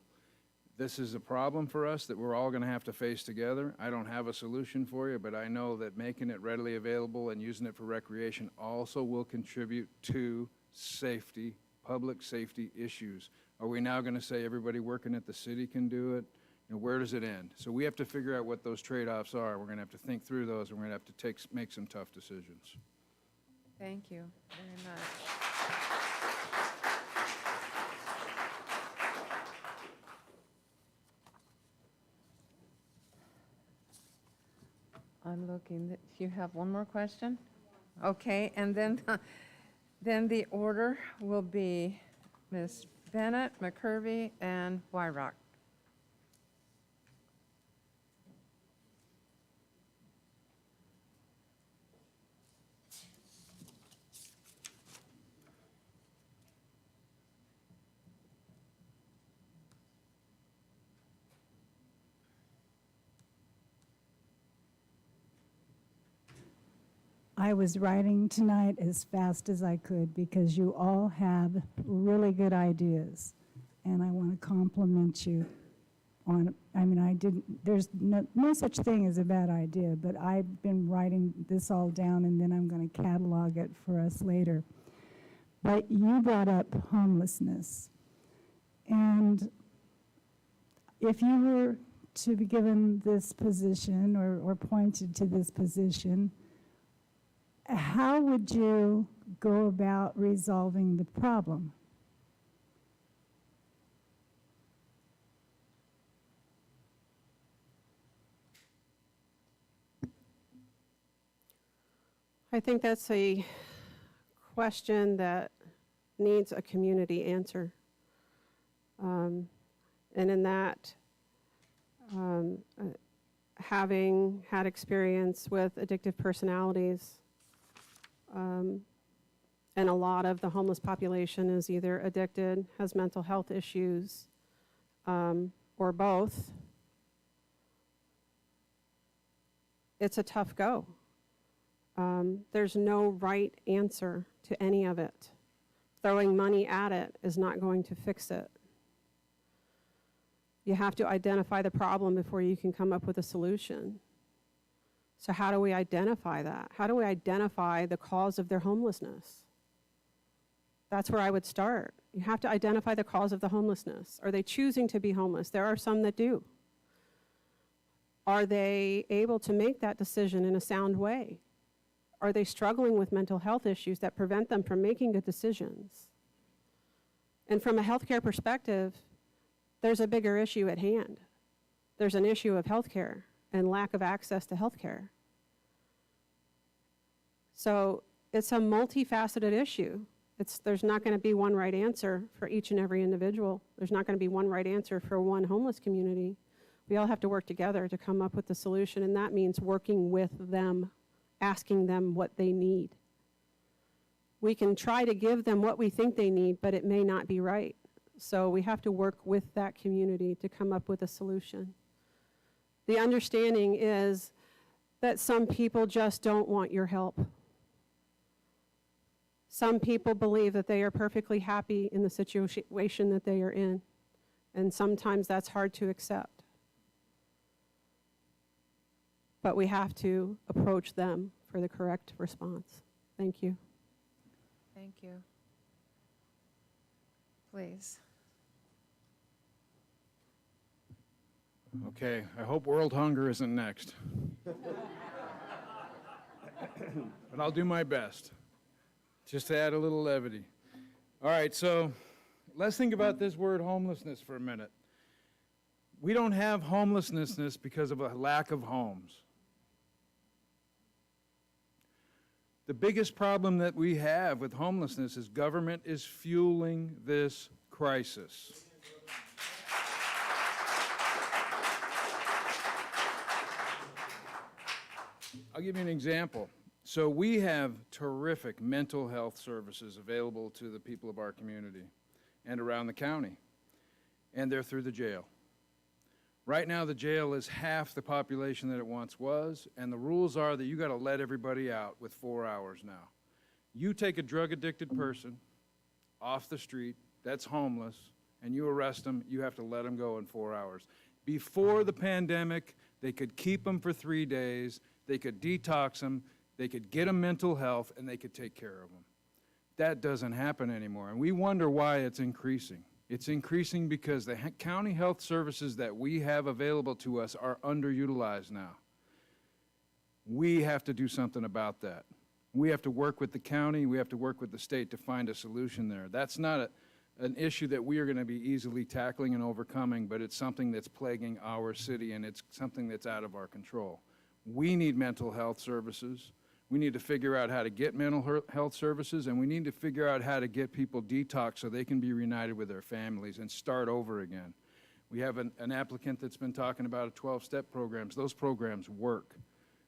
This is a problem for us that we're all going to have to face together. I don't have a solution for you, but I know that making it readily available and using it for recreation also will contribute to safety, public safety issues. Are we now going to say everybody working at the city can do it? You know, where does it end? So we have to figure out what those trade-offs are. We're going to have to think through those, and we're going to have to make some tough decisions. Thank you very much. I'm looking, you have one more question? Okay, and then the order will be Ms. Bennett, McCurvey, and Wyrock. I was writing tonight as fast as I could because you all have really good ideas. And I want to compliment you on, there's no such thing as a bad idea, but I've been writing this all down and then I'm going to catalog it for us later. But you brought up homelessness. And if you were to be given this position or pointed to this position, how would you go about resolving the problem? I think that's a question that needs a community answer. And in that, having had experience with addictive personalities, and a lot of the homeless population is either addicted, has mental health issues, or both, it's a tough go. There's no right answer to any of it. Throwing money at it is not going to fix it. You have to identify the problem before you can come up with a solution. So how do we identify that? How do we identify the cause of their homelessness? That's where I would start. You have to identify the cause of the homelessness. Are they choosing to be homeless? There are some that do. Are they able to make that decision in a sound way? Are they struggling with mental health issues that prevent them from making good decisions? And from a healthcare perspective, there's a bigger issue at hand. There's an issue of healthcare and lack of access to healthcare. So it's a multifaceted issue. There's not going to be one right answer for each and every individual. There's not going to be one right answer for one homeless community. We all have to work together to come up with the solution, and that means working with them, asking them what they need. We can try to give them what we think they need, but it may not be right. So we have to work with that community to come up with a solution. The understanding is that some people just don't want your help. Some people believe that they are perfectly happy in the situation that they are in, and sometimes that's hard to accept. But we have to approach them for the correct response. Thank you. Thank you. Please. Okay, I hope world hunger isn't next. But I'll do my best, just to add a little levity. All right, so let's think about this word homelessness for a minute. We don't have homelessness because of a lack of homes. The biggest problem that we have with homelessness is government is fueling this crisis. I'll give you an example. So we have terrific mental health services available to the people of our community and around the county, and they're through the jail. Right now, the jail is half the population that it once was, and the rules are that you got to let everybody out with 4 hours now. You take a drug-addicted person off the street that's homeless, and you arrest them, you have to let them go in 4 hours. Before the pandemic, they could keep them for 3 days, they could detox them, they could get them mental health, and they could take care of them. That doesn't happen anymore, and we wonder why it's increasing. It's increasing because the county health services that we have available to us are underutilized now. We have to do something about that. We have to work with the county, we have to work with the state to find a solution there. That's not an issue that we are going to be easily tackling and overcoming, but it's something that's plaguing our city, and it's something that's out of our control. We need mental health services. We need to figure out how to get mental health services, and we need to figure out how to get people detoxed so they can be reunited with their families and start over again. We have an applicant that's been talking about 12-step programs. Those programs work.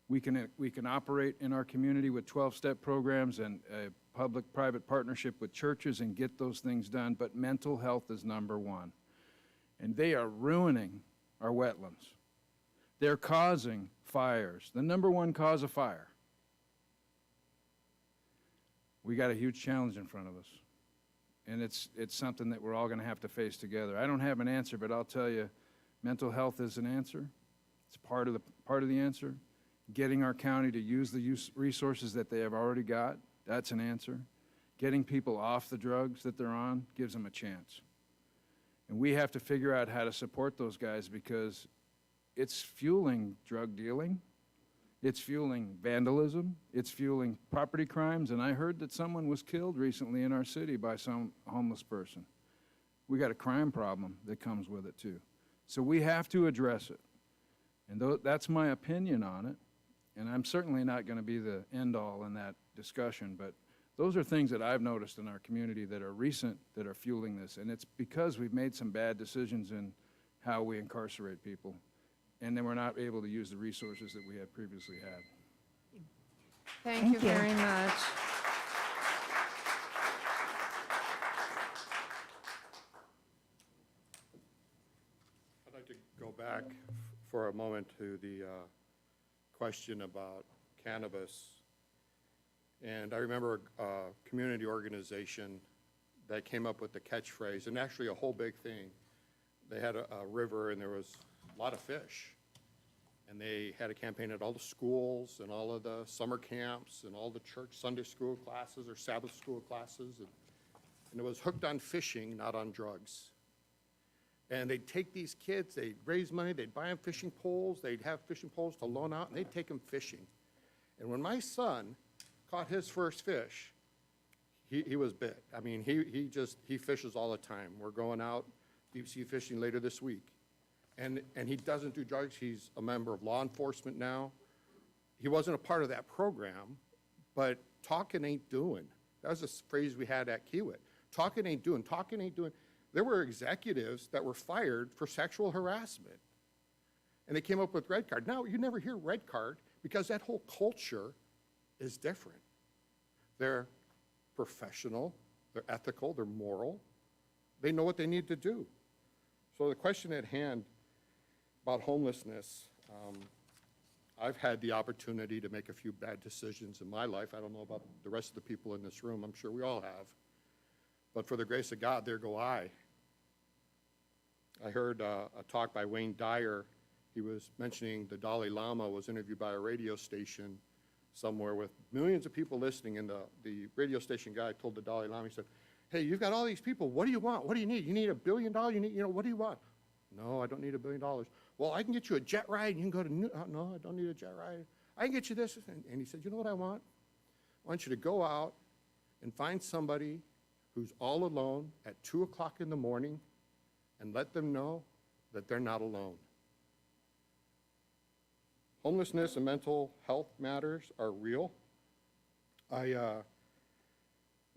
We can operate in our community with 12-step programs and a public-private partnership with churches and get those things done, but mental health is number one. And they are ruining our wetlands. They're causing fires, the number one cause of fire. We got a huge challenge in front of us, and it's something that we're all going to have to face together. I don't have an answer, but I'll tell you, mental health is an answer. It's part of the answer. Getting our county to use the resources that they have already got, that's an answer. Getting people off the drugs that they're on gives them a chance. And we have to figure out how to support those guys because it's fueling drug dealing. It's fueling vandalism, it's fueling property crimes, and I heard that someone was killed recently in our city by some homeless person. We got a crime problem that comes with it too. So we have to address it. And that's my opinion on it, and I'm certainly not going to be the end-all in that discussion, but those are things that I've noticed in our community that are recent that are fueling this, and it's because we've made some bad decisions in how we incarcerate people. And then we're not able to use the resources that we had previously had. Thank you very much. I'd like to go back for a moment to the question about cannabis. And I remember a community organization that came up with the catchphrase, and actually a whole big thing. They had a river and there was a lot of fish. And they had a campaign at all the schools and all of the summer camps and all the church Sunday school classes or Sabbath school classes. And it was hooked on fishing, not on drugs. And they'd take these kids, they'd raise money, they'd buy them fishing poles, they'd have fishing poles to loan out, and they'd take them fishing. And when my son caught his first fish, he was bit. I mean, he fishes all the time. We're going out deep sea fishing later this week. And he doesn't do drugs. He's a member of law enforcement now. He wasn't a part of that program, but talking ain't doing. That was a phrase we had at Kiewit. Talking ain't doing, talking ain't doing. There were executives that were fired for sexual harassment. And they came up with red card. Now, you never hear red card because that whole culture is different. They're professional, they're ethical, they're moral. They know what they need to do. So the question at hand about homelessness, I've had the opportunity to make a few bad decisions in my life. I don't know about the rest of the people in this room. I'm sure we all have. But for the grace of God, there go I. I heard a talk by Wayne Dyer. He was mentioning the Dalai Lama was interviewed by a radio station somewhere with millions of people listening, and the radio station guy told the Dalai Lama, he said, hey, you've got all these people. What do you want? What do you need? You need $1 billion? You need, what do you want? No, I don't need $1 billion. Well, I can get you a jet ride. And you can go to no, I don't need a jet ride. I can get you this. And he said, you know what I want? I want you to go out and find somebody who's all alone at 2 o'clock in the morning and let them know that they're not alone. Homelessness and mental health matters are real. I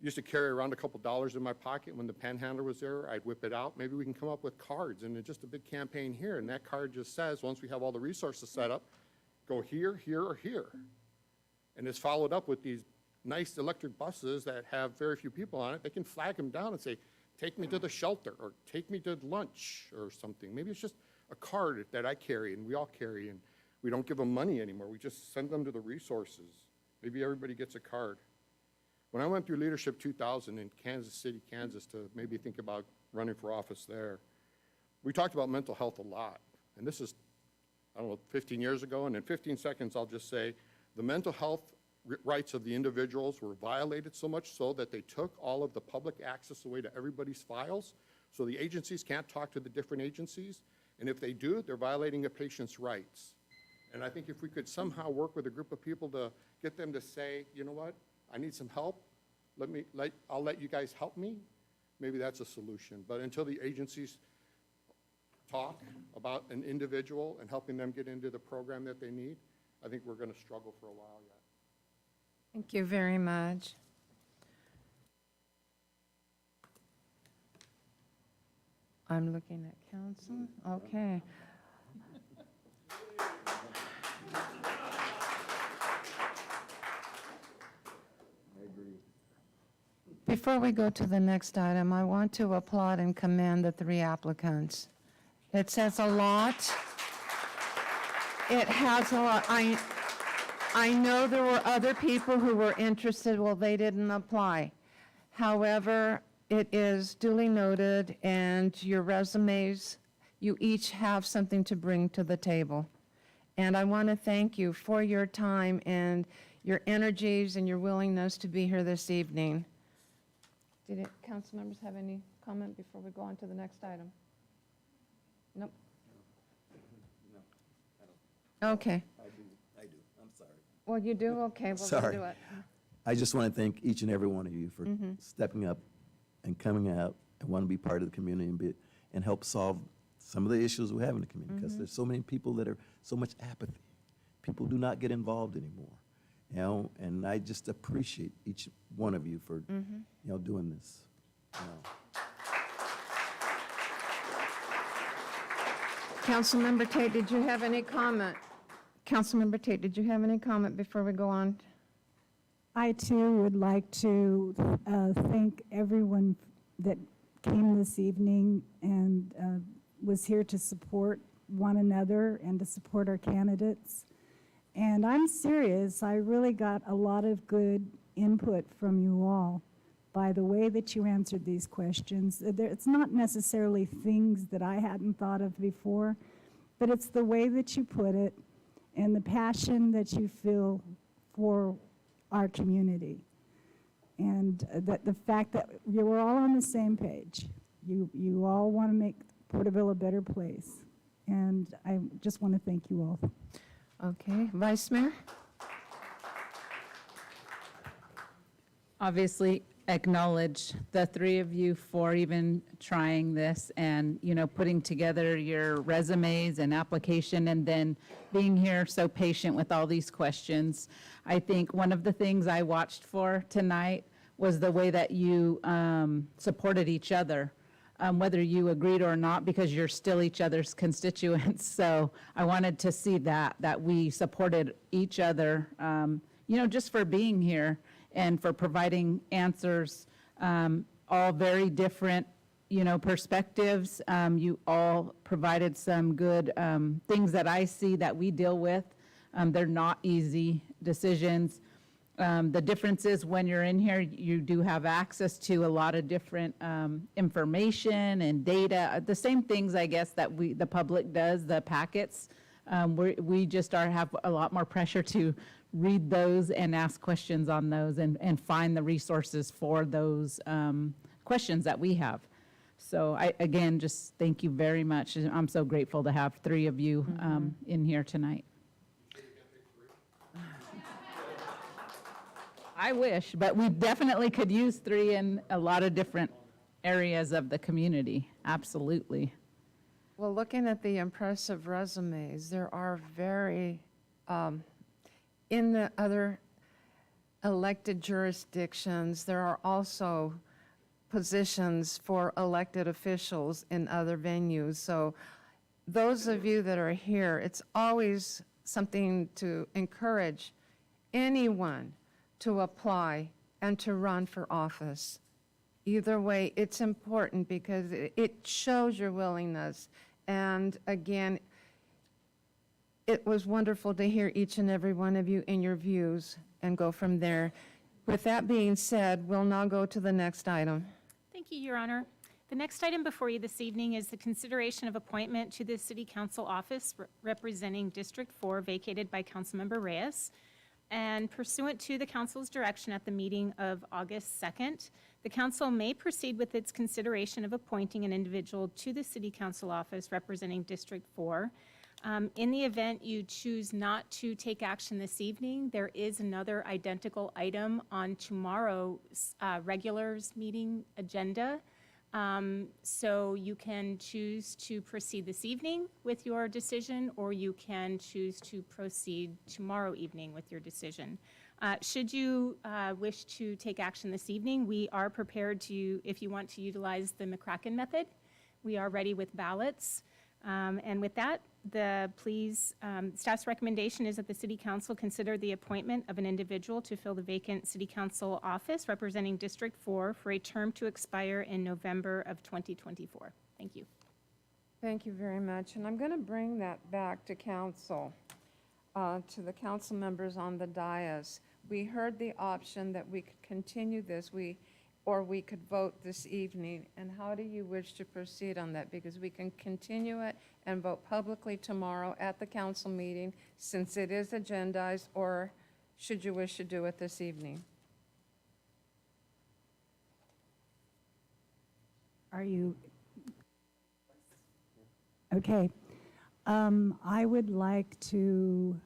used to carry around a couple dollars in my pocket. When the panhandler was there, I'd whip it out. Maybe we can come up with cards and then just a big campaign here. And that card just says, once we have all the resources set up, go here, here, or here. And it's followed up with these nice electric buses that have very few people on it. They can flag them down and say, take me to the shelter, or take me to lunch, or something. Maybe it's just a card that I carry and we all carry, and we don't give them money anymore. We just send them to the resources. Maybe everybody gets a card. When I went through Leadership 2000 in Kansas City, Kansas, to maybe think about running for office there, we talked about mental health a lot. And this is, I don't know, 15 years ago, and in 15 seconds I'll just say, the mental health rights of the individuals were violated so much so that they took all of the public access away to everybody's files, so the agencies can't talk to the different agencies, and if they do, they're violating a patient's rights. And I think if we could somehow work with a group of people to get them to say, you know what, I need some help, I'll let you guys help me, maybe that's a solution. But until the agencies talk about an individual and helping them get into the program that they need, I think we're going to struggle for a while yet. Thank you very much. I'm looking at council. Okay. Before we go to the next item, I want to applaud and commend the 3 applicants. It says a lot. It has a lot. I know there were other people who were interested. Well, they didn't apply. However, it is duly noted, and your resumes, you each have something to bring to the table. And I want to thank you for your time and your energies and your willingness to be here this evening. Did council members have any comment before we go on to the next item? Nope. Okay. I do, I'm sorry. Well, you do? Okay, we'll Sorry. do it. I just want to thank each and every one of you for stepping up and coming out and want to be part of the community and help solve some of the issues we have in the community, because there's so many people that are so much apathy. People do not get involved anymore, you know, and I just appreciate each one of you for, you know, doing this. You know. Councilmember Tate, did you have any comment? Councilmember Tate, did you have any comment before we go on? I too would like to thank everyone that came this evening and was here to support one another and to support our candidates. And I'm serious, I really got a lot of good input from you all by the way that you answered these questions. It's not necessarily things that I hadn't thought of before, but it's the way that you put it and the passion that you feel for our community. And that the fact that you were all on the same page. You all want to make Porterville a better place. And I just want to thank you all. Okay, Vice Mayor? Obviously, acknowledge the 3 of you for even trying this and, you know, putting together your resumes and application and then being here so patient with all these questions. I think one of the things I watched for tonight was the way that you supported each other, whether you agreed or not, because you're still each other's constituents. So I wanted to see that we supported each other, you know, just for being here and for providing answers, all very different, you know, perspectives. You all provided some good things that I see that we deal with. They're not easy decisions. The difference is when you're in here, you do have access to a lot of different information and data, the same things, I guess, that the public does, the packets. We just have a lot more pressure to read those and ask questions on those and find the resources for those questions that we have. So again, just thank you very much. I'm so grateful to have 3 of you in here tonight. I wish, but we definitely could use 3 in a lot of different areas of the community, absolutely. Well, looking at the impressive resumes, there are very, in the other elected jurisdictions, there are also positions for elected officials in other venues. So those of you that are here, it's always something to encourage anyone to apply and to run for office. Either way, it's important because it shows your willingness. And again, it was wonderful to hear each and every one of you in your views and go from there. With that being said, we'll now go to the next item. Thank you, Your Honor. The next item before you this evening is the consideration of appointment to the City Council office representing District 4 vacated by Councilmember Reyes. And pursuant to the council's direction at the meeting of August 2nd, the council may proceed with its consideration of appointing an individual to the City Council office representing District 4. In the event you choose not to take action this evening, there is another identical item on tomorrow's regulars meeting agenda. So you can choose to proceed this evening with your decision, or you can choose to proceed tomorrow evening with your decision. Should you wish to take action this evening, we are prepared to, if you want to utilize the McCracken method, we are ready with ballots. And with that, staff's recommendation is that the City Council consider the appointment of an individual to fill the vacant City Council office representing District 4 for a term to expire in November of 2024. Thank you. Thank you very much. And I'm going to bring that back to council, to the council members on the dais. We heard the option that we could continue this, or we could vote this evening. And how do you wish to proceed on that? Because we can continue it and vote publicly tomorrow at the council meeting since it is agendized, or should you wish to do it this evening? Are you? Okay. I would like to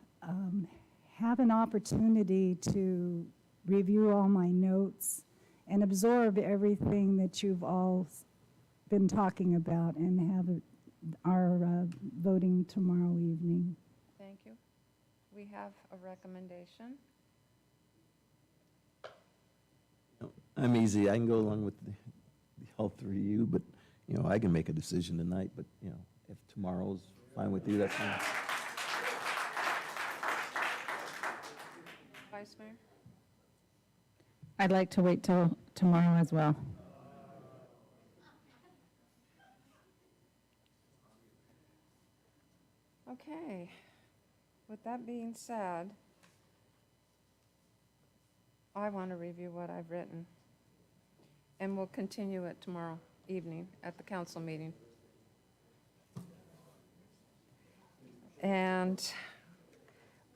have an opportunity to review all my notes and absorb everything that you've all been talking about and have our voting tomorrow evening. Thank you. We have a recommendation. I'm easy. I can go along with all three of you, but, I can make a decision tonight, but, if tomorrow's fine with you, that's fine. Vice Mayor? I'd like to wait till tomorrow as well. Okay. With that being said, I want to review what I've written. And we'll continue it tomorrow evening at the council meeting. And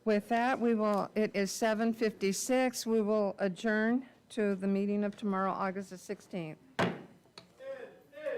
with that, it is 7:56. We will adjourn to the meeting of tomorrow, August the 16th.